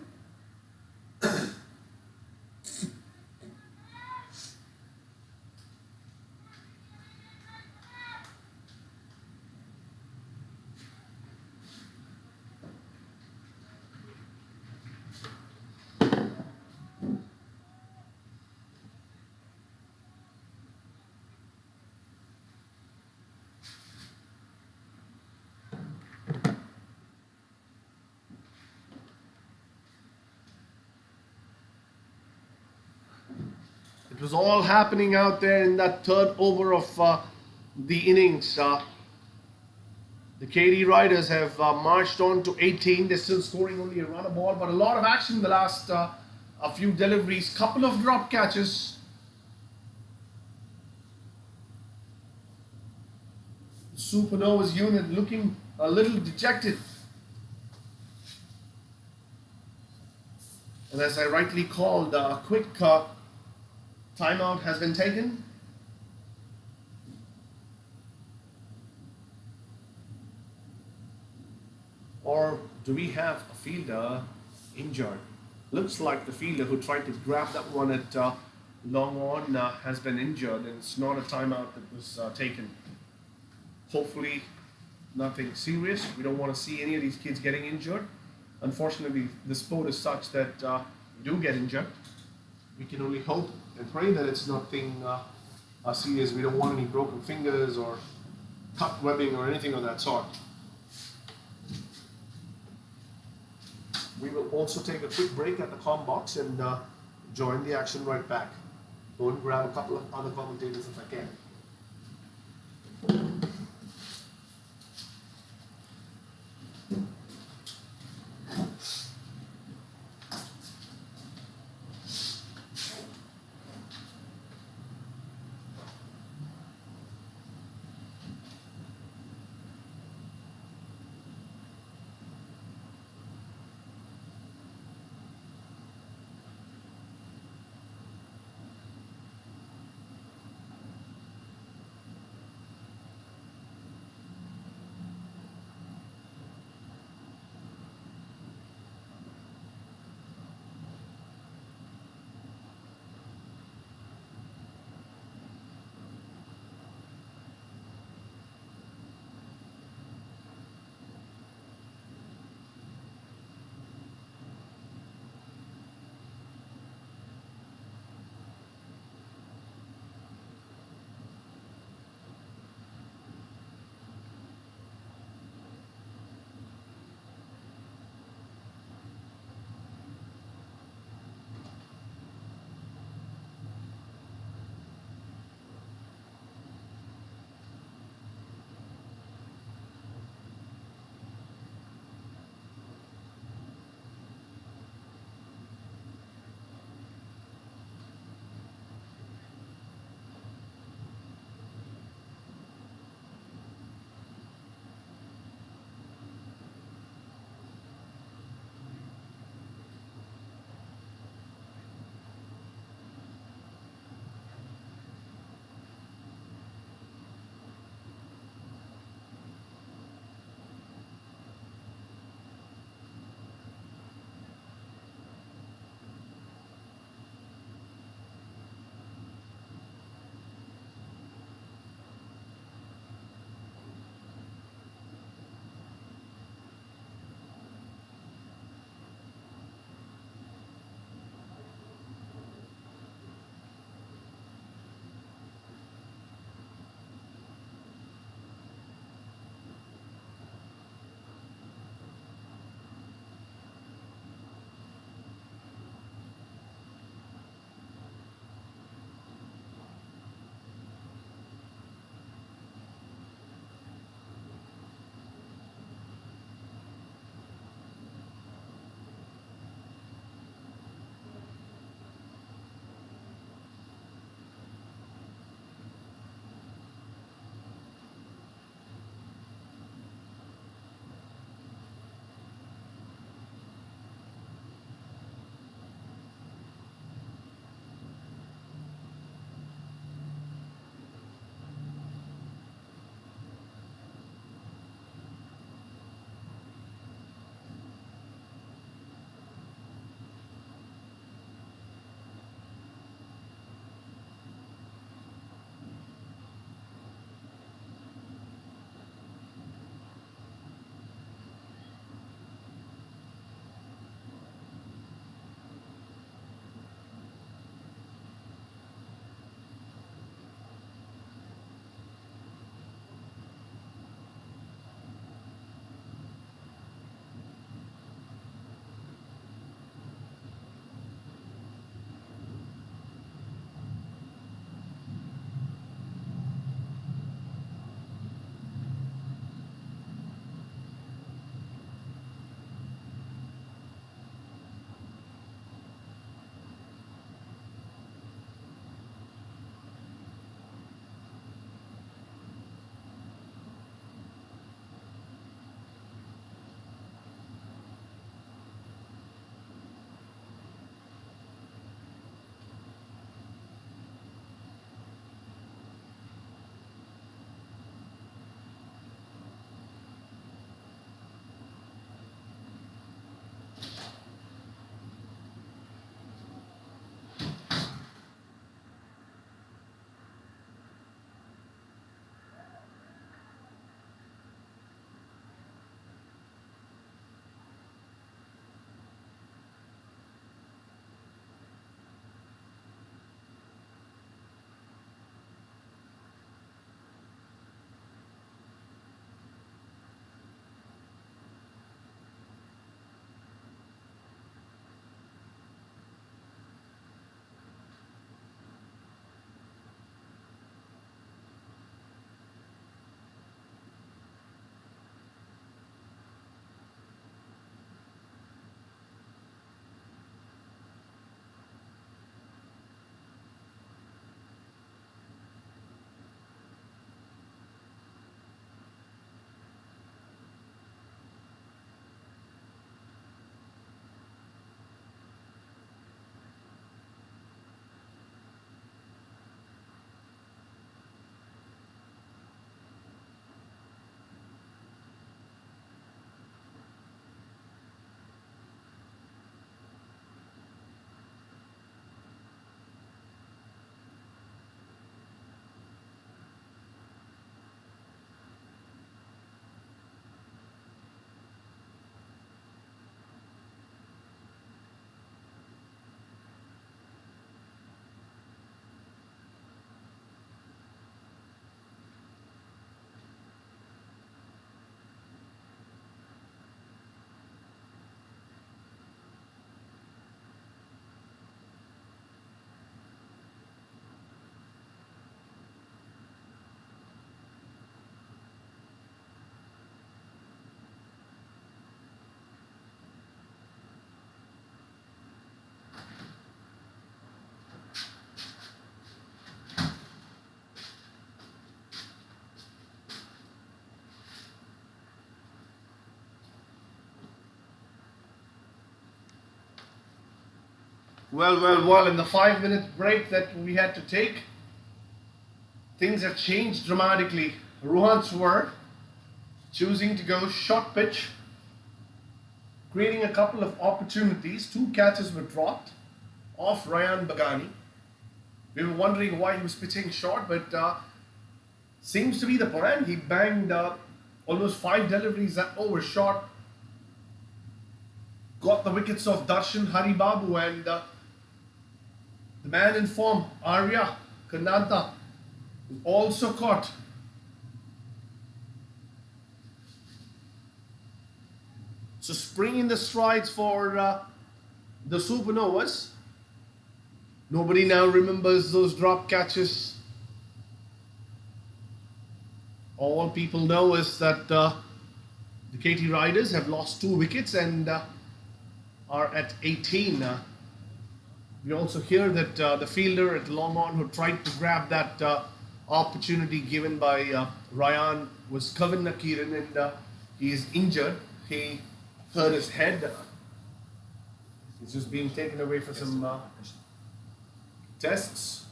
Speaker 3: It was all happening out there in that third over of the innings. The KD Riders have marched on to 18. They're still scoring only a run a ball, but a lot of action in the last a few deliveries. Couple of drop catches. The Supernovas unit looking a little dejected. And as I rightly called, a quick timeout has been taken. Or do we have a fielder injured? Looks like the fielder who tried to grab that one at long on has been injured, and it's not a timeout that was taken. Hopefully nothing serious. We don't want to see any of these kids getting injured. Unfortunately, the sport is such that we do get injured. We can only hope and pray that it's nothing serious. We don't want any broken fingers or cut webbing or anything of that sort. We will also take a quick break at the comm box and join the action right back. Go and grab a couple of other commentators if I can. Well, in the 5-minute break that we had to take, things have changed dramatically. Rohan Swar choosing to go short pitch, creating a couple of opportunities. 2 catches were dropped off Ryan Bagani. We were wondering why he was pitching short, but seems to be the plan. He banged almost 5 deliveries that over short, got the wickets of Darshan Haribabu and the man in form, Arya Kananta, also caught. So spring in the strides for the Supernovas. Nobody now remembers those drop catches. All people know is that the KT Riders have lost 2 wickets and are at 18. We also hear that the fielder at long on who tried to grab that opportunity given by Ryan was Kavin Nakiran, and he is injured. He hurt his head. He's just being taken away for some tests.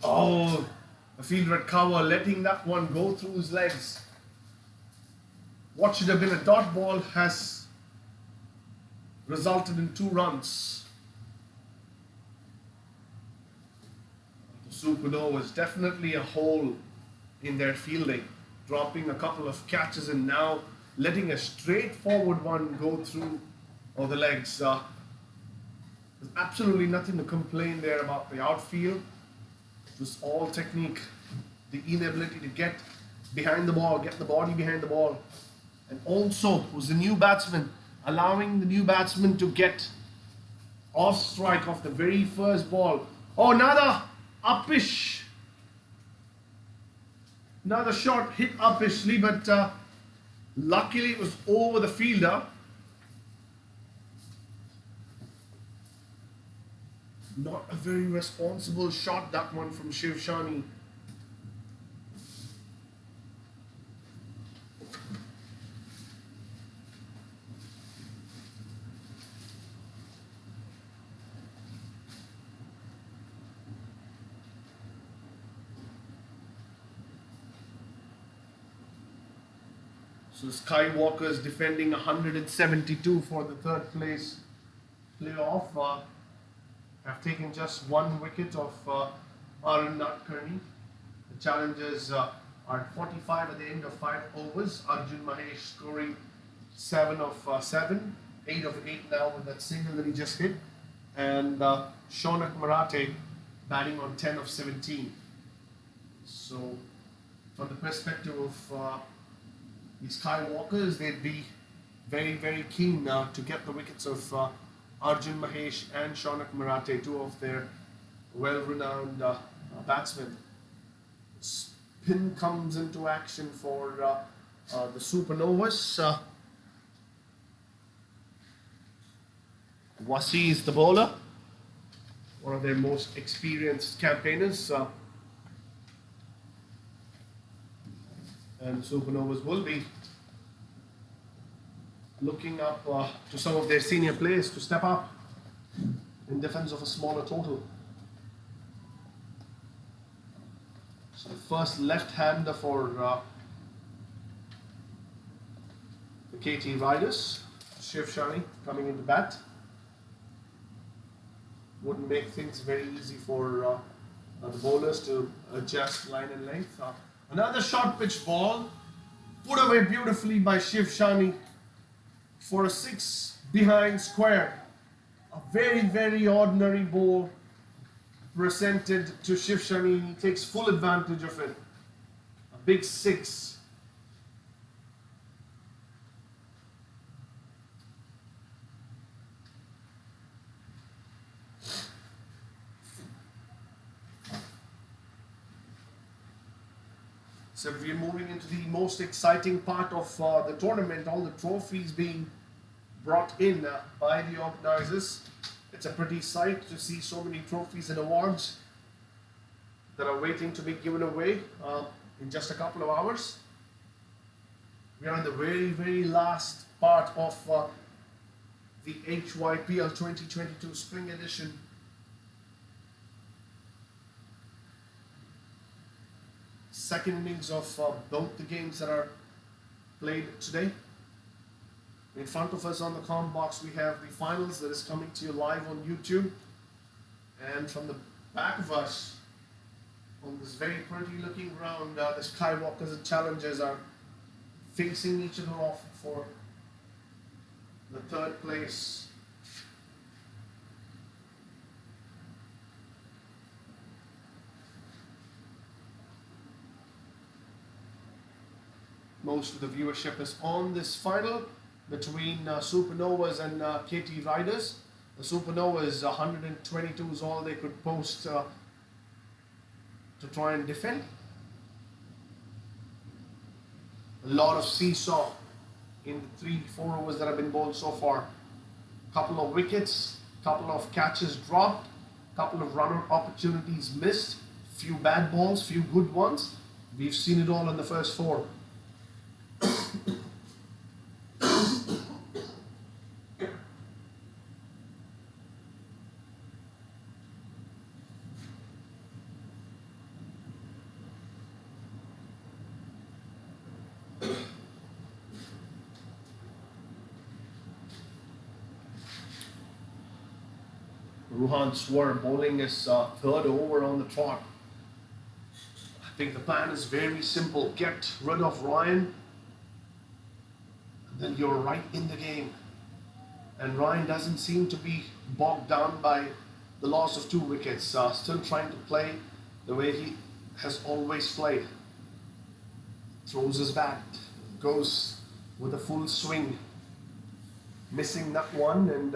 Speaker 3: Oh, the fielder at cover letting that one go through his legs. What should have been a dot ball has resulted in 2 runs. The Supernovas definitely a hole in their fielding, dropping a couple of catches and now letting a straightforward one go through all the legs. There's absolutely nothing to complain there about the outfield. It was all technique, the inability to get behind the ball, get the body behind the ball, and also was the new batsman, allowing the new batsman to get off strike of the very first ball. Oh, another uppish, another shot hit uppishly, but luckily it was over the fielder. Not a very responsible shot, that one from Shiv Shani. So Skywalker is defending 172 for the 3rd place playoff. Have taken just 1 wicket of Arun Nadkarni. The challengers are at 45 at the end of 5 overs. Arjun Mahesh scoring 7 of 7, 8 of 8 now with that single that he just hit. And Shaunak Marathe batting on 10 of 17. So from the perspective of the Skywalkers, they'd be very keen to get the wickets of Arjun Mahesh and Shaunak Marathe, 2 of their well-renowned batsmen. Spin comes into action for the Supernovas. Wasi is the bowler, one of their most experienced campaigners. And the Supernovas will be looking up to some of their senior players to step up in defense of a smaller total. So the first left-hander for the KT Riders, Shiv Shani coming into bat. Wouldn't make things very easy for the bowlers to adjust line and length. Another short pitch ball, put away beautifully by Shiv Shani for a 6 behind square. A very ordinary ball presented to Shiv Shani. He takes full advantage of it. A big 6. So we're moving into the most exciting part of the tournament, all the trophies being brought in by the organizers. It's a pretty sight to see so many trophies and awards that are waiting to be given away in just a couple of hours. We are in the very last part of the HYPL 2022 Spring Edition. Second innings of both the games that are played today. In front of us on the comm box we have the finals that is coming to you live on YouTube. And from the back of us, on this very pretty looking ground, the Skywalkers and Challengers are facing each other off for the third place. Most of the viewership is on this final between Supernovas and KT Riders. The Supernovas, 122 is all they could post to try and defend. A lot of seesaw in the 3-4 overs that have been bowled so far. Couple of wickets, couple of catches dropped, couple of runner opportunities missed, few bad balls, few good ones. We've seen it all in the first 4. Ruhan Swar bowling his third over on the trot. I think the plan is very simple. Get rid of Ryan, and then you're right in the game. And Ryan doesn't seem to be bogged down by the loss of 2 wickets. Still trying to play the way he has always played. Throws his bat, goes with a full swing, missing that one and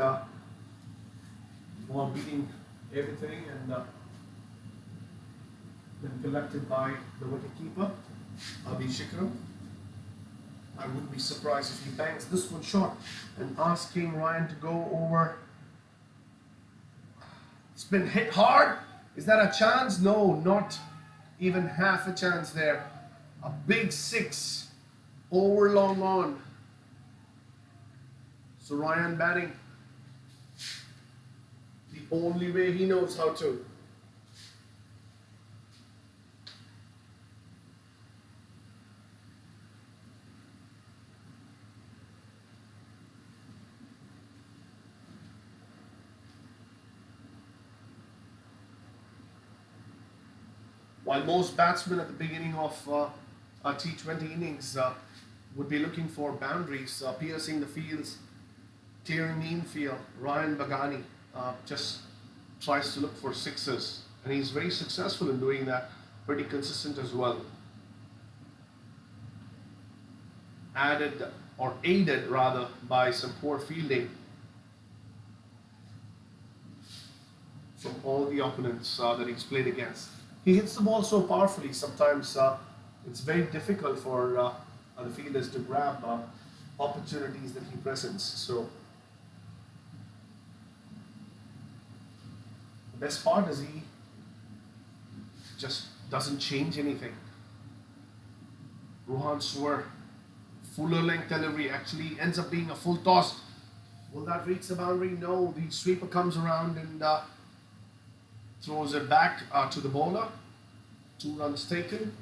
Speaker 3: ball beating everything, and then collected by the wicketkeeper, Abhishekar. I wouldn't be surprised if he bangs this one short, and asking Ryan to go over. It's been hit hard. Is that a chance? No, not even half a chance there. A big 6 over long on. So Ryan batting the only way he knows how to. While most batsmen at the beginning of a T20 innings would be looking for boundaries, piercing the fields, clearing the infield, Ryan Bagani just tries to look for sixes, and he's very successful in doing that, pretty consistent as well. Aided rather by some poor fielding from all the opponents that he's played against. He hits the ball so powerfully, sometimes it's very difficult for the fielders to grab opportunities that he presents. So the best part is he just doesn't change anything. Ruhan Swar, fuller length delivery, actually ends up being a full toss. Will that reach the boundary? No, the sweeper comes around and throws it back to the bowler. 2 runs taken.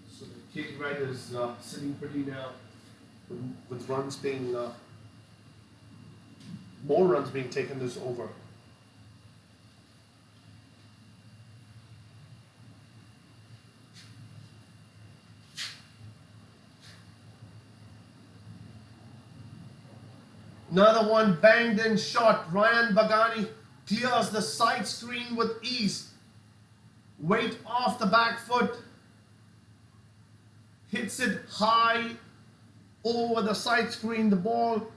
Speaker 3: So the KT Riders sitting pretty now, with runs being more runs being taken this over. Another one banged in shot. Ryan Bagani clears the side screen with ease. Weight off the back foot. Hits it high over the side screen. The ball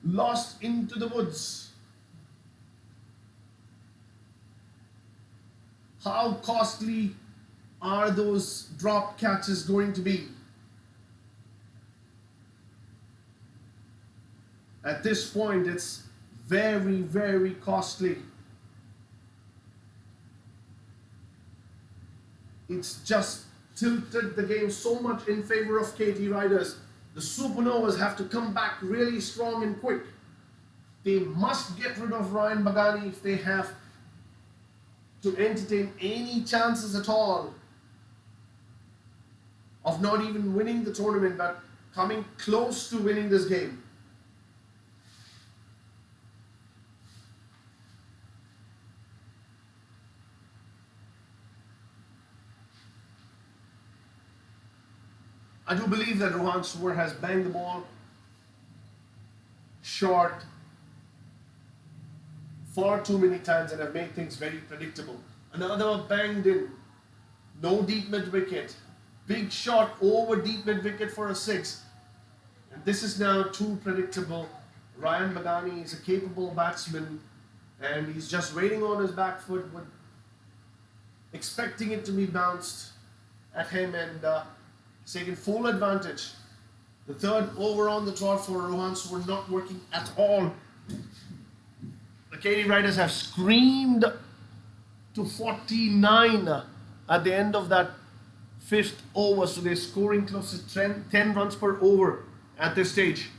Speaker 3: lost into the woods. How costly are those drop catches going to be? At this point, it's very, very costly. It's just tilted the game so much in favor of KT Riders. The Supernovas have to come back really strong and quick. They must get rid of Ryan Bagani if they have to entertain any chances at all of not even winning the tournament, but coming close to winning this game. I do believe that Rohan Suwar has banged the ball short far too many times and have made things very predictable. Another banged in, no deep mid wicket, big shot over deep mid wicket for a 6. And this is now too predictable. Ryan Bagani is a capable batsman and he's just waiting on his back foot, with expecting it to be bounced at him, and he's taken full advantage. The third over on the trot for Rohan Suwar not working at all. The KD Riders have screamed to 49 at the end of that 5th over, so they're scoring close to 10 runs per over at this stage.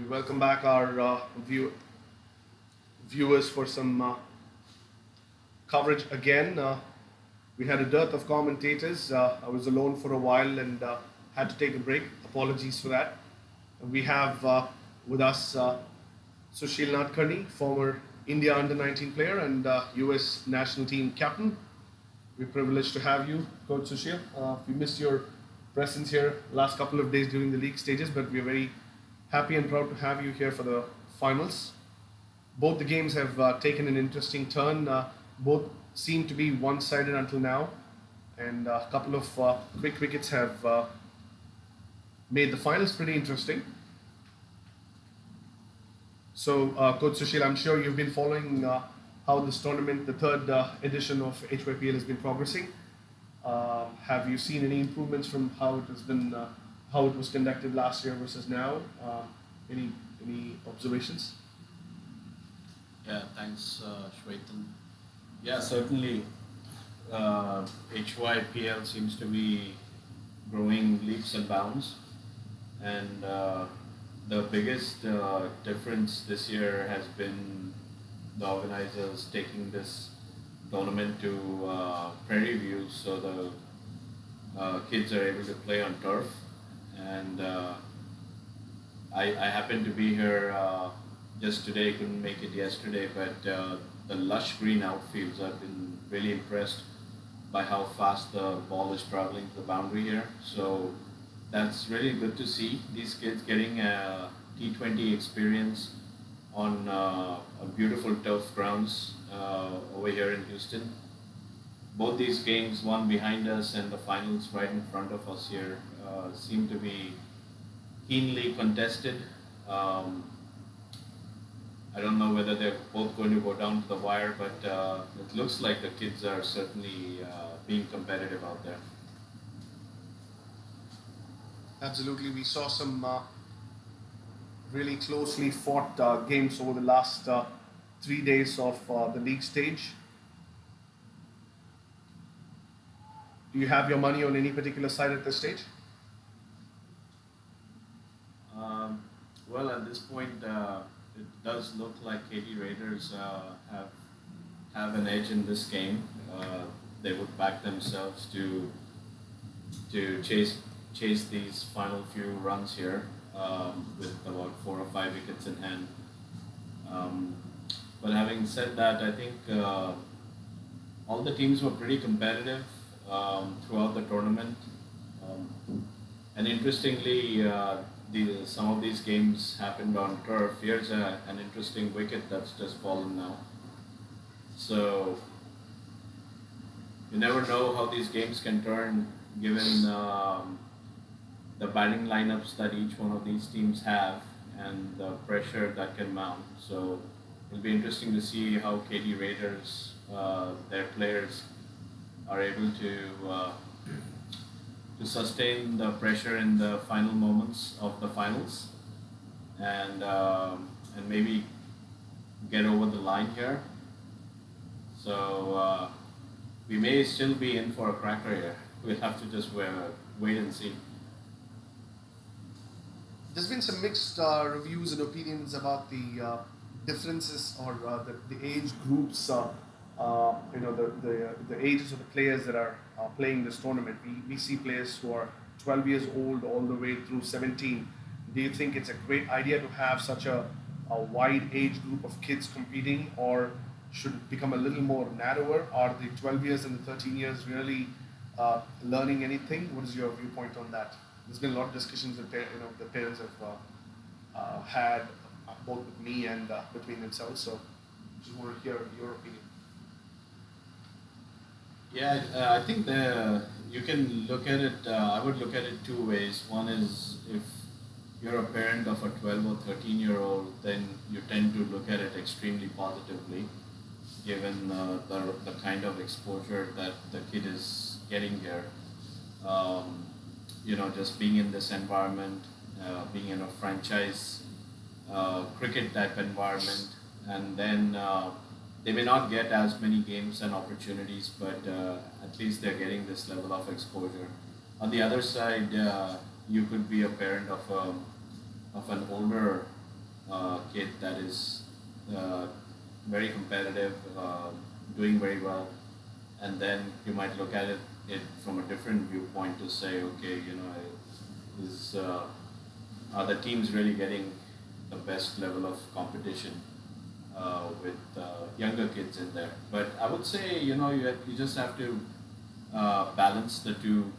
Speaker 3: welcome back our viewers for some coverage again. We had a dearth of commentators. I was alone for a while and had to take a break. Apologies for that. We have with us Sushil Nadkarni, former India under-19 player and US national team captain. We're privileged to have you, Coach Sushil. We missed your presence here last couple of days during the league stages, but we're very happy and proud to have you here for the finals. Both the games have taken an interesting turn. Both seem to be one-sided until now, and a couple of quick wickets have made the finals pretty interesting. So, Coach Sushil, I'm sure you've been following how this tournament, the third edition of HYPL, has been progressing. Have you seen any improvements from how it has been, how it was conducted last year versus now? Any observations?
Speaker 6: Yeah, thanks, Shwetan. Yeah, certainly, HYPL seems to be growing leaps and bounds, and the biggest difference this year has been the organizers taking this tournament to Prairie View, so the kids are able to play on turf. And I happened to be here just today, couldn't make it yesterday, but the lush green outfields, I've been really impressed by how fast the ball is traveling to the boundary here. So that's really good to see these kids getting a T20 experience on beautiful turf grounds over here in Houston. Both these games, one behind us and the finals right in front of us here, seem to be keenly contested. I don't know whether they're both going to go down to the wire, but it looks like the kids are certainly being competitive out there.
Speaker 3: Absolutely, we saw some really closely fought games over the last 3 days of the league stage. Do you have your money on any particular side at this stage?
Speaker 6: Well, at this point, it does look like KD Raiders have an edge in this game. They would back themselves to chase these final few runs here with about 4 or 5 wickets in hand. But having said that, I think all the teams were pretty competitive throughout the tournament. And interestingly, some of these games happened on turf. Here's an interesting wicket that's just fallen now. So you never know how these games can turn given the batting lineups that each one of these teams have and the pressure that can mount. So it'll be interesting to see how KD Raiders, their players, are able to sustain the pressure in the final moments of the finals and maybe get over the line here. So we may still be in for a cracker here. We'll have to just wait and see.
Speaker 3: There's been some mixed reviews and opinions about the differences or the age groups. The ages of the players that are playing this tournament. We see players who are 12 years old all the way through 17. Do you think it's a great idea to have such a wide age group of kids competing, or should it become a little more narrower? Are the 12 years and the 13 years really learning anything? What is your viewpoint on that? There's been a lot of discussions that the parents have had both with me and between themselves. So, just want to hear your opinion.
Speaker 6: Yeah, I think you can look at it, I would look at it two ways. One is if you're a parent of a 12 or 13-year-old, then you tend to look at it extremely positively, given the kind of exposure that the kid is getting here. Just being in this environment, being in a franchise cricket type environment, and then they may not get as many games and opportunities, but at least they're getting this level of exposure. On the other side, you could be a parent of an older kid that is uh, very competitive, doing very well, and then you might look at it from a different viewpoint to say, okay, is are the teams really getting the best level of competition with younger kids in there? But I would say, you just have to balance the two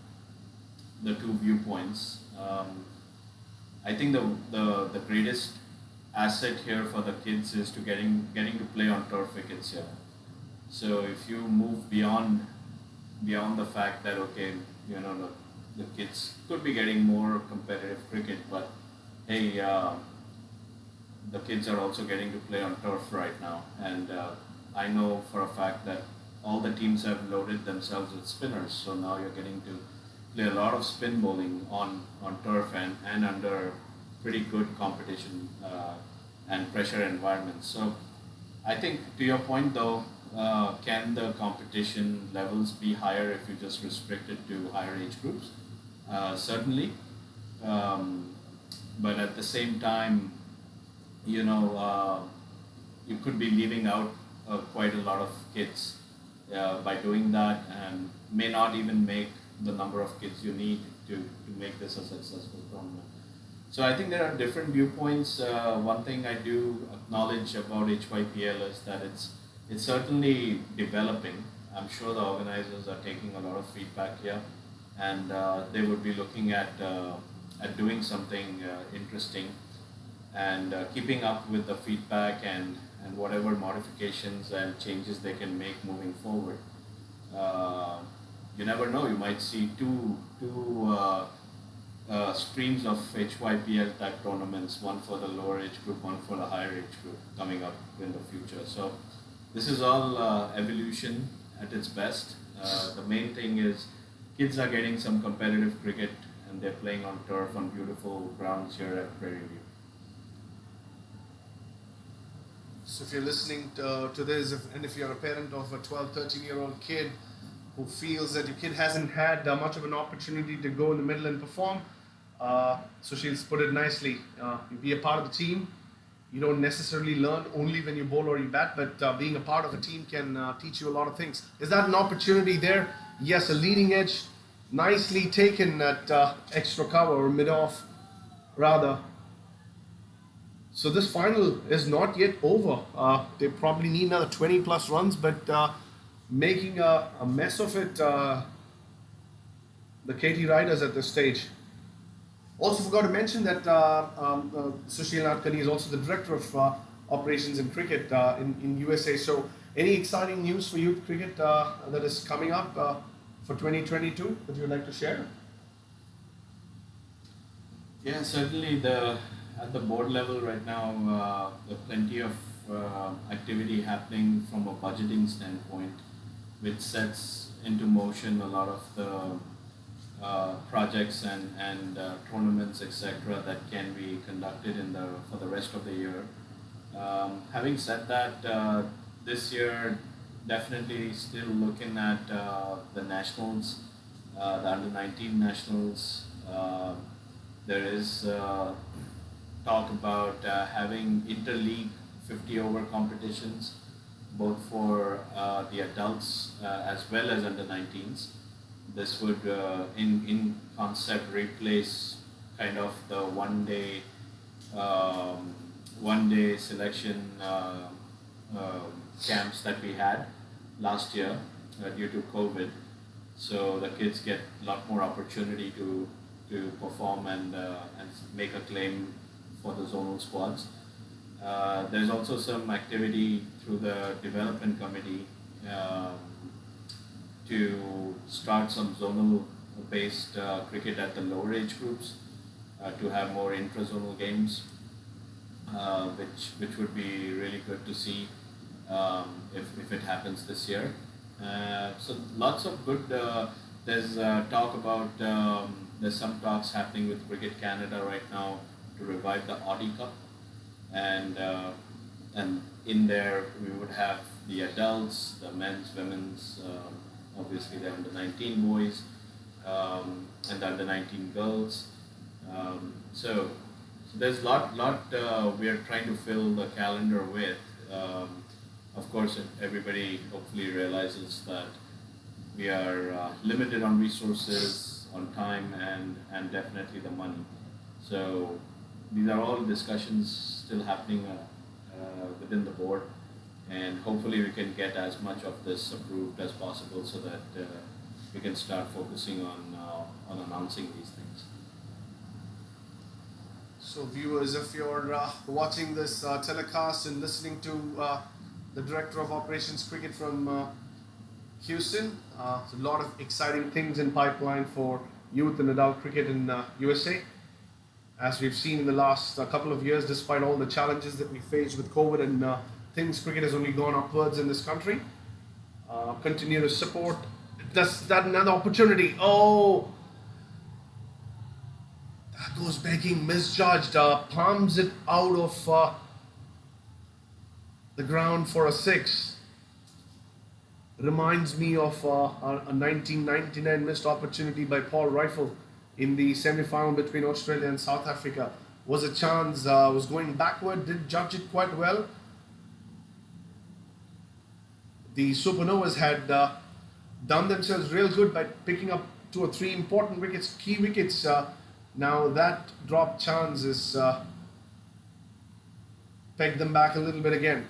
Speaker 6: viewpoints. I think the greatest asset here for the kids is to getting to play on turf wickets here. So if you move beyond the fact that, okay, the kids could be getting more competitive cricket, but hey, the kids are also getting to play on turf right now, and I know for a fact that all the teams have loaded themselves with spinners, so now you're getting to play a lot of spin bowling on turf and under pretty good competition and pressure environments. So I think, to your point though, can the competition levels be higher if you just restrict it to higher age groups? Certainly, but at the same time, you could be leaving out quite a lot of kids by doing that, and may not even make the number of kids you need to make this a successful tournament. So I think there are different viewpoints. One thing I do acknowledge about HYPL is that it's certainly developing. I'm sure the organizers are taking a lot of feedback here, and they would be looking at doing something interesting and keeping up with the feedback and whatever modifications and changes they can make moving forward. You never know, you might see two streams of HYPL type tournaments, one for the lower age group, one for the higher age group coming up in the future. So this is all evolution at its best. The main thing is kids are getting some competitive cricket and they're playing on turf on beautiful grounds here at Prairie View.
Speaker 3: So if you're listening to this, and if you're a parent of a 12, 13-year-old kid who feels that your kid hasn't had much of an opportunity to go in the middle and perform, so she's put it nicely, you be a part of the team. You don't necessarily learn only when you bowl or you bat, but being a part of a team can teach you a lot of things. Is that an opportunity there? Yes, a leading edge, nicely taken at extra cover or mid-off, rather. So this final is not yet over. They probably need another 20 plus runs, but making a mess of it, the KT Riders at this stage. Also forgot to mention that Sushil Nadkarni is also the director of operations in cricket in USA. So any exciting news for youth cricket that is coming up for 2022 that you would like to share?
Speaker 6: Yeah, certainly at the board level right now, there are plenty of activity happening from a budgeting standpoint, which sets into motion a lot of the projects and tournaments, etc., that can be conducted for the rest of the year. Having said that, this year definitely still looking at the nationals, the under-19 nationals. There is talk about having inter-league 50-over competitions, both for the adults as well as under-19s. This would, in concept, replace kind of the one-day selection camps that we had last year due to COVID. So the kids get a lot more opportunity to perform and make a claim for the zonal squads. There's also some activity through the development committee to start some zonal based cricket at the lower age groups to have more intra-zonal games, which would be really good to see if it happens this year. So lots of good, there's talk about, there's some talks happening with Cricket Canada right now to revive the Audi Cup, and in there we would have the adults, the men's, women's, obviously the under-19 boys, and the under-19 girls. So So there's lot we are trying to fill the calendar with. Of course, everybody hopefully realizes that we are limited on resources, on time, and definitely the money. So these are all discussions still happening within the board, and hopefully we can get as much of this approved as possible so that we can start focusing on announcing these things.
Speaker 3: So viewers, if you're watching this telecast and listening to the Director of Operations Cricket from Houston, there's a lot of exciting things in pipeline for youth and adult cricket in USA. As we've seen in the last couple of years, despite all the challenges that we faced with COVID and things, cricket has only gone upwards in this country. Continue to support. That's that another opportunity. Oh, that goes begging, misjudged. Palms it out of the ground for a six. Reminds me of a 1999 missed opportunity by Paul Rifle in the semi-final between Australia and South Africa. Was a chance, was going backward, did judge it quite well. The Supernovas had done themselves real good by picking up 2 or 3 important wickets, key wickets. Now that dropped chance is pegged them back a little bit again.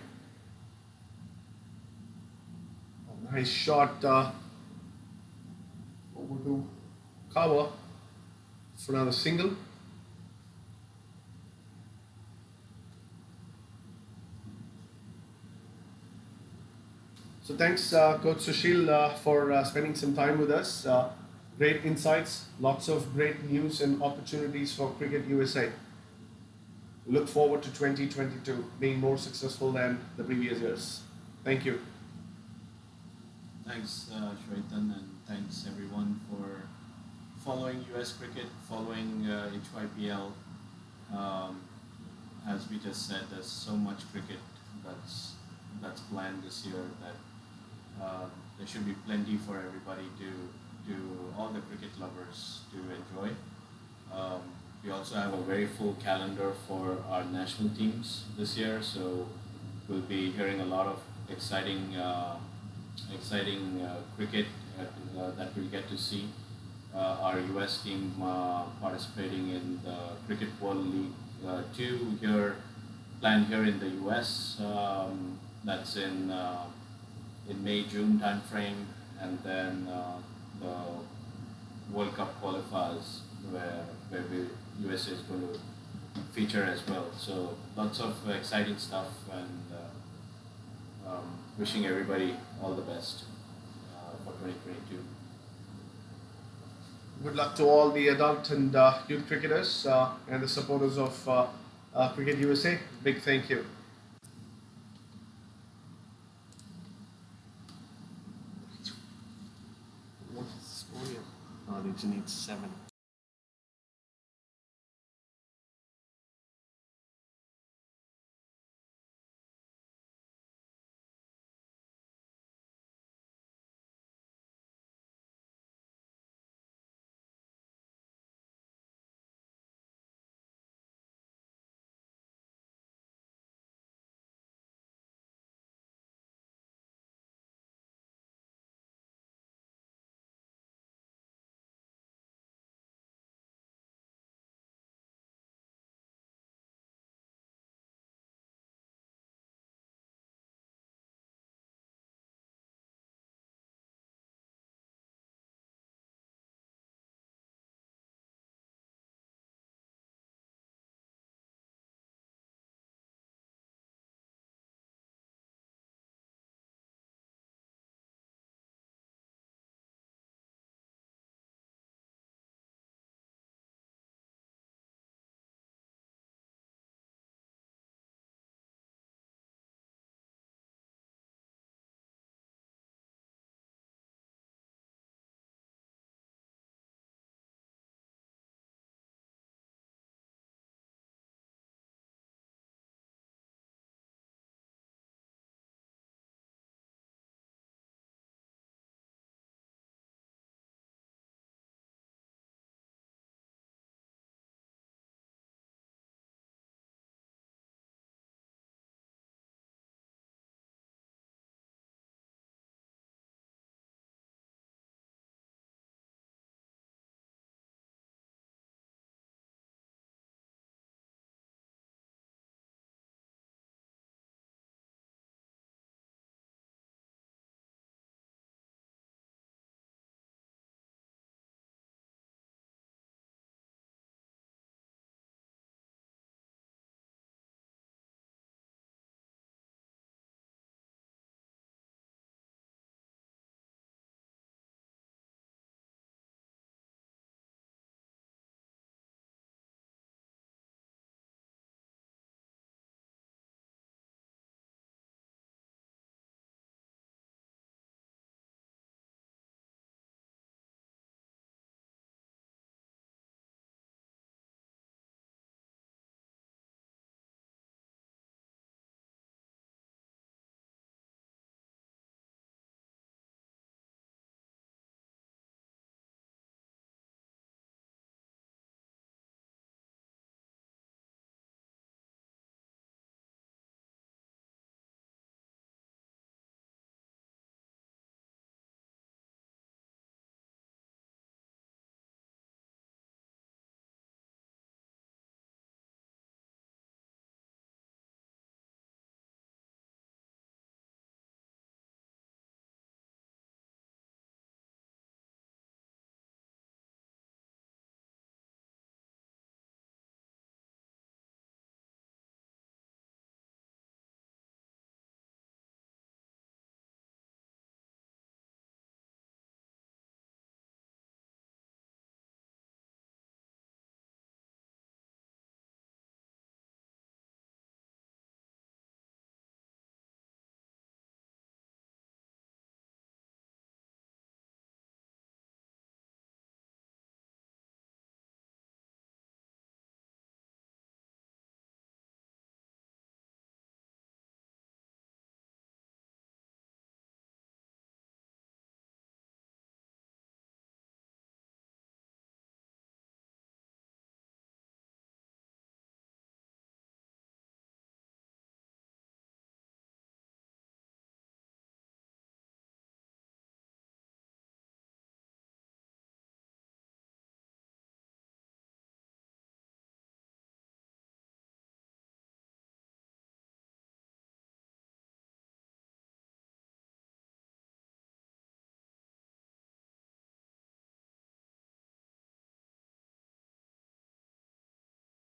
Speaker 3: Oh, nice shot over to Kawa for another single. So thanks Coach Sushil for spending some time with us. Great insights, lots of great news and opportunities for Cricket USA. Look forward to 2022 being more successful than the previous years. Thank you.
Speaker 6: Thanks, Shwetan, and thanks everyone for following US cricket, following HYPL. As we just said, there's so much cricket that's planned this year that there should be plenty for everybody to all the cricket lovers to enjoy. We also have a very full calendar for our national teams this year, so we'll be hearing a lot of exciting cricket that we'll get to see. Our US team participating in the Cricket World League 2 here, planned here in the US. That's in May-June time frame, and then the World Cup qualifiers where USA is going to feature as well. So lots of exciting stuff, and wishing everybody all the best for 2022.
Speaker 3: Good luck to all the adult and youth cricketers and the supporters of Cricket USA. Big thank you. What's the score here?
Speaker 7: It's 7.